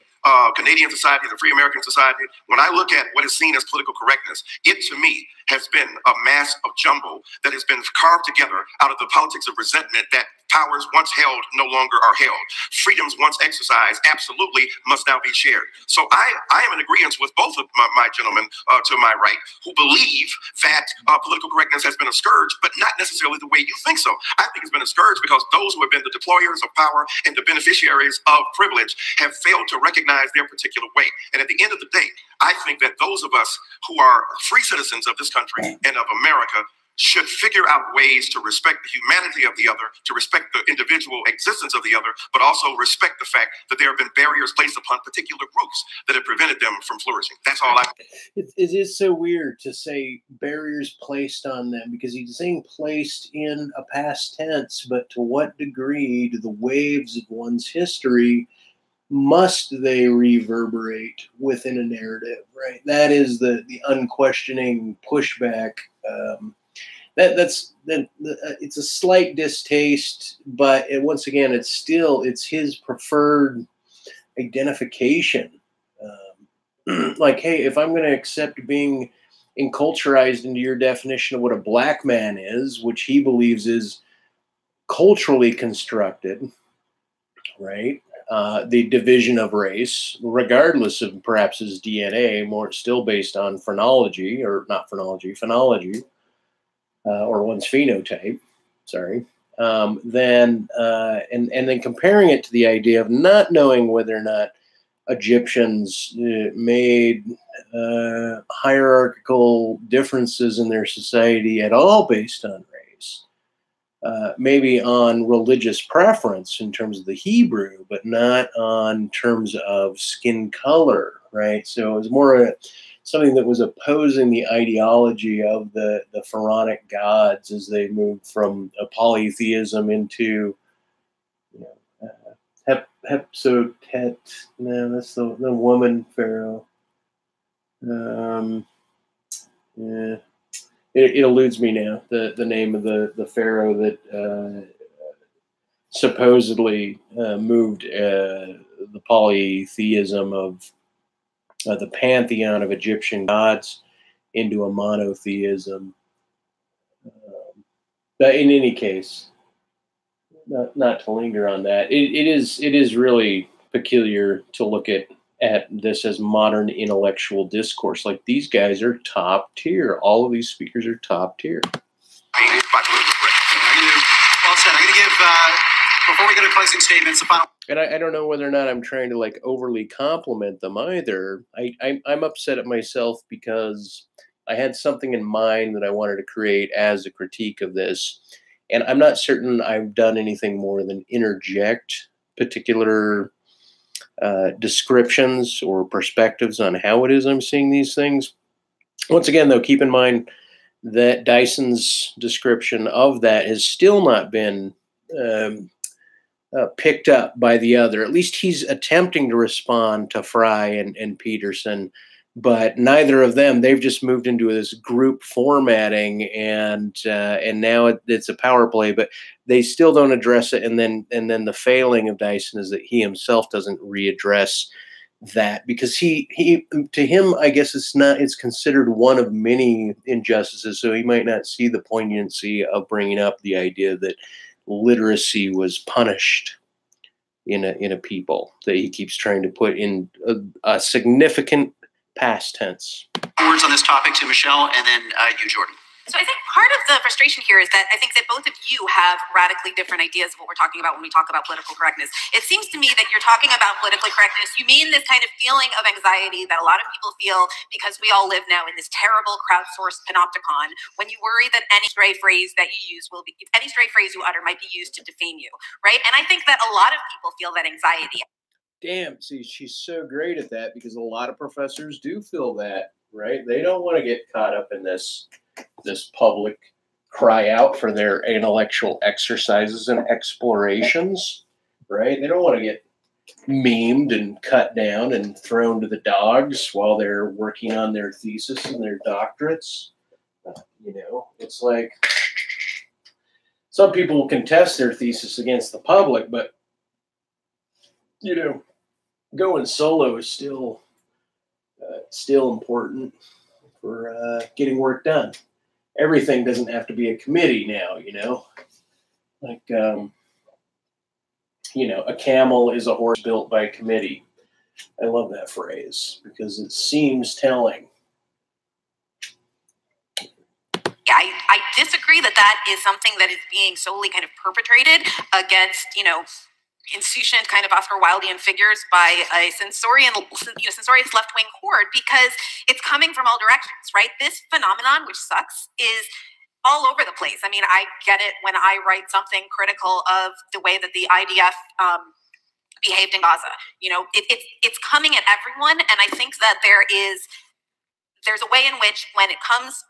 [SPEAKER 6] Canadian society, the free American society, when I look at what is seen as political correctness, it to me has been a mass of jumble that has been carved together out of the politics of resentment that powers once held no longer are held. Freedoms once exercised absolutely must now be shared. So I am in agreement with both of my gentlemen to my right who believe that political correctness has been a scourge, but not necessarily the way you think so. I think it's been a scourge because those who have been the deployers of power and the beneficiaries of privilege have failed to recognize their particular way. And at the end of the day, I think that those of us who are free citizens of this country and of America should figure out ways to respect the humanity of the other, to respect the individual existence of the other, but also respect the fact that there have been barriers placed upon particular groups that have prevented them from flourishing. That's all I.
[SPEAKER 4] It is so weird to say barriers placed on them, because he's saying placed in a past tense, but to what degree do the waves of one's history must they reverberate within a narrative, right? That is the unquestioning pushback. It's a slight distaste, but once again, it's his preferred identification. Like, hey, if I'm going to accept being enculturized into your definition of what a black man is, which he believes is culturally constructed, right? The division of race, regardless of perhaps his DNA, more still based on phrenology, or not phrenology, phonology, or one's phenotype. Sorry. Then comparing it to the idea of not knowing whether or not Egyptians made hierarchical differences in their society at all based on race. Maybe on religious preference in terms of the Hebrew, but not on terms of skin color, right? So it was more something that was opposing the ideology of the pharaonic gods as they moved from a polytheism into, Hepsotet. No, that's the woman pharaoh. Yeah. It eludes me now, the name of the pharaoh that supposedly moved the polytheism of the pantheon of Egyptian gods into a monotheism. But in any case, not to linger on that, it is really peculiar to look at this as modern intellectual discourse. Like, these guys are top tier. All of these speakers are top tier.
[SPEAKER 2] Well said. I'm going to give, before we go to closing statements, the final.
[SPEAKER 4] And I don't know whether or not I'm trying to like overly compliment them either. I'm upset at myself because I had something in mind that I wanted to create as a critique of this. And I'm not certain I've done anything more than interject particular descriptions or perspectives on how it is I'm seeing these things. Once again, though, keep in mind that Dyson's description of that has still not been picked up by the other. At least he's attempting to respond to Fry and Peterson, but neither of them. They've just moved into this group formatting, and now it's a power play. But they still don't address it. And then the failing of Dyson is that he himself doesn't readdress that, because he to him, I guess it's considered one of many injustices. So he might not see the poignancy of bringing up the idea that literacy was punished in a people, that he keeps trying to put in a significant past tense.
[SPEAKER 2] Words on this topic to Michelle, and then you, Jordan.
[SPEAKER 3] So I think part of the frustration here is that I think that both of you have radically different ideas of what we're talking about when we talk about political correctness. It seems to me that you're talking about political correctness, you mean this kind of feeling of anxiety that a lot of people feel because we all live now in this terrible crowdsourced panopticon, when you worry that any stray phrase that you use any stray phrase you utter might be used to defame you, right? And I think that a lot of people feel that anxiety.
[SPEAKER 4] Damn, see, she's so great at that, because a lot of professors do feel that, right? They don't want to get caught up in this public cry out for their intellectual exercises and explorations, right? They don't want to get memed and cut down and thrown to the dogs while they're working on their thesis and their doctorates. It's like some people will contest their thesis against the public, but going solo is still important for getting work done. Everything doesn't have to be a committee now, like, a camel is a horse built by committee. I love that phrase because it seems telling.
[SPEAKER 3] Yeah, I disagree that is something that is being solely kind of perpetrated against, insouciant kind of Oscar Wildean figures by a censorious left-wing horde, because it's coming from all directions, right? This phenomenon, which sucks, is all over the place. I mean, I get it when I write something critical of the way that the IDF behaved in Gaza. You know, it's coming at everyone, and I think that there's a way in which when it comes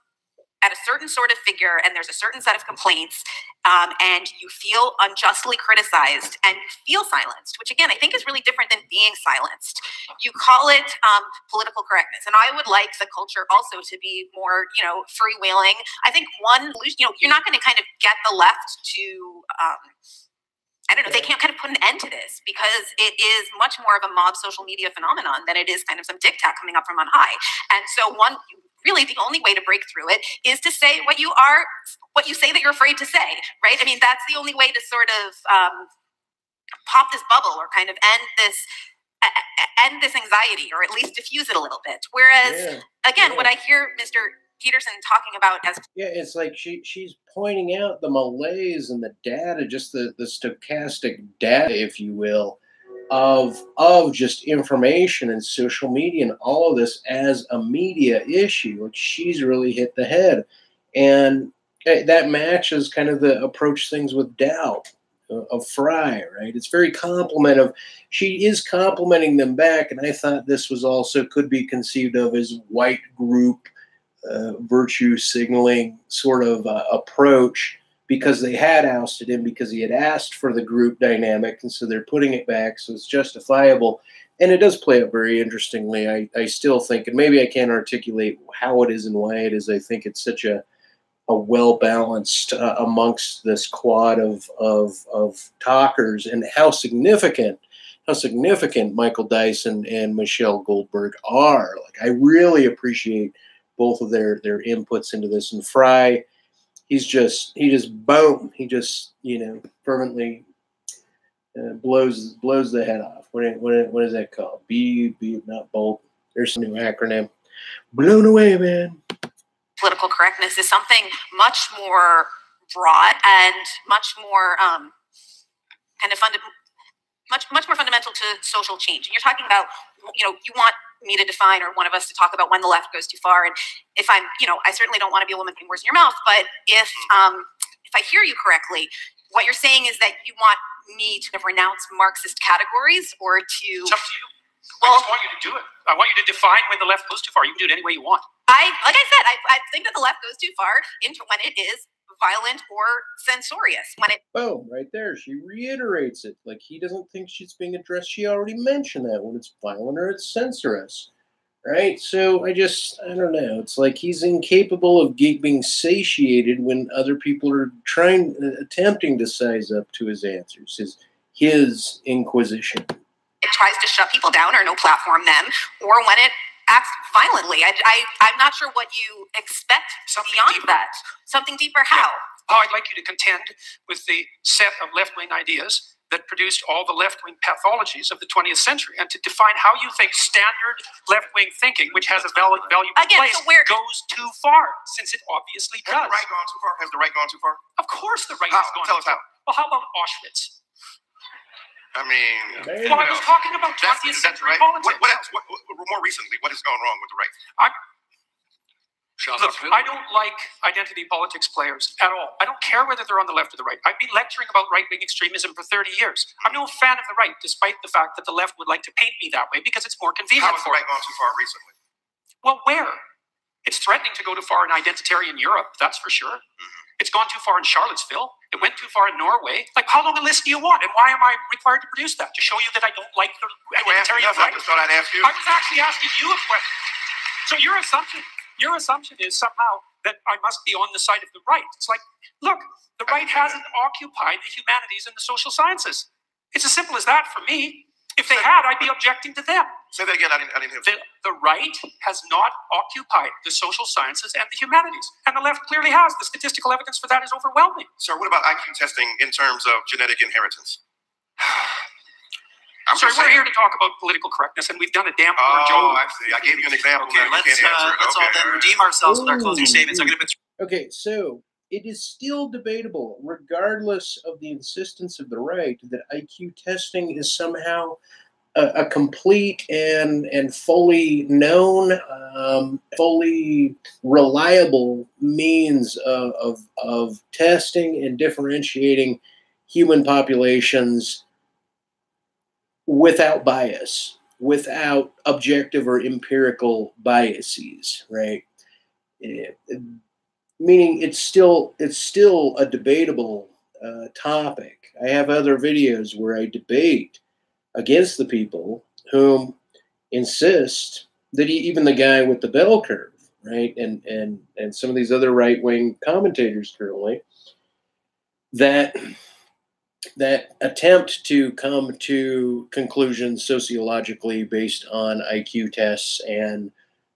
[SPEAKER 3] at a certain sort of figure and there's a certain set of complaints, and you feel unjustly criticized and you feel silenced, which again I think is really different than being silenced. You call it political correctness, and I would like the culture also to be more, you know, freewheeling. I think you're not going to kind of get the left to I don't know, they can't kind of put an end to this because it is much more of a mob social media phenomenon than it is kind of some diktat coming up from on high. And so really the only way to break through it is to say what you say that you're afraid to say, right? I mean, that's the only way to sort of pop this bubble or kind of end this anxiety, or at least diffuse it a little bit. Whereas, what I hear Mr. Peterson talking about as
[SPEAKER 4] it's like she's pointing out the malaise and the data, just the stochastic data, if you will, of just information and social media and all of this as a media issue. Like, she's really hit the head, and that matches kind of the approach things with Dow of Fry, right? It's very she is complimenting them back, and I thought this was also could be conceived of as white group virtue signaling sort of approach, because they had ousted him because he had asked for the group dynamic, and so they're putting it back, so it's justifiable. And it does play out very interestingly. I still think, and maybe I can't articulate how it is and why it is, I think it's such a well-balanced amongst this quad of talkers, and how significant Michael Dyson and Michelle Goldberg are. Like, I really appreciate both of their inputs into this. And Fry, he just fervently blows the head off. What is that called? Not bolt. There's some new acronym. Blown away, man.
[SPEAKER 3] Political correctness is something much more broad and much more much more fundamental to social change. And you're talking about, you want me to define, or one of us to talk about, when the left goes too far. And if I'm, I certainly don't want to be a woman putting words in your mouth, but if I hear you correctly, what you're saying is that you want me to renounce Marxist categories, or to...
[SPEAKER 5] It's up to you. I just want you to do it. I want you to define when the left goes too far. You can do it any way you want.
[SPEAKER 3] Like I said, I think that the left goes too far into when it is violent or censorious.
[SPEAKER 4] Boom, right there. She reiterates it. Like, he doesn't think she's being addressed. She already mentioned that, when it's violent or it's censorious. Right? So I don't know. It's like he's incapable of being satiated when other people are attempting to size up to his answers, his inquisition.
[SPEAKER 3] It tries to shut people down or no platform them, or when it acts violently. I'm not sure what you expect beyond that. Something deeper. How?
[SPEAKER 5] Yeah. I'd like you to contend with the set of left-wing ideas that produced all the left-wing pathologies of the 20th century, and to define how you think standard left-wing thinking, which has a valuable place, goes too far, since it obviously does.
[SPEAKER 6] Has the right gone too far? Has the right gone too far?
[SPEAKER 5] Of course the right has gone too far. Well, how about Auschwitz?
[SPEAKER 6] I mean...
[SPEAKER 5] Well, I was talking about 20th century politics.
[SPEAKER 6] What else? More recently, what has gone wrong with the right?
[SPEAKER 5] Look, I don't like identity politics players at all. I don't care whether they're on the left or the right. I've been lecturing about right-wing extremism for 30 years. I'm no fan of the right, despite the fact that the left would like to paint me that way because it's more convenient.
[SPEAKER 6] How has the right gone too far recently?
[SPEAKER 5] Well, where? It's threatening to go too far in identitarian Europe, that's for sure. It's gone too far in Charlottesville. It went too far in Norway. Like, how long a list do you want? And why am I required to produce that? To show you that I don't like the identitarian right?
[SPEAKER 6] I just thought I'd ask you.
[SPEAKER 5] I was actually asking you a question. So your assumption is somehow that I must be on the side of the right. It's like, look, the right hasn't occupied the humanities and the social sciences. It's as simple as that for me. If they had, I'd be objecting to them.
[SPEAKER 6] Say that again. I didn't hear.
[SPEAKER 5] The right has not occupied the social sciences and the humanities, and the left clearly has. The statistical evidence for that is overwhelming.
[SPEAKER 6] Sir, what about IQ testing in terms of genetic inheritance?
[SPEAKER 5] Sorry, we're here to talk about political correctness, and we've done a damn poor job.
[SPEAKER 6] Oh, I see. I gave you an example.
[SPEAKER 2] Okay, let's all then redeem ourselves with our closing statements.
[SPEAKER 4] Okay, so it is still debatable, regardless of the insistence of the right, that IQ testing is somehow a complete and fully known, fully reliable means of testing and differentiating human populations without bias, without objective or empirical biases, right? Meaning it's still a debatable topic. I have other videos where I debate against the people whom insist that even the guy with the bell curve, right, and some of these other right-wing commentators currently, that attempt to come to conclusions sociologically based on IQ tests and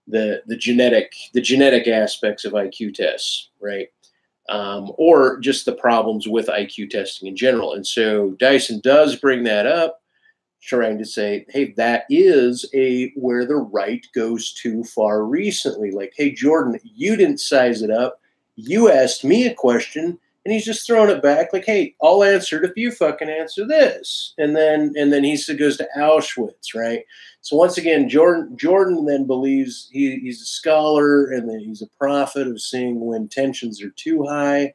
[SPEAKER 4] the genetic aspects of IQ tests, right? Or just the problems with IQ testing in general. And so Dyson does bring that up, trying to say, hey, that is where the right goes too far recently. Like, hey, Jordan, you didn't size it up. You asked me a question, and he's just throwing it back like, hey, I'll answer it if you fucking answer this. And then he goes to Auschwitz, right? So once again, Jordan then believes he's a scholar and that he's a prophet of seeing when tensions are too high.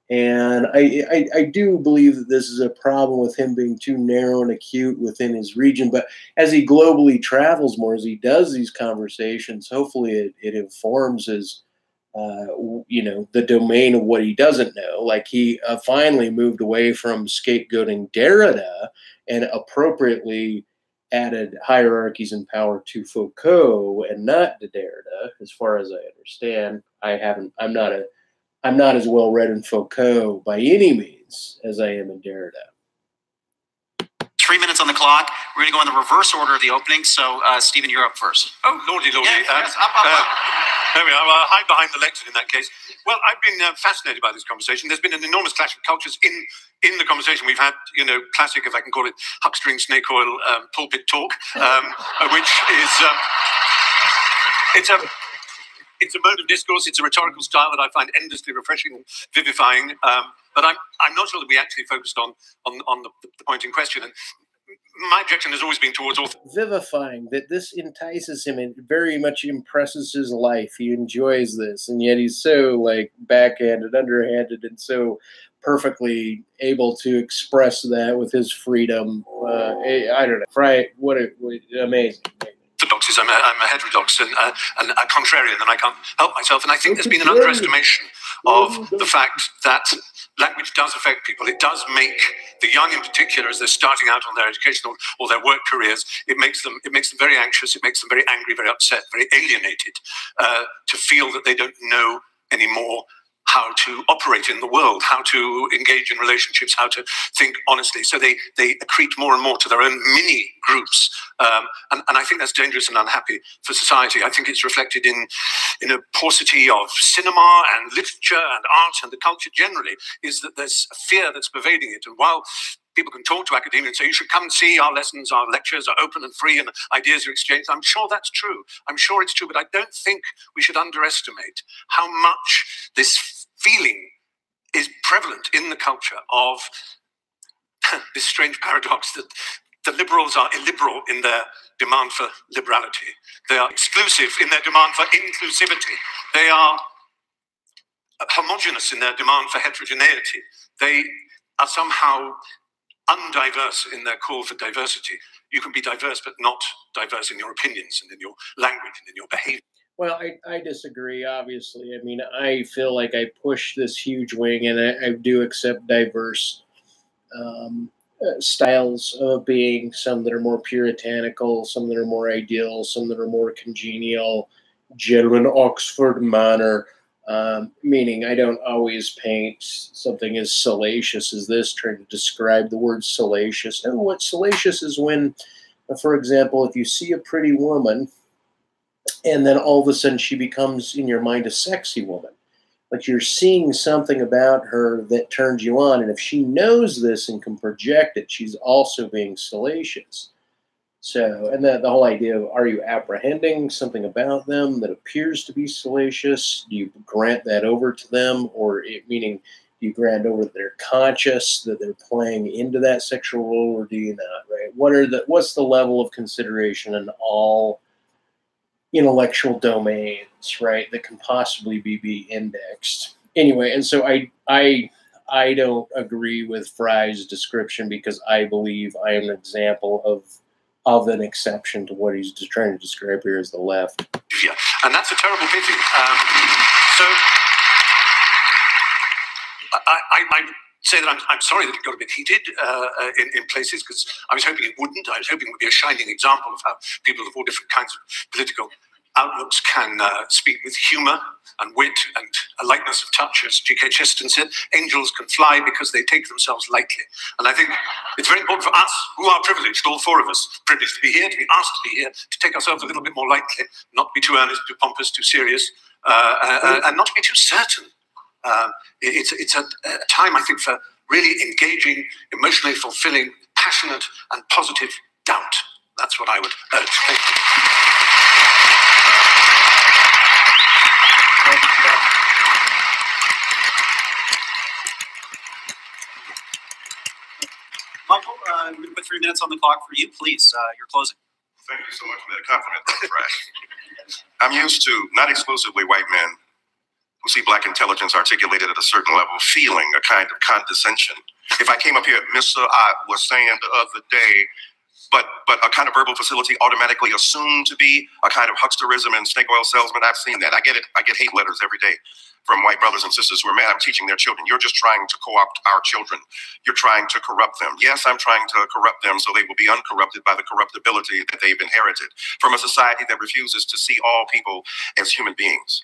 [SPEAKER 4] And I do believe that this is a problem with him being too narrow and acute within his region. But as he globally travels more, as he does these conversations, hopefully it informs his, the domain of what he doesn't know. Like he finally moved away from scapegoating Derrida and appropriately added hierarchies and power to Foucault and not to Derrida, as far as I understand. I'm not as well read in Foucault by any means as I am in Derrida.
[SPEAKER 2] 3 minutes on the clock. We're going to go in the reverse order of the opening. So, Stephen, you're up first.
[SPEAKER 8] Oh, lordy.
[SPEAKER 2] Yes, up.
[SPEAKER 8] There we are. I'll hide behind the lectern in that case. Well, I've been fascinated by this conversation. There's been an enormous clash of cultures in the conversation. We've had, classic, if I can call it, huckstering snake oil pulpit talk, which is it's a mode of discourse. It's a rhetorical style that I find endlessly refreshing and vivifying. But I'm not sure that we actually focused on the point in question. And my objection has always been towards
[SPEAKER 4] vivifying, that this entices him and very much impresses his life. He enjoys this, and yet he's so like backhanded, underhanded, and so perfectly able to express that with his freedom. I don't know. What amazing.
[SPEAKER 8] Orthodox is I'm a heterodox and a contrarian, and I can't help myself. And I think there's been an underestimation of the fact that language does affect people. It does make the young, in particular, as they're starting out on their educational or their work careers, it makes them very anxious. It makes them very angry, very upset, very alienated, to feel that they don't know anymore how to operate in the world, how to engage in relationships, how to think honestly. So they accrete more and more to their own mini groups. And I think that's dangerous and unhappy for society. I think it's reflected in a paucity of cinema and literature and art and the culture generally, is that there's a fear that's pervading it. And while people can talk to academia and say, you should come and see our lessons, our lectures are open and free and ideas are exchanged. I'm sure that's true. I'm sure it's true, but I don't think we should underestimate how much this feeling is prevalent in the culture of this strange paradox that the liberals are illiberal in their demand for liberality. They are exclusive in their demand for inclusivity. They are homogeneous in their demand for heterogeneity. They are somehow undiverse in their call for diversity. You can be diverse, but not diverse in your opinions and in your language and in your behavior.
[SPEAKER 4] Well, I disagree, obviously. I mean, I feel like I push this huge wing, and I do accept diverse styles of being, some that are more puritanical, some that are more ideal, some that are more congenial, gentleman Oxford manner, meaning I don't always paint something as salacious as this, trying to describe the word salacious. And what salacious is when, for example, if you see a pretty woman, and then all of a sudden she becomes, in your mind, a sexy woman. Like you're seeing something about her that turns you on. And if she knows this and can project it, she's also being salacious. So, and the whole idea of, are you apprehending something about them that appears to be salacious? Do you grant that over to them? Or meaning, you grant over that they're conscious, that they're playing into that sexual role, or do you not, right? What's the level of consideration in all intellectual domains, right, that can possibly be indexed? Anyway, and so I don't agree with Fry's description, because I believe I am an example of an exception to what he's just trying to describe here as the left.
[SPEAKER 8] Yeah, and that's a terrible pity. So I say that I'm sorry that it got a bit heated in places, because I was hoping it wouldn't. I was hoping it would be a shining example of how people of all different kinds of political outlooks can speak with humour and wit and a lightness of touch. As G.K. Chesterton said, angels can fly because they take themselves lightly. And I think it's very important for us, who are privileged, all four of us, privileged to be here, to be asked to be here, to take ourselves a little bit more lightly, not to be too earnest, too pompous, too serious, and not to be too certain. It's a time, I think, for really engaging, emotionally fulfilling, passionate and positive doubt. That's what I would urge. Thank you.
[SPEAKER 2] Michael, we're going to put 3 minutes on the clock for you. Please, you're closing.
[SPEAKER 6] Thank you so much for that compliment. That's right. I'm used to not exclusively white men who see black intelligence articulated at a certain level feeling a kind of condescension. If I came up here, Mr. I was saying the other day, but a kind of verbal facility automatically assumed to be a kind of hucksterism and snake oil salesman. I've seen that. I get it. I get hate letters every day from white brothers and sisters who are mad I'm teaching their children. You're just trying to co-opt our children. You're trying to corrupt them. Yes, I'm trying to corrupt them so they will be uncorrupted by the corruptibility that they've inherited from a society that refuses to see all people as human beings.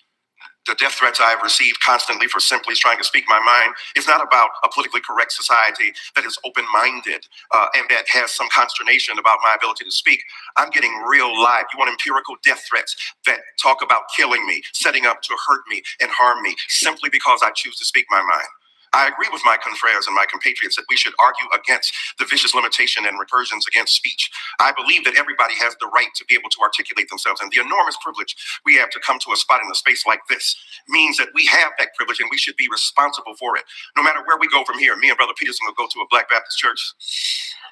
[SPEAKER 6] The death threats I've received constantly for simply trying to speak my mind is not about a politically correct society that is open-minded and that has some consternation about my ability to speak. I'm getting real live. You want empirical death threats that talk about killing me, setting up to hurt me and harm me simply because I choose to speak my mind. I agree with my confreres and my compatriots that we should argue against the vicious limitation and recursions against speech. I believe that everybody has the right to be able to articulate themselves, and the enormous privilege we have to come to a spot in a space like this means that we have that privilege and we should be responsible for it. No matter where we go from here, me and Brother Peterson will go to a Black Baptist church.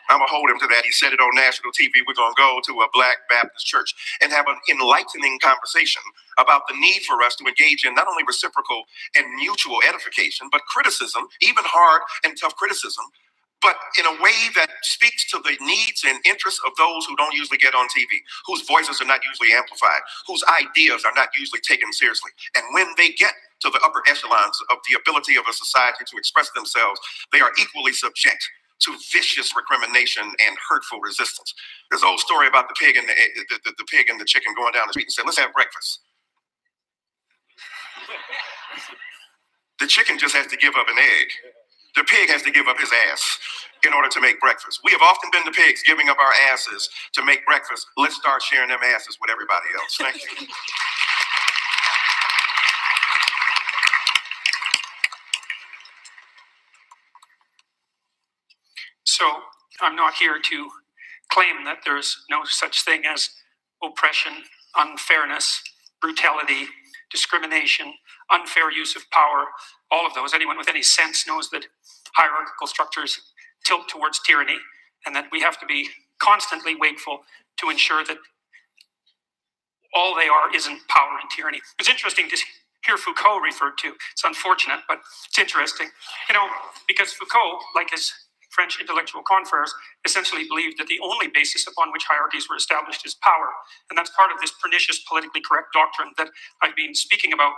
[SPEAKER 6] I'm going to hold him to that. He said it on national TV. We're going to go to a Black Baptist church and have an enlightening conversation about the need for us to engage in not only reciprocal and mutual edification, but criticism, even hard and tough criticism, but in a way that speaks to the needs and interests of those who don't usually get on TV, whose voices are not usually amplified, whose ideas are not usually taken seriously. And when they get to the upper echelons of the ability of a society to express themselves, they are equally subject to vicious recrimination and hurtful resistance. There's an old story about the pig and the pig and the chicken going down the street and said, "Let's have breakfast." The chicken just has to give up an egg. The pig has to give up his ass in order to make breakfast. We have often been the pigs giving up our asses to make breakfast. Let's start sharing them asses with everybody else. Thank you.
[SPEAKER 5] So I'm not here to claim that there's no such thing as oppression, unfairness, brutality, discrimination, unfair use of power, all of those. Anyone with any sense knows that hierarchical structures tilt towards tyranny, and that we have to be constantly wakeful to ensure that all they are isn't power and tyranny. It's interesting to hear Foucault referred to. It's unfortunate, but it's interesting. You know, because Foucault, like his French intellectual confreres, essentially believed that the only basis upon which hierarchies were established is power. And that's part of this pernicious politically correct doctrine that I've been speaking about.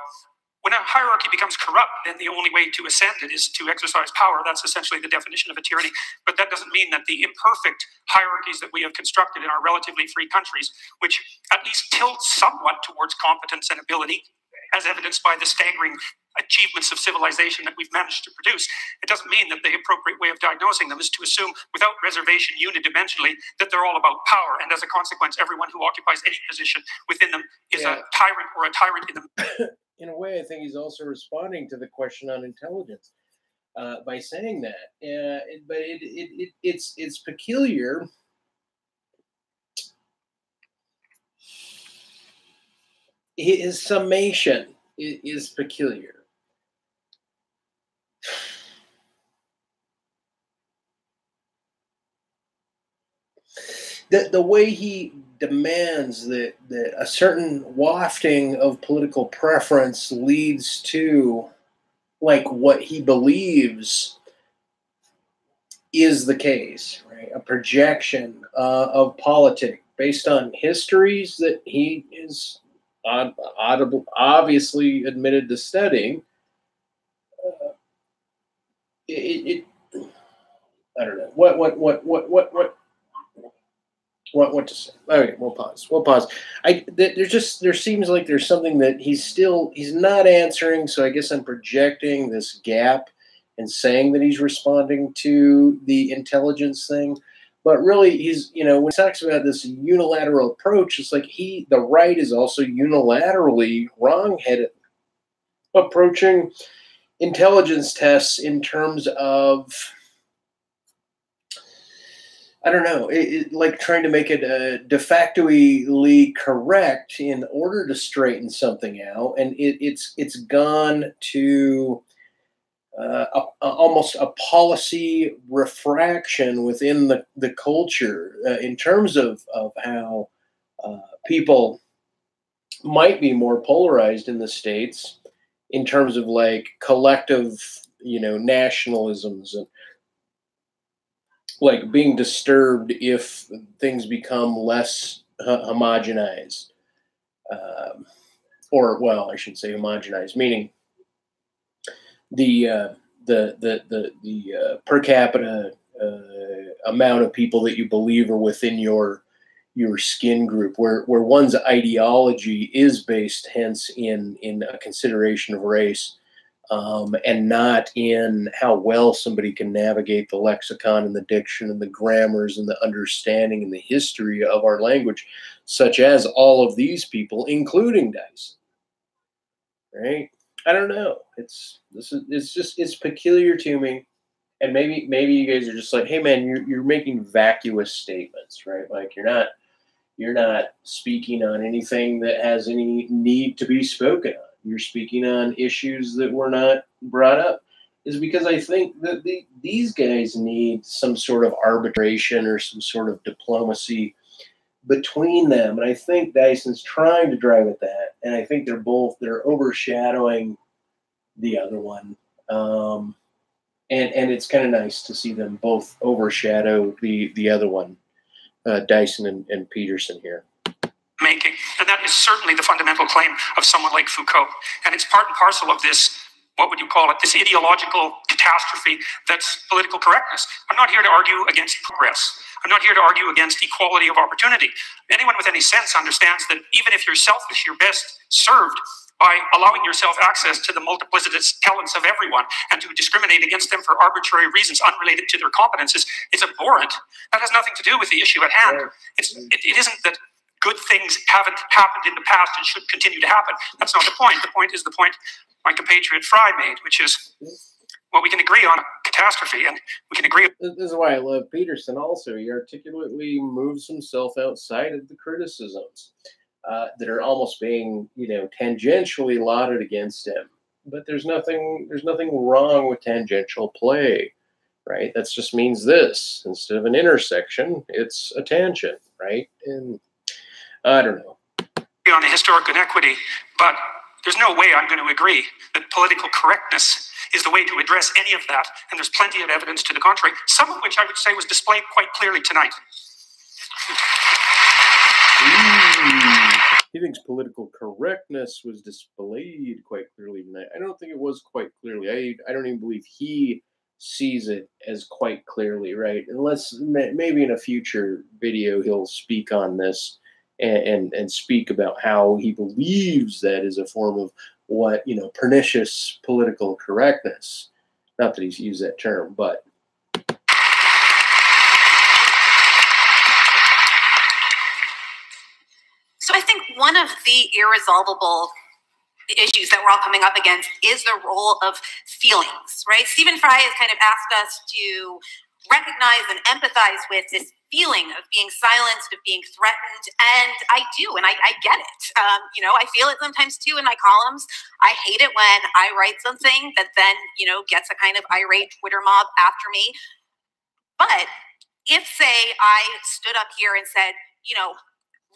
[SPEAKER 5] When a hierarchy becomes corrupt, then the only way to ascend it is to exercise power. That's essentially the definition of a tyranny. But that doesn't mean that the imperfect hierarchies that we have constructed in our relatively free countries, which at least tilt somewhat towards competence and ability, as evidenced by the staggering achievements of civilization that we've managed to produce, it doesn't mean that the appropriate way of diagnosing them is to assume without reservation unidimensionally that they're all about power, and as a consequence everyone who occupies any position within them is a tyrant or a tyrant in them.
[SPEAKER 4] In a way, I think he's also responding to the question on intelligence by saying that. But it's peculiar. His summation is peculiar. the way he demands that a certain wafting of political preference leads to like what he believes is the case, right? A projection of politics based on histories that he is obviously admitted to studying. I don't know what to say. Okay, we'll pause. There seems like there's something that he's not answering. So I guess I'm projecting this gap and saying that he's responding to the intelligence thing. But really, he's, when he talks about this unilateral approach, it's like the right is also unilaterally wrong-headed, approaching intelligence tests in terms of, I don't know, like trying to make it de factoly correct in order to straighten something out, and it's gone to almost a policy refraction within the culture in terms of how people might be more polarized in the States in terms of like collective, nationalisms and like being disturbed if things become less homogenized, or well, I should say homogenized, meaning the per capita amount of people that you believe are within your skin group, where one's ideology is based hence in a consideration of race, and not in how well somebody can navigate the lexicon and the diction and the grammars and the understanding and the history of our language, such as all of these people, including Dyson. Right? I don't know. It's peculiar to me, and maybe you guys are just like, hey man, you're making vacuous statements, right? Like you're not speaking on anything that has any need to be spoken on. You're speaking on issues that were not brought up. Is because I think that these guys need some sort of arbitration or some sort of diplomacy between them, and I think Dyson's trying to drive at that, and I think they're overshadowing the other one, and it's kind of nice to see them both overshadow the other one, Dyson and Peterson here.
[SPEAKER 5] Making, and that is certainly the fundamental claim of someone like Foucault, and it's part and parcel of this, what would you call it, this ideological catastrophe that's political correctness. I'm not here to argue against progress. I'm not here to argue against equality of opportunity. Anyone with any sense understands that even if you're selfish, you're best served by allowing yourself access to the multiplicitous talents of everyone, and to discriminate against them for arbitrary reasons unrelated to their competences is abhorrent. That has nothing to do with the issue at hand. It isn't that good things haven't happened in the past and should continue to happen. That's not the point. The point is the point my compatriot Fry made, which is, well, we can agree on a catastrophe, and we can agree.
[SPEAKER 4] This is why I love Peterson also. He articulately moves himself outside of the criticisms that are almost being, tangentially lauded against him. But there's nothing wrong with tangential play, right? That just means this. Instead of an intersection, it's a tangent, right? And I don't know.
[SPEAKER 5] On the historic inequity, but there's no way I'm going to agree that political correctness is the way to address any of that, and there's plenty of evidence to the contrary, some of which I would say was displayed quite clearly tonight.
[SPEAKER 4] He thinks political correctness was displayed quite clearly tonight. I don't think it was quite clearly. I don't even believe he sees it as quite clearly, right? Unless maybe in a future video he'll speak on this and speak about how he believes that is a form of what, pernicious political correctness. Not that he's used that term, but.
[SPEAKER 3] So I think one of the irresolvable issues that we're all coming up against is the role of feelings, right? Stephen Fry has kind of asked us to recognize and empathize with this feeling of being silenced, of being threatened, and I do, and I get it. I feel it sometimes too in my columns. I hate it when I write something that then, gets a kind of irate Twitter mob after me. But if, say, I stood up here and said, you know,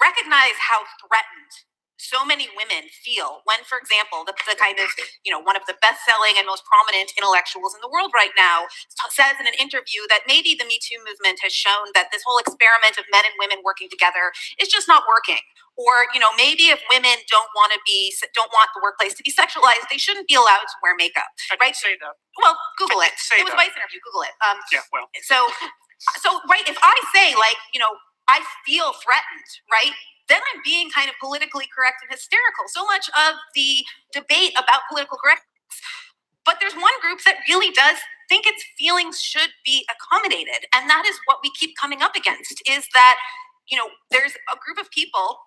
[SPEAKER 3] recognize how threatened so many women feel when, for example, the kind of, you know, one of the best-selling and most prominent intellectuals in the world right now says in an interview that maybe the Me Too movement has shown that this whole experiment of men and women working together is just not working. Or, you know, maybe if women don't want the workplace to be sexualized, they shouldn't be allowed to wear makeup.
[SPEAKER 5] I didn't say that.
[SPEAKER 3] Well, Google it. It was a Vice interview. Google it.
[SPEAKER 5] Yeah, well.
[SPEAKER 3] So, right, if I say, like, you know, I feel threatened, right, then I'm being kind of politically correct and hysterical. So much of the debate about political correctness. But there's one group that really does think its feelings should be accommodated. And that is what we keep coming up against, is that, you know, there's a group of people.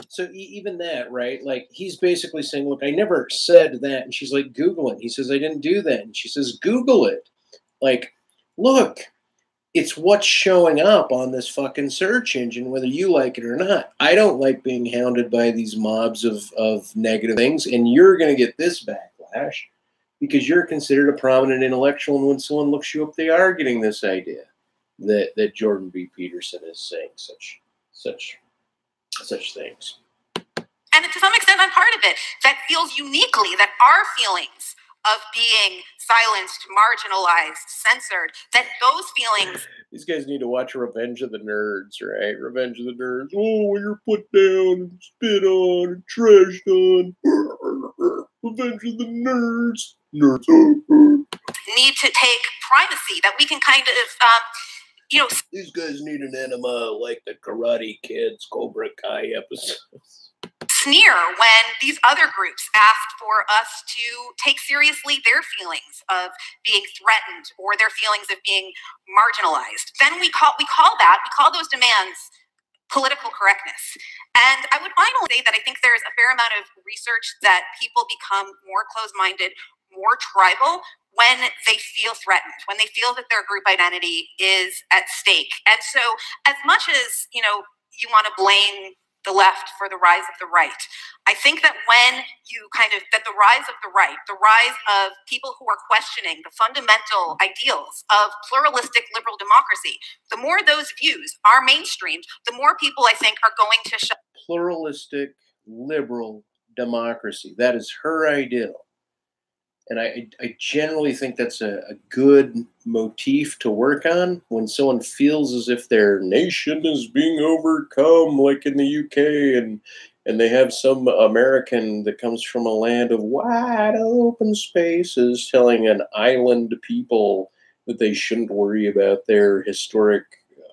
[SPEAKER 4] So even that, right? Like, he's basically saying, look, I never said that. And she's like, Google it. He says, I didn't do that. And she says, Google it. Like, look, it's what's showing up on this fucking search engine, whether you like it or not. I don't like being hounded by these mobs of negative things, and you're going to get this backlash because you're considered a prominent intellectual, and when someone looks you up, they are getting this idea that Jordan B. Peterson is saying such things.
[SPEAKER 3] And to some extent, I'm part of it. That feels uniquely, that our feelings of being silenced, marginalized, censored, that those feelings...
[SPEAKER 4] These guys need to watch Revenge of the Nerds, right? Revenge of the Nerds. Oh, you're put down and spit on and trashed on. Revenge of the Nerds. Nerds.
[SPEAKER 3] Need to take primacy, that we can kind of... you know,
[SPEAKER 4] these guys need an enema like the Karate Kid's Cobra Kai episodes.
[SPEAKER 3] Sneer when these other groups asked for us to take seriously their feelings of being threatened or their feelings of being marginalized. Then we call those demands political correctness. And I would finally say that I think there's a fair amount of research that people become more closed-minded, more tribal when they feel threatened, when they feel that their group identity is at stake. And so as much as, you know, you want to blame the left for the rise of the right, I think that when you that the rise of the right, the rise of people who are questioning the fundamental ideals of pluralistic liberal democracy, the more those views are mainstreamed, the more people, I think, are going to show.
[SPEAKER 4] Pluralistic liberal democracy. That is her ideal. And I generally think that's a good motif to work on when someone feels as if their nation is being overcome, like in the UK, and they have some American that comes from a land of wide open spaces telling an island people that they shouldn't worry about their historic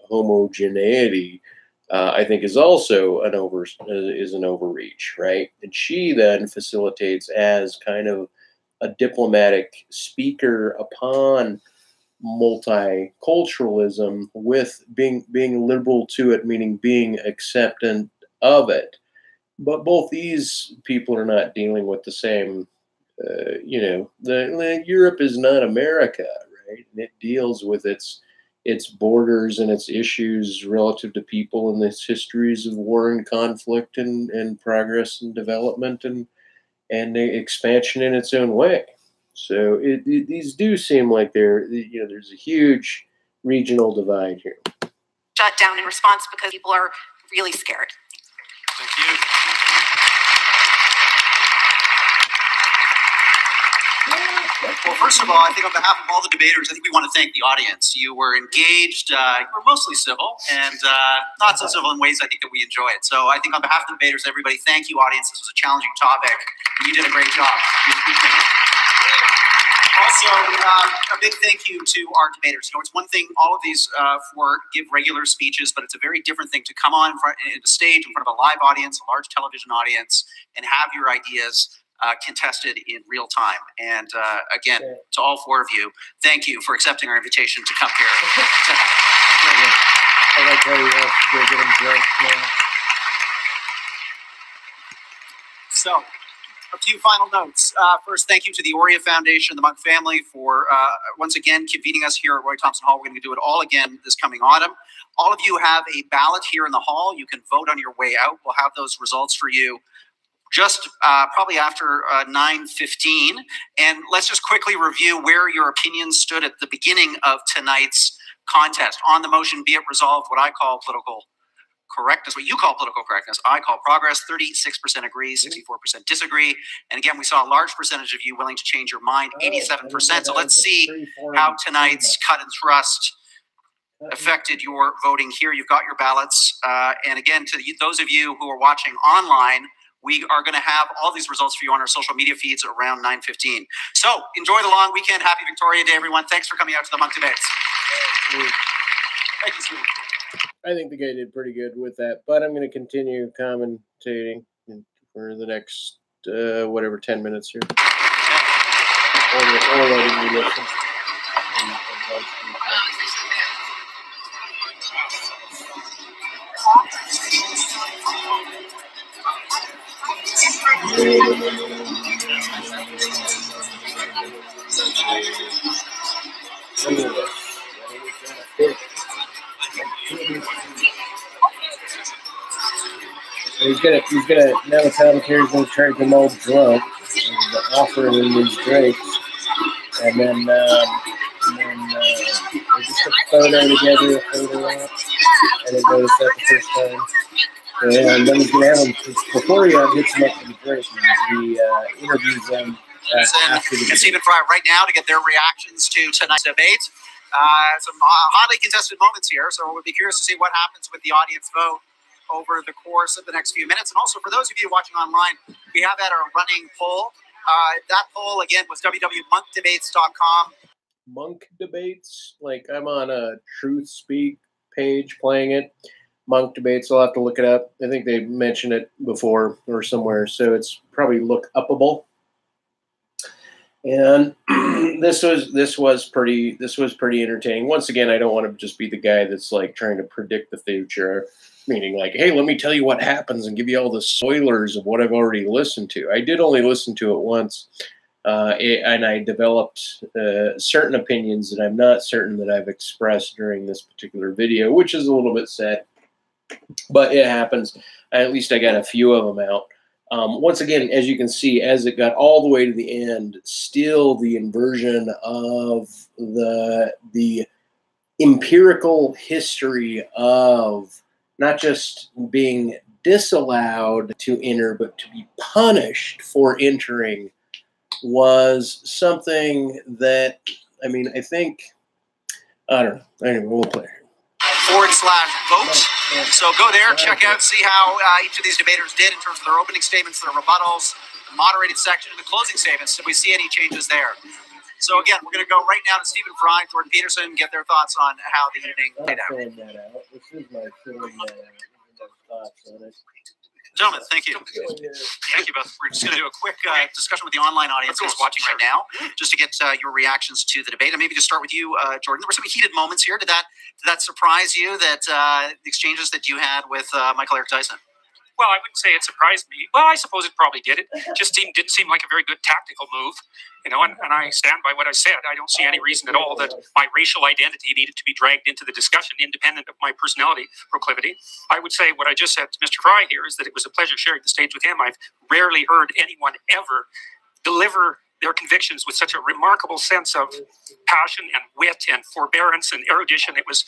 [SPEAKER 4] homogeneity. I think is also an overreach, right? And she then facilitates as kind of a diplomatic speaker upon multiculturalism with being liberal to it, meaning being acceptant of it. But both these people are not dealing with the same, Europe is not America, right? And it deals with its borders and its issues relative to people and its histories of war and conflict and progress and development and the expansion in its own way. So these do seem like there's a huge regional divide here.
[SPEAKER 3] Shut down in response because people are really scared.
[SPEAKER 2] Thank you. Well, first of all, I think on behalf of all the debaters, I think we want to thank the audience. You were engaged, you were mostly civil, and not so civil in ways I think that we enjoy it. So I think on behalf of the debaters, everybody, thank you, audience. This was a challenging topic, and you did a great job. Also, a big thank you to our debaters. You know, it's one thing, all of these give regular speeches, but it's a very different thing to come on in the stage in front of a live audience, a large television audience, and have your ideas contested in real time. And again, to all four of you, thank you for accepting our invitation to come here.
[SPEAKER 4] I like how you asked to go get them drunk.
[SPEAKER 2] So, a few final notes. First, thank you to the Aurea Foundation, the Munk family, for once again convening us here at Roy Thompson Hall. We're going to do it all again this coming autumn. All of you have a ballot here in the hall. You can vote on your way out. We'll have those results for you just probably after 9:15. And let's just quickly review where your opinions stood at the beginning of tonight's contest. On the motion, be it resolved, what I call political correctness, what you call political correctness, I call progress. 36% agree, 64% disagree. And again, we saw a large percentage of you willing to change your mind, 87%. So let's see how tonight's cut and thrust affected your voting here. You've got your ballots. And again, to those of you who are watching online, we are going to have all these results for you on our social media feeds around 9:15. So enjoy the long weekend. Happy Victoria Day, everyone. Thanks for coming out to the Munk debates. Thank you, Steve.
[SPEAKER 4] I think the guy did pretty good with that, but I'm going to continue commentating for the next, 10 minutes here. Or letting you listen. He's gonna now the commentator's gonna try to get them all drunk, offering them these drinks, and then they just took a photo together, I didn't notice that the first time. And then he's gonna have them before he gets them up to the drink. He interviews them after the
[SPEAKER 2] Stephen Fry right now to get their reactions to tonight's debate. Some highly contested moments here, so we'll be curious to see what happens with the audience vote over the course of the next few minutes. And also for those of you watching online, we have had our running poll. That poll, again, was www.monkdebates.com.
[SPEAKER 4] Munk debates, like I'm on a Truth Speak page playing it. Munk debates, I'll have to look it up. I think they mentioned it before or somewhere, so it's probably look upable. And this was pretty entertaining. Once again, I don't want to just be the guy that's like trying to predict the future, meaning like, hey, let me tell you what happens and give you all the spoilers of what I've already listened to. I did only listen to it once, and I developed certain opinions that I'm not certain that I've expressed during this particular video, which is a little bit sad, but it happens. At least I got a few of them out. Once again, as you can see, as it got all the way to the end, still the inversion of the empirical history of not just being disallowed to enter, but to be punished for entering was something that, I mean, I think, I don't know. Anyway, we'll play.
[SPEAKER 2] /vote. So go there, check out, see how each of these debaters did in terms of their opening statements, their rebuttals, the moderated section, and the closing statements. If we see any changes there. So again, we're going to go right now to Stephen Fry, Jordan Peterson, get their thoughts on how the evening played out.
[SPEAKER 4] This is my filling that out. Thoughts on it.
[SPEAKER 2] Gentlemen, thank you. Thank you both. We're just going to do a quick discussion with the online audience who's watching right now, just to get your reactions to the debate. And maybe to start with you, Jordan. There were some heated moments here. Did that surprise you, that the exchanges that you had with Michael Eric Dyson?
[SPEAKER 5] Well, I wouldn't say it surprised me. Well, I suppose it probably did. It just didn't seem like a very good tactical move, and I stand by what I said. I don't see any reason at all that my racial identity needed to be dragged into the discussion, independent of my personality proclivity. I would say what I just said to Mr. Fry here is that it was a pleasure sharing the stage with him. I've rarely heard anyone ever deliver their convictions with such a remarkable sense of passion and wit and forbearance and erudition. It was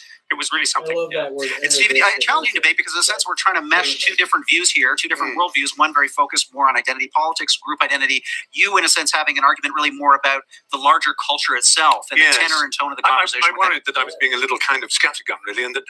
[SPEAKER 5] really something.
[SPEAKER 4] I love that word.
[SPEAKER 2] And Stephen, a challenging debate because in a sense we're trying to mesh two different views here, two different worldviews, one very focused more on identity politics, group identity, you in a sense having an argument really more about the larger culture itself and the tenor and tone of the conversation.
[SPEAKER 8] I worried that I was being a little kind of scattergun, really, and that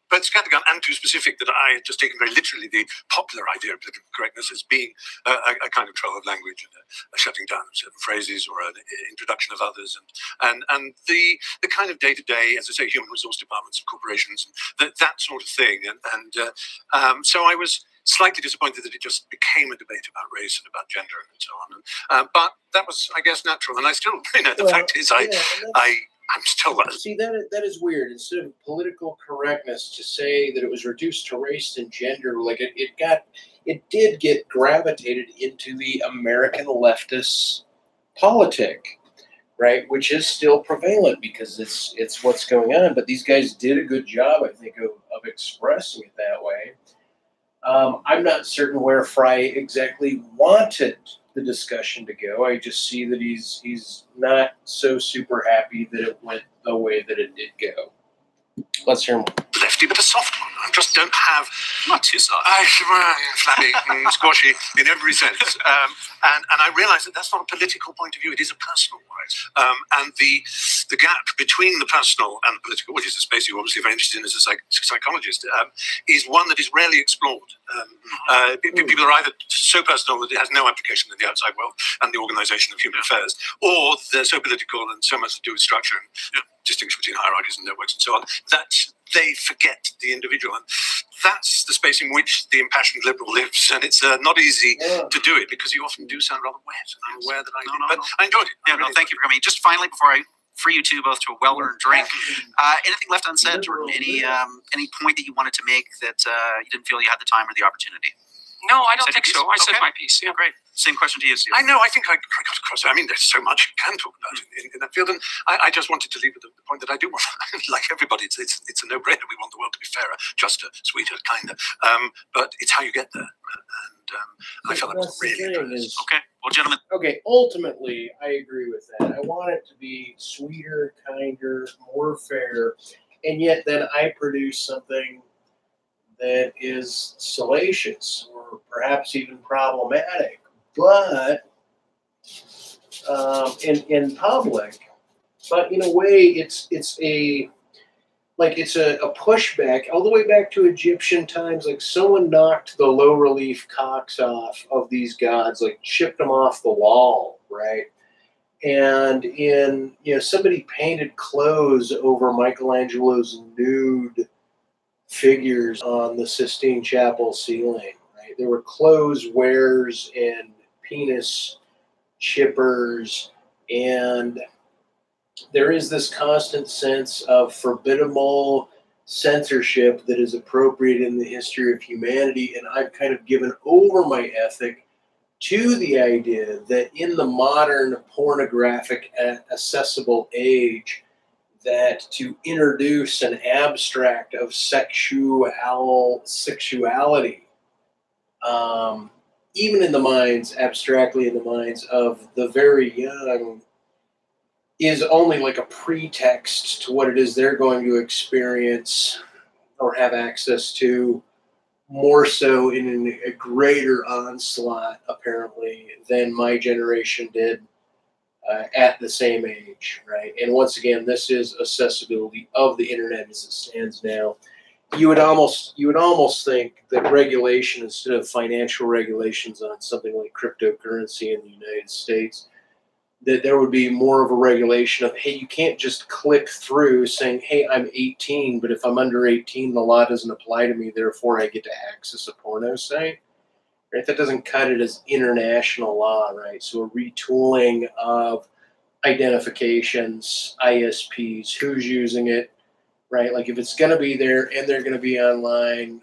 [SPEAKER 8] but scattergun and too specific that I had just taken very literally the popular idea of political correctness as being a kind of troll of language and a shutting down of certain phrases or an introduction of others, and the kind of day-to-day, as I say, human resource departments of corporations, and that sort of thing. And so I was slightly disappointed that it just became a debate about race and about gender and so on. But that was, I guess, natural. And I still, the fact is, I'm still there.
[SPEAKER 4] See, that is weird. Instead of political correctness, to say that it was reduced to race and gender, like it did get gravitated into the American leftist politic, right? Which is still prevalent because it's what's going on. But these guys did a good job, I think, of expressing it that way. I'm not certain where Fry exactly wanted the discussion to go. I just see that he's not so super happy that it went the way that it did go. Let's hear more.
[SPEAKER 8] Lefty, but a soft one. I just don't have.
[SPEAKER 2] Not too soft.
[SPEAKER 8] Flabby, squashy in every sense. And I realise that that's not a political point of view; it is a personal one. And the gap between the personal and the political, which is a space you're obviously very interested in as a psychologist, is one that is rarely explored. People are either so personal that it has no application in the outside world and the organisation of human affairs, or they're so political and so much to do with structure and distinction between hierarchies and networks and so on that they forget the individual. And that's the space in which the impassioned liberal lives. And it's not easy to do it because you often do sound rather wet. And I'm aware that I did, but I enjoyed it.
[SPEAKER 2] Yeah, thank you for coming. Just finally, before I free you two both to a well-earned drink, anything left unsaid, Jordan? Any point that you wanted to make that you didn't feel you had the time or the opportunity?
[SPEAKER 5] No, I don't think so. I said my piece. Yeah,
[SPEAKER 2] great. Same question to you, Steve.
[SPEAKER 8] I know. I think I got across. I mean, there's so much you can talk about in that field, and I just wanted to leave with the point that I do want, like everybody, it's a no-brainer. We want the world to be fairer, juster, sweeter, kinder. But it's how you get there, and I felt that was really interesting.
[SPEAKER 2] Okay, well, gentlemen.
[SPEAKER 4] Okay, ultimately, I agree with that. I want it to be sweeter, kinder, more fair, and yet then I produce something that is salacious or perhaps even problematic, but in public. But in a way, it's a pushback all the way back to Egyptian times. Like someone knocked the low relief cocks off of these gods, like chipped them off the wall, right? And somebody painted clothes over Michelangelo's nude figures on the Sistine Chapel ceiling, right? There were clothes wearers and penis chippers, and there is this constant sense of forbiddable censorship that is appropriate in the history of humanity, and I've kind of given over my ethic to the idea that in the modern pornographic accessible age, that to introduce an abstract of sexuality, even in the minds, abstractly in the minds of the very young, is only like a pretext to what it is they're going to experience or have access to, more so in a greater onslaught, apparently, than my generation did at the same age, right? And once again, this is accessibility of the internet as it stands now. You would almost think that regulation, instead of financial regulations on something like cryptocurrency in the United States, that there would be more of a regulation of, hey, you can't just click through saying, hey, I'm 18, but if I'm under 18, the law doesn't apply to me, therefore I get to access a porno site. Right? That doesn't cut it as international law, right? So a retooling of identifications, ISPs, who's using it, right? Like if it's going to be there and they're going to be online,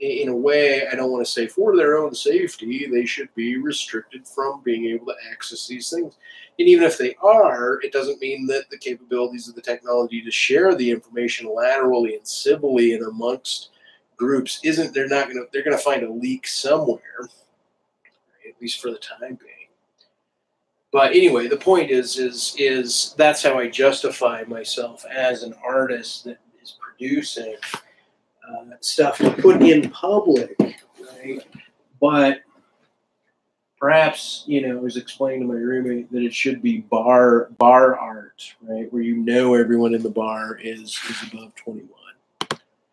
[SPEAKER 4] in a way, I don't want to say for their own safety, they should be restricted from being able to access these things. And even if they are, it doesn't mean that the capabilities of the technology to share the information laterally and civilly and amongst groups they're going to find a leak somewhere, right? At least for the time being. But anyway, the point is that's how I justify myself as an artist that is producing stuff to put in public, right? But perhaps, I was explaining to my roommate that it should be bar art, right? Where everyone in the bar is above 21.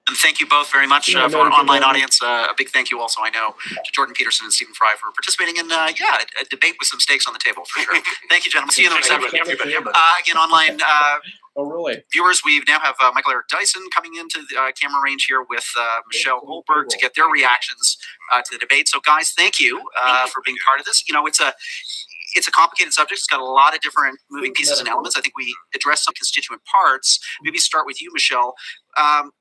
[SPEAKER 2] And thank you both very much for our online audience. A big thank you also, I know, to Jordan Peterson and Stephen Fry for participating in, a debate with some stakes on the table, for sure. Thank you, gentlemen. See you in the reception. Again, online viewers, we now have Michael Eric Dyson coming into the camera range here with Michelle Goldberg to get their reactions to the debate. So, guys, thank you for being part of this. It's a complicated subject. It's got a lot of different moving pieces and elements. I think we addressed some constituent parts. Maybe start with you, Michelle.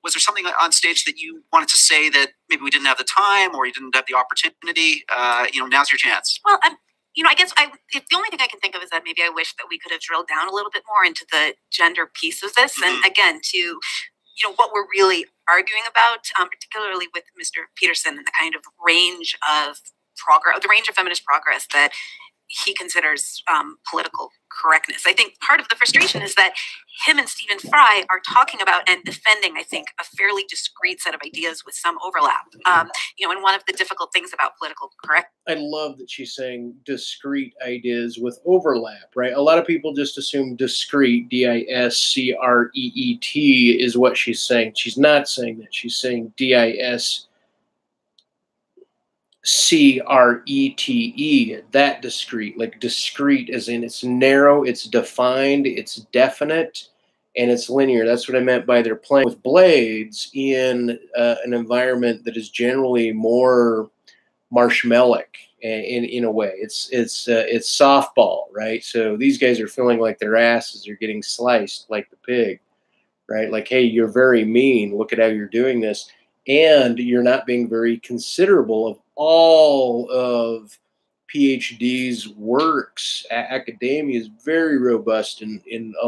[SPEAKER 2] Was there something on stage that you wanted to say that maybe we didn't have the time or you didn't have the opportunity? Now's your chance.
[SPEAKER 3] Well, I guess the only thing I can think of is that maybe I wish that we could have drilled down a little bit more into the gender piece of this. And again, to, what we're really arguing about, particularly with Mr. Peterson and the kind of range of progress, the range of feminist progress that he considers political correctness. I think part of the frustration is that him and Stephen Fry are talking about and defending, I think, a fairly discrete set of ideas with some overlap. You know, and one of the difficult things about political correctness.
[SPEAKER 4] I love that she's saying discrete ideas with overlap, right? A lot of people just assume discrete, D-I-S-C-R-E-E-T, is what she's saying. She's not saying that. She's saying D-I-S-C-R-E-T-E, that discrete, like discrete as in it's narrow, it's defined, it's definite, and it's linear. That's what I meant by they're playing with blades in an environment that is generally more marshmallow in a way. It's softball, right? So these guys are feeling like their asses are getting sliced like the pig, right? Like, hey, you're very mean. Look at how you're doing this. And you're not being very considerable of all of PhD's works. Academia is very robust in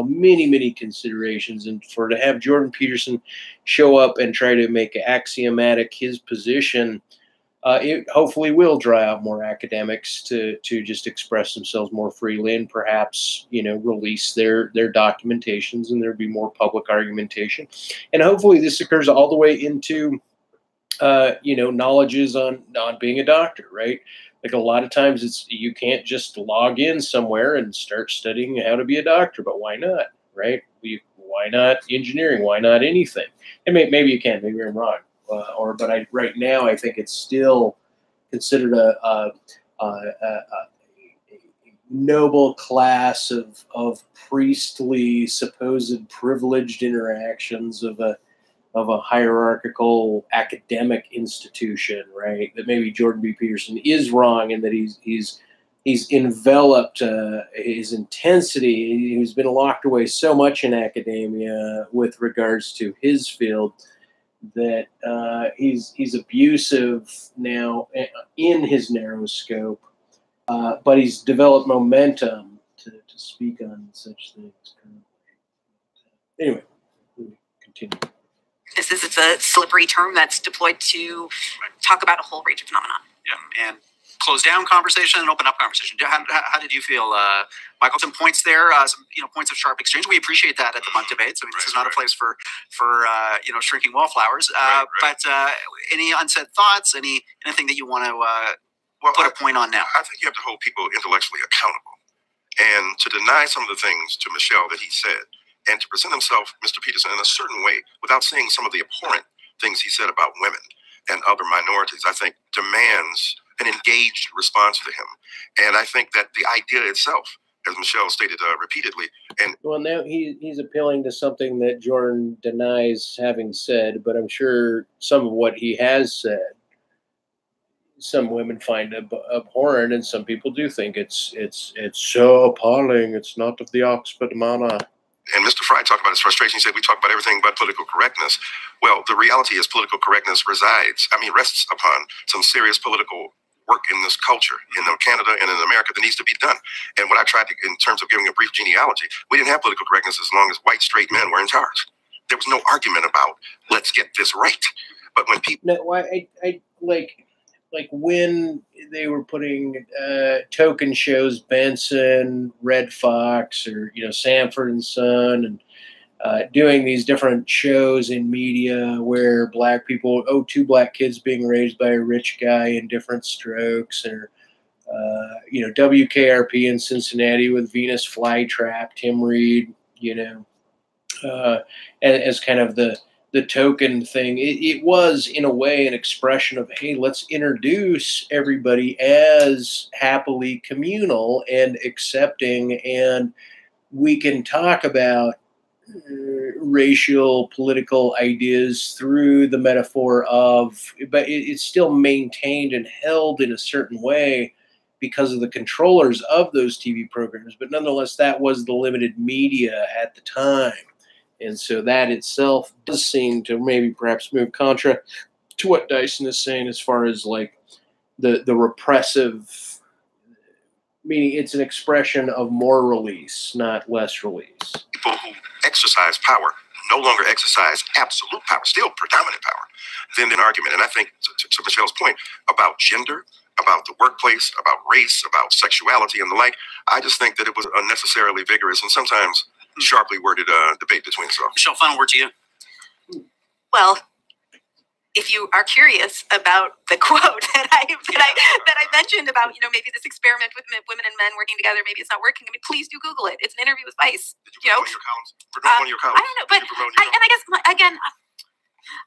[SPEAKER 4] many considerations. And to have Jordan Peterson show up and try to make axiomatic his position, it hopefully will draw out more academics to just express themselves more freely and perhaps, you know, release their documentations, and there'll be more public argumentation. And hopefully this occurs all the way into you know, knowledges on being a doctor, right? Like a lot of times you can't just log in somewhere and start studying how to be a doctor, but why not, right? Why not engineering? Why not anything? And maybe you can, maybe I'm wrong. But right now I think it's still considered a noble class of priestly, supposed privileged interactions of a hierarchical academic institution, right? That maybe Jordan B. Peterson is wrong, and that he's enveloped his intensity. He's been locked away so much in academia with regards to his field that he's abusive now in his narrow scope, but he's developed momentum to speak on such things. Anyway, we'll continue.
[SPEAKER 3] It's a slippery term that's deployed to talk about a whole range of phenomena.
[SPEAKER 2] Yeah, and close down conversation and open up conversation. How did you feel, Michael? Some points there, some points of sharp exchange. We appreciate that at the Munk debates. I mean, this is not a place for shrinking wallflowers. But any unsaid thoughts? Anything that you want to put a point on now?
[SPEAKER 6] I think you have to hold people intellectually accountable, and to deny some of the things to Michelle that he said, and to present himself, Mr. Peterson, in a certain way without saying some of the abhorrent things he said about women and other minorities, I think demands an engaged response to him. And I think that the idea itself, as Michelle stated repeatedly, and
[SPEAKER 4] well, now he's appealing to something that Jordan denies having said, but I'm sure some of what he has said, some women find abhorrent, and some people do think it's so appalling. It's not of the Oxford manner.
[SPEAKER 6] And Mr. Fry talked about his frustration. He said, we talk about everything but political correctness. Well, the reality is political correctness rests upon some serious political work in this culture, in Canada and in America, that needs to be done. And what I tried to, in terms of giving a brief genealogy, we didn't have political correctness as long as white, straight men were in charge. There was no argument about, let's get this right. But when people...
[SPEAKER 4] No, I like when they were putting token shows, Benson, Red Fox, or Sanford and Son, and doing these different shows in media where black people, two black kids being raised by a rich guy in different strokes, or WKRP in Cincinnati with Venus Flytrap, Tim Reed, as kind of the token thing. It was, in a way, an expression of, hey, let's introduce everybody as happily communal and accepting, and we can talk about racial, political ideas through the metaphor of, but it's still maintained and held in a certain way because of the controllers of those TV programs. But nonetheless, that was the limited media at the time. And so that itself does seem to maybe perhaps move contra to what Dyson is saying as far as like the repressive, meaning it's an expression of more release, not less release.
[SPEAKER 6] People who exercise power no longer exercise absolute power, still predominant power, then an argument. And I think to Michelle's point about gender, about the workplace, about race, about sexuality and the like. I just think that it was unnecessarily vigorous and sometimes sharply worded debate between us all.
[SPEAKER 2] Michelle, final word to you.
[SPEAKER 3] Well, if you are curious about the quote that I mentioned about, you know, maybe this experiment with women and men working together, maybe it's not working. I mean, please do Google it. It's an interview with Vice.
[SPEAKER 6] Did you promote your columns? Promote one of your columns?
[SPEAKER 3] I don't know, but and I guess again,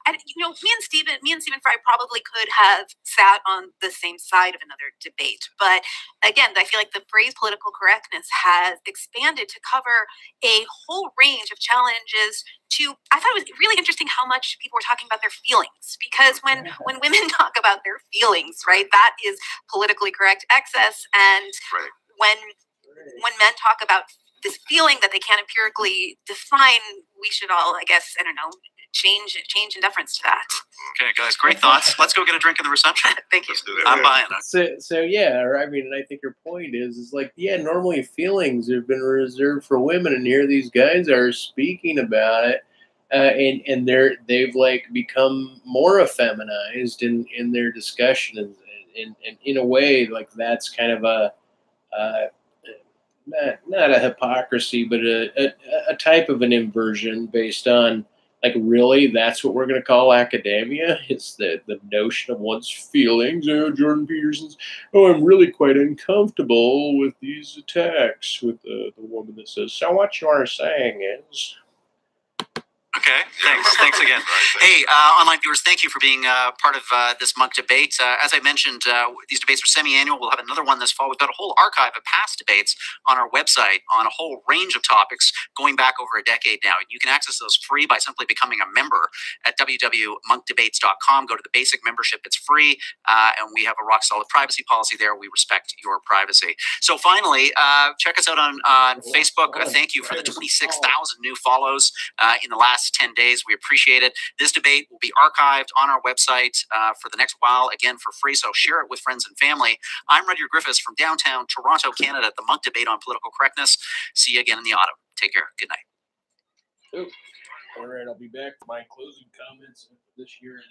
[SPEAKER 3] you know, me and Stephen Fry probably could have sat on the same side of another debate. But again, I feel like the phrase political correctness has expanded to cover a whole range of challenges to, I thought it was really interesting how much people were talking about their feelings, because when women talk about their feelings, right, that is politically correct excess. And when men talk about this feeling that they can't empirically define, we should all, I guess, I don't know, change in deference to that.
[SPEAKER 2] Okay, guys, great thoughts. Let's go get a drink in the reception.
[SPEAKER 3] Thank you.
[SPEAKER 2] I'm buying that.
[SPEAKER 4] So yeah, I mean, I think your point is like, yeah, normally feelings have been reserved for women, and here these guys are speaking about it, and they've like become more effeminized in their discussion, and in a way, like that's kind of a not a hypocrisy, but a type of an inversion based on, like, really, that's what we're going to call academia? It's the notion of one's feelings. Oh, Jordan Peterson's, I'm really quite uncomfortable with these attacks with the woman that says, so what you are saying is...
[SPEAKER 2] Okay, thanks again. Hey, online viewers, thank you for being part of this Munk debate. As I mentioned, these debates are semi-annual. We'll have another one this fall. We've got a whole archive of past debates on our website on a whole range of topics going back over a decade now. You can access those free by simply becoming a member at www.munkdebates.com. Go to the basic membership. It's free, and we have a rock-solid privacy policy there. We respect your privacy. So finally, check us out on Facebook. Thank you for the 26,000 new follows in the last 10 days. We appreciate it. This debate will be archived on our website for the next while, again, for free, so share it with friends and family. I'm Rudyard Griffiths from downtown Toronto, Canada, at the Munk debate on political correctness. See you again in the autumn. Take care. Good night.
[SPEAKER 4] All right, I'll be back for my closing comments for this urination.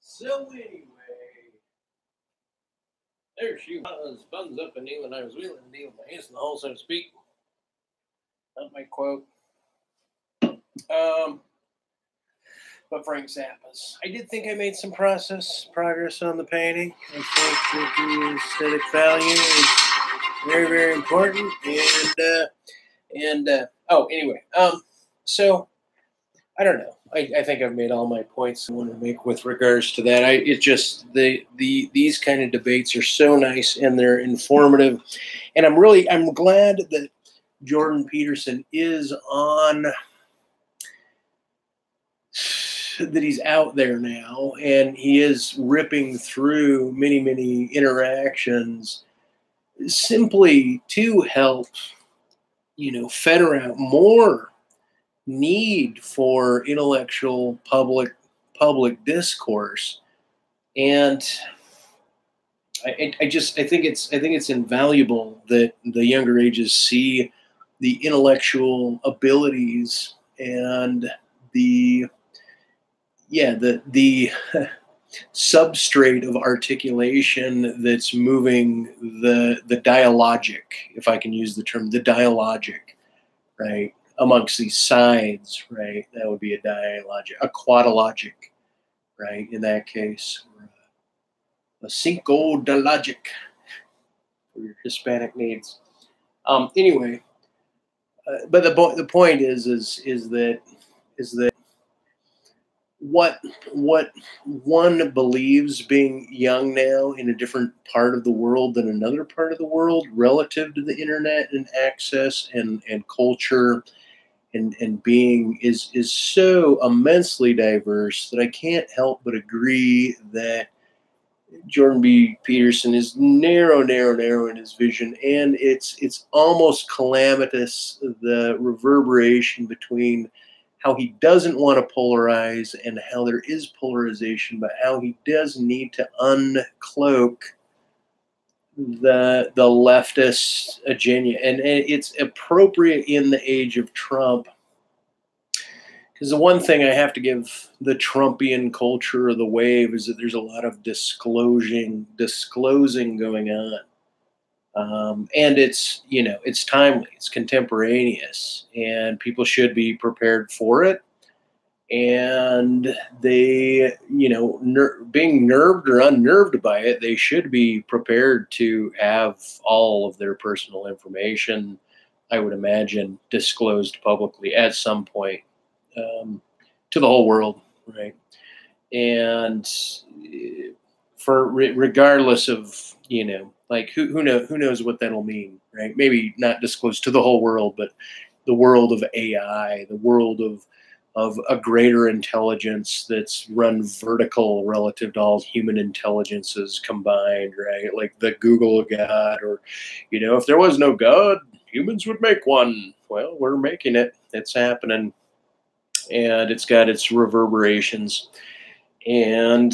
[SPEAKER 4] So anyway, there she was, buns up and kneeling. I was wheeling and dealing my hands in the hole, so to speak. Not my quote. But Frank Zappa's. I did think I made some progress on the painting. I think that the aesthetic value is very, very important. Anyway, so I don't know. I think I've made all my points I want to make with regards to that. These kind of debates are so nice and they're informative, and I'm glad that Jordan Peterson is on, that he's out there now, and he is ripping through many interactions simply to help, fetter out more need for intellectual public discourse. And I think it's invaluable that the younger ages see the intellectual abilities and the substrate of articulation that's moving the dialogic, if I can use the term, the dialogic, right? amongst these sides, right? That would be a dialogic, a quadologic, right? In that case, a cinco de logic for your Hispanic needs. Anyway, but the point is that what one believes being young now in a different part of the world than another part of the world relative to the internet and access and culture and being is so immensely diverse that I can't help but agree that Jordan B. Peterson is narrow in his vision, and it's almost calamitous, the reverberation between how he doesn't want to polarize and how there is polarization, but how he does need to uncloak the leftist agenda. And it's appropriate in the age of Trump, because the one thing I have to give the Trumpian culture or the wave is that there's a lot of disclosing going on. And it's, it's timely, it's contemporaneous, and people should be prepared for it. And they, being nerved or unnerved by it, they should be prepared to have all of their personal information, I would imagine, disclosed publicly at some point, to the whole world, right? And regardless of, like who knows what that'll mean, right? Maybe not disclosed to the whole world, but the world of AI, the world of a greater intelligence that's run vertical relative to all human intelligences combined, right? Like the Google God, or, if there was no God, humans would make one. Well, we're making it. It's happening. And it's got its reverberations. And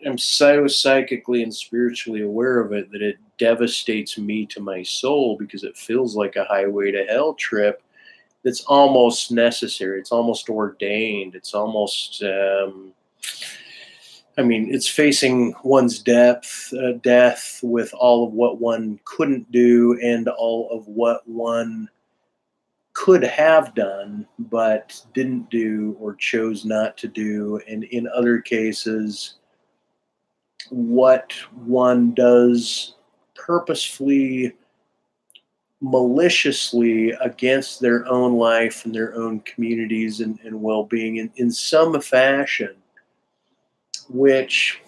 [SPEAKER 4] I'm so psychically and spiritually aware of it that it devastates me to my soul, because it feels like a highway to hell trip that's almost necessary. It's almost ordained. It's almost, it's facing one's death with all of what one couldn't do and all of what one could have done but didn't do or chose not to do, and in other cases what one does purposefully, maliciously against their own life and their own communities and well-being in some fashion, which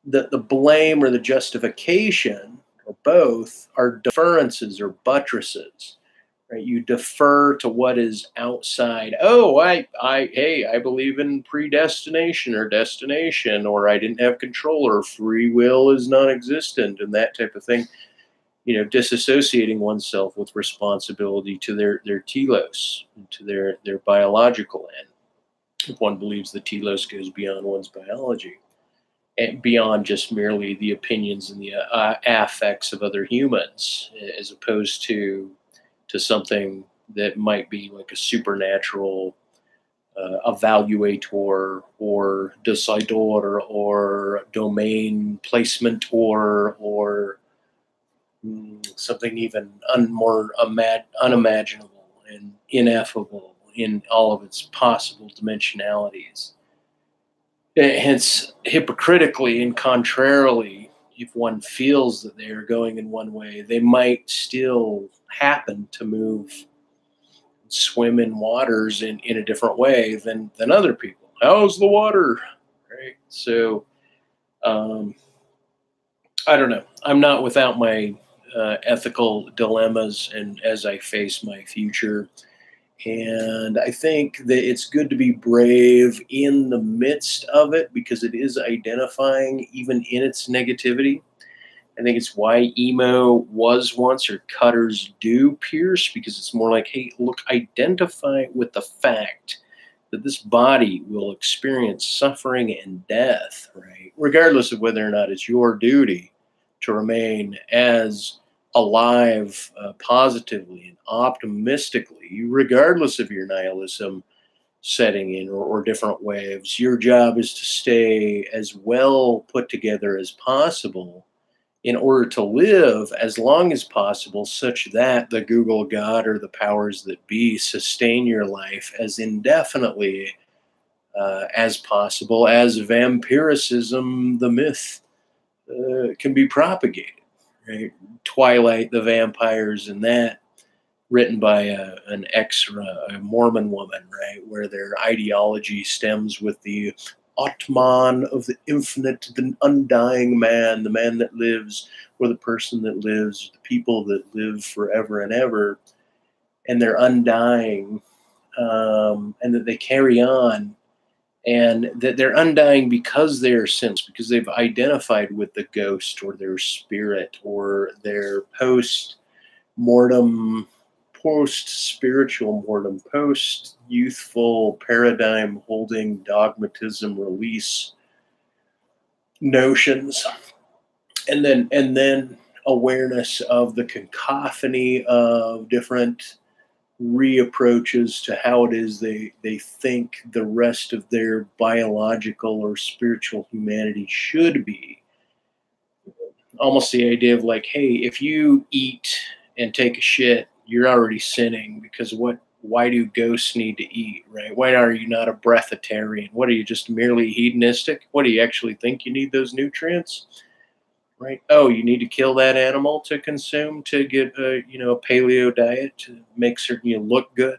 [SPEAKER 4] the blame or the justification, or both, are deferences or buttresses. Right? You defer to what is outside. Oh, I believe in predestination or destination, or I didn't have control, or free will is non-existent, and that type of thing. Disassociating oneself with responsibility to their telos, to their biological end. If one believes the telos goes beyond one's biology, and beyond just merely the opinions and the affects of other humans, as opposed to something that might be like a supernatural evaluator or decidor or domain placement or something even more unimaginable and ineffable in all of its possible dimensionalities. Hence, hypocritically and contrarily, if one feels that they are going in one way, they might still happen to move, swim in waters in a different way than other people. How's the water? Right? So, I don't know. I'm not without my ethical dilemmas, and as I face my future. And I think that it's good to be brave in the midst of it, because it is identifying even in its negativity. I think it's why emo was once, or cutters do pierce, because it's more like, hey, look, identify with the fact that this body will experience suffering and death, right? Regardless of whether or not it's your duty to remain as alive positively and optimistically, regardless of your nihilism setting in or different waves. Your job is to stay as well put together as possible in order to live as long as possible, such that the Google God or the powers that be sustain your life as indefinitely as possible, as vampiricism, the myth, can be propagated. Right? Twilight, the vampires, and that, written by an a Mormon woman, right, where their ideology stems with the Atman of the infinite, the undying man, the man that lives, or the person that lives, the people that live forever and ever, and they're undying, and that they carry on, and that they're undying because they are since, because they've identified with the ghost or their spirit or their post-mortem, post-spiritual mortem, post-youthful paradigm-holding dogmatism release notions, and then awareness of the cacophony of different reapproaches to how it is they think the rest of their biological or spiritual humanity should be. Almost the idea of like, hey, if you eat and take a shit, you're already sinning, because why do ghosts need to eat, right? Why are you not a breatharian? What, are you just merely hedonistic? What, do you actually think you need those nutrients? Right? Oh, you need to kill that animal to consume, to get a paleo diet to make certain you look good.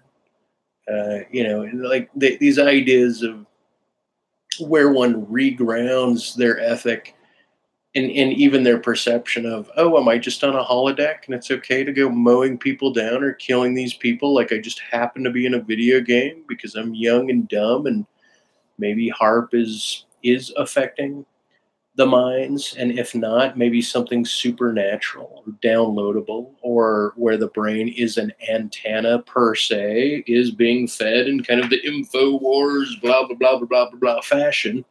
[SPEAKER 4] Like these ideas of where one regrounds their ethic and even their perception of, oh, am I just on a holodeck and it's okay to go mowing people down or killing these people like I just happen to be in a video game because I'm young and dumb, and maybe HARP is affecting the minds, and if not, maybe something supernatural or downloadable, or where the brain is an antenna per se, is being fed in kind of the info wars, blah blah blah blah blah blah blah fashion.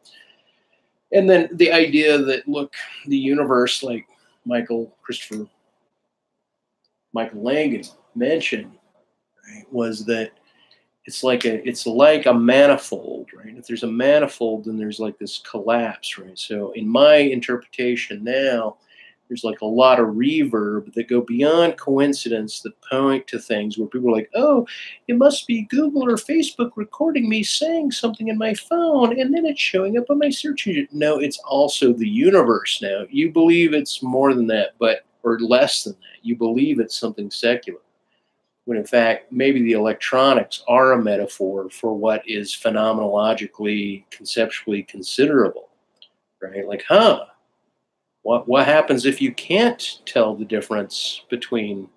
[SPEAKER 4] And then the idea that, look, the universe, like Michael Langan mentioned, right, was that it's like a manifold, right? If there's a manifold, then there's like this collapse, right? So in my interpretation now, there's like a lot of reverb that go beyond coincidence, that point to things where people are like, oh, it must be Google or Facebook recording me saying something in my phone, and then it's showing up on my search engine. No, it's also the universe now. You believe it's more than that, or less than that. You believe it's something secular, when in fact, maybe the electronics are a metaphor for what is phenomenologically, conceptually considerable, right? Like, what happens if you can't tell the difference between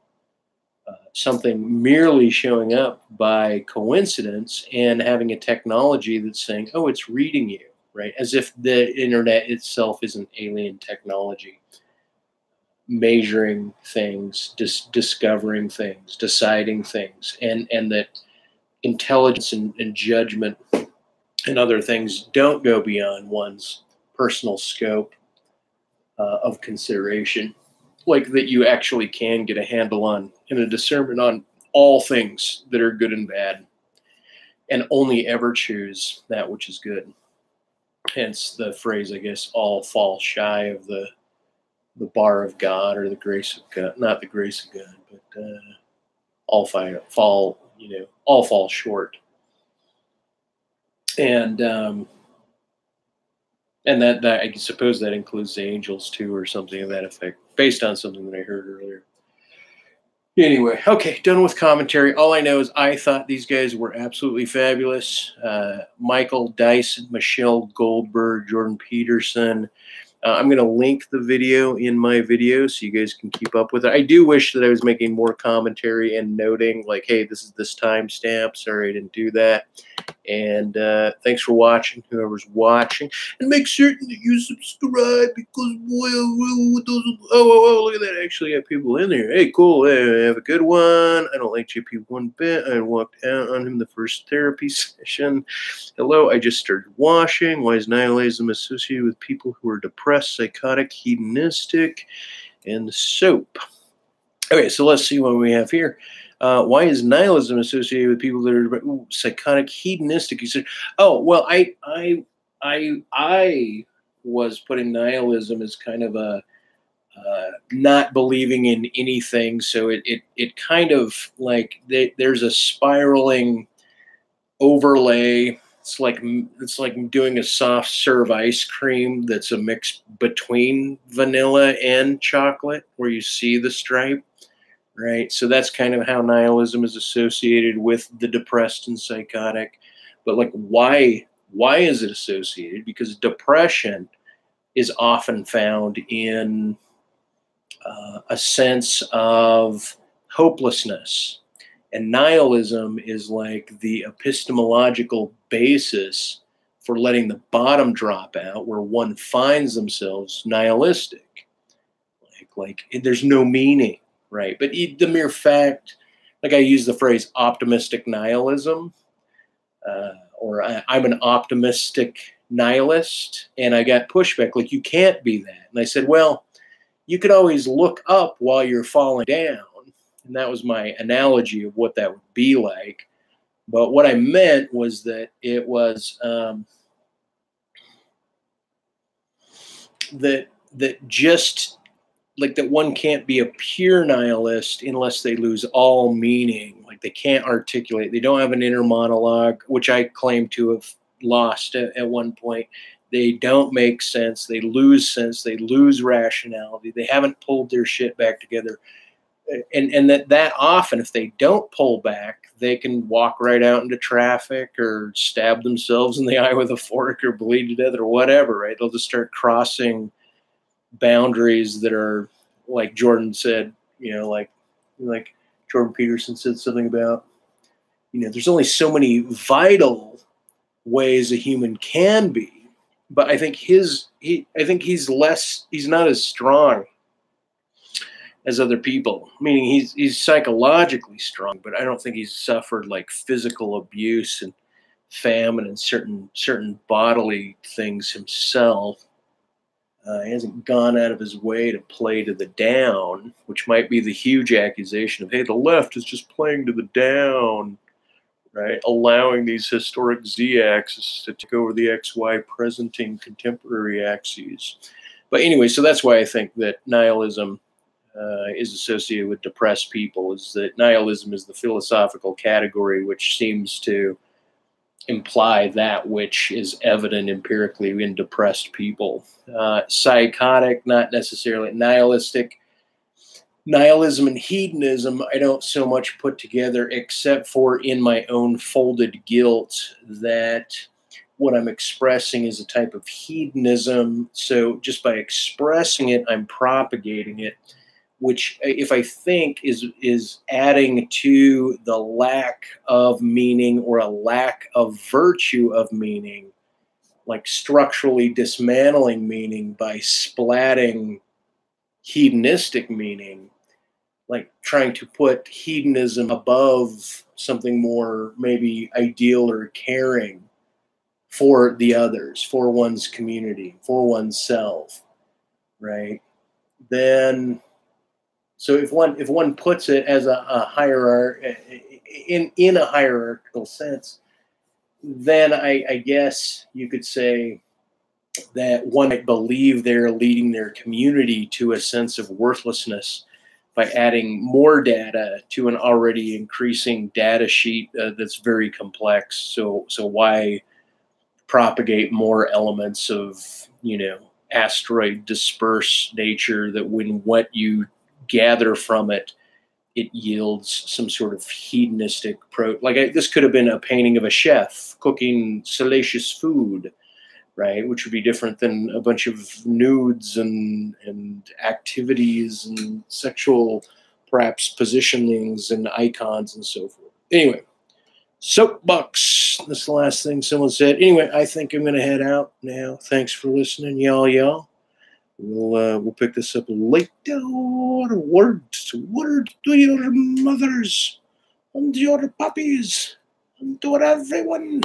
[SPEAKER 4] something merely showing up by coincidence and having a technology that's saying, oh, it's reading you, right? As if the internet itself is an alien technology, measuring things, discovering things, deciding things, and that intelligence and judgment and other things don't go beyond one's personal scope of consideration, like that you actually can get a handle on and a discernment on all things that are good and bad, and only ever choose that which is good. Hence the phrase, I guess, all fall shy of the bar of God, or the grace of God, not the grace of God, but all fall short. And that I suppose that includes the angels too, or something of that effect, based on something that I heard earlier. Anyway, okay, done with commentary. All I know is I thought these guys were absolutely fabulous. Michael, Dyson, Michelle Goldberg, Jordan Peterson. I'm going to link the video in my video so you guys can keep up with it. I do wish that I was making more commentary and noting, like, hey, this is this timestamp. Sorry I didn't do that. And thanks for watching, whoever's watching. And make certain that you subscribe, because, look at that. I actually got people in there. Hey, cool. Hey, have a good one. I don't like JP one bit. I walked out on him the first therapy session. Hello, I just started washing. Why is nihilism associated with people who are depressed, psychotic, hedonistic, and soap? Okay, so let's see what we have here. Why is nihilism associated with people that are psychotic, hedonistic? You said, oh, well, I was putting nihilism as kind of a not believing in anything. So it kind of like there's a spiraling overlay. It's like doing a soft serve ice cream that's a mix between vanilla and chocolate, where you see the stripe, right? So that's kind of how nihilism is associated with the depressed and psychotic. But like, why is it associated? Because depression is often found in a sense of hopelessness. And nihilism is like the epistemological basis for letting the bottom drop out, where one finds themselves nihilistic. Like there's no meaning, right? But the mere fact, like I use the phrase optimistic nihilism, or I'm an optimistic nihilist, and I got pushback, like, you can't be that. And I said, well, you could always look up while you're falling down. And that was my analogy of what that would be like. But what I meant was that it was that just like that one can't be a pure nihilist unless they lose all meaning. Like they can't articulate. They don't have an inner monologue, which I claim to have lost at one point. They don't make sense. They lose sense. They lose rationality. They haven't pulled their shit back together. And that often, if they don't pull back, they can walk right out into traffic or stab themselves in the eye with a fork or bleed to death or whatever, right? They'll just start crossing boundaries that are, like Jordan said, like Jordan Peterson said something about, there's only so many vital ways a human can be. But I think he's not as strong as other people, meaning he's psychologically strong, but I don't think he's suffered like physical abuse and famine and certain bodily things himself. He hasn't gone out of his way to play to the down, which might be the huge accusation of, hey, the left is just playing to the down, right? Allowing these historic z-axes to take over the xy presenting contemporary axes. But anyway, so that's why I think that nihilism is associated with depressed people, is that nihilism is the philosophical category which seems to imply that which is evident empirically in depressed people. Psychotic, not necessarily nihilistic. Nihilism and hedonism, I don't so much put together, except for in my own folded guilt, that what I'm expressing is a type of hedonism. So just by expressing it, I'm propagating it, which, if I think, is adding to the lack of meaning or a lack of virtue of meaning, like structurally dismantling meaning by splatting hedonistic meaning, like trying to put hedonism above something more maybe ideal or caring for the others, for one's community, for oneself, right? Then, so if one puts it as a hierarchy, in a hierarchical sense, then I guess you could say that one might believe they're leading their community to a sense of worthlessness by adding more data to an already increasing data sheet that's very complex. So why propagate more elements of, asteroid dispersed nature that when what you gather from it, it yields some sort of hedonistic this could have been a painting of a chef cooking salacious food, right? Which would be different than a bunch of nudes and activities and sexual, perhaps, positionings and icons and so forth. Anyway, soapbox. That's the last thing someone said. Anyway, I think I'm going to head out now. Thanks for listening, y'all. We'll pick this up later. Word to your mothers and your puppies and to everyone.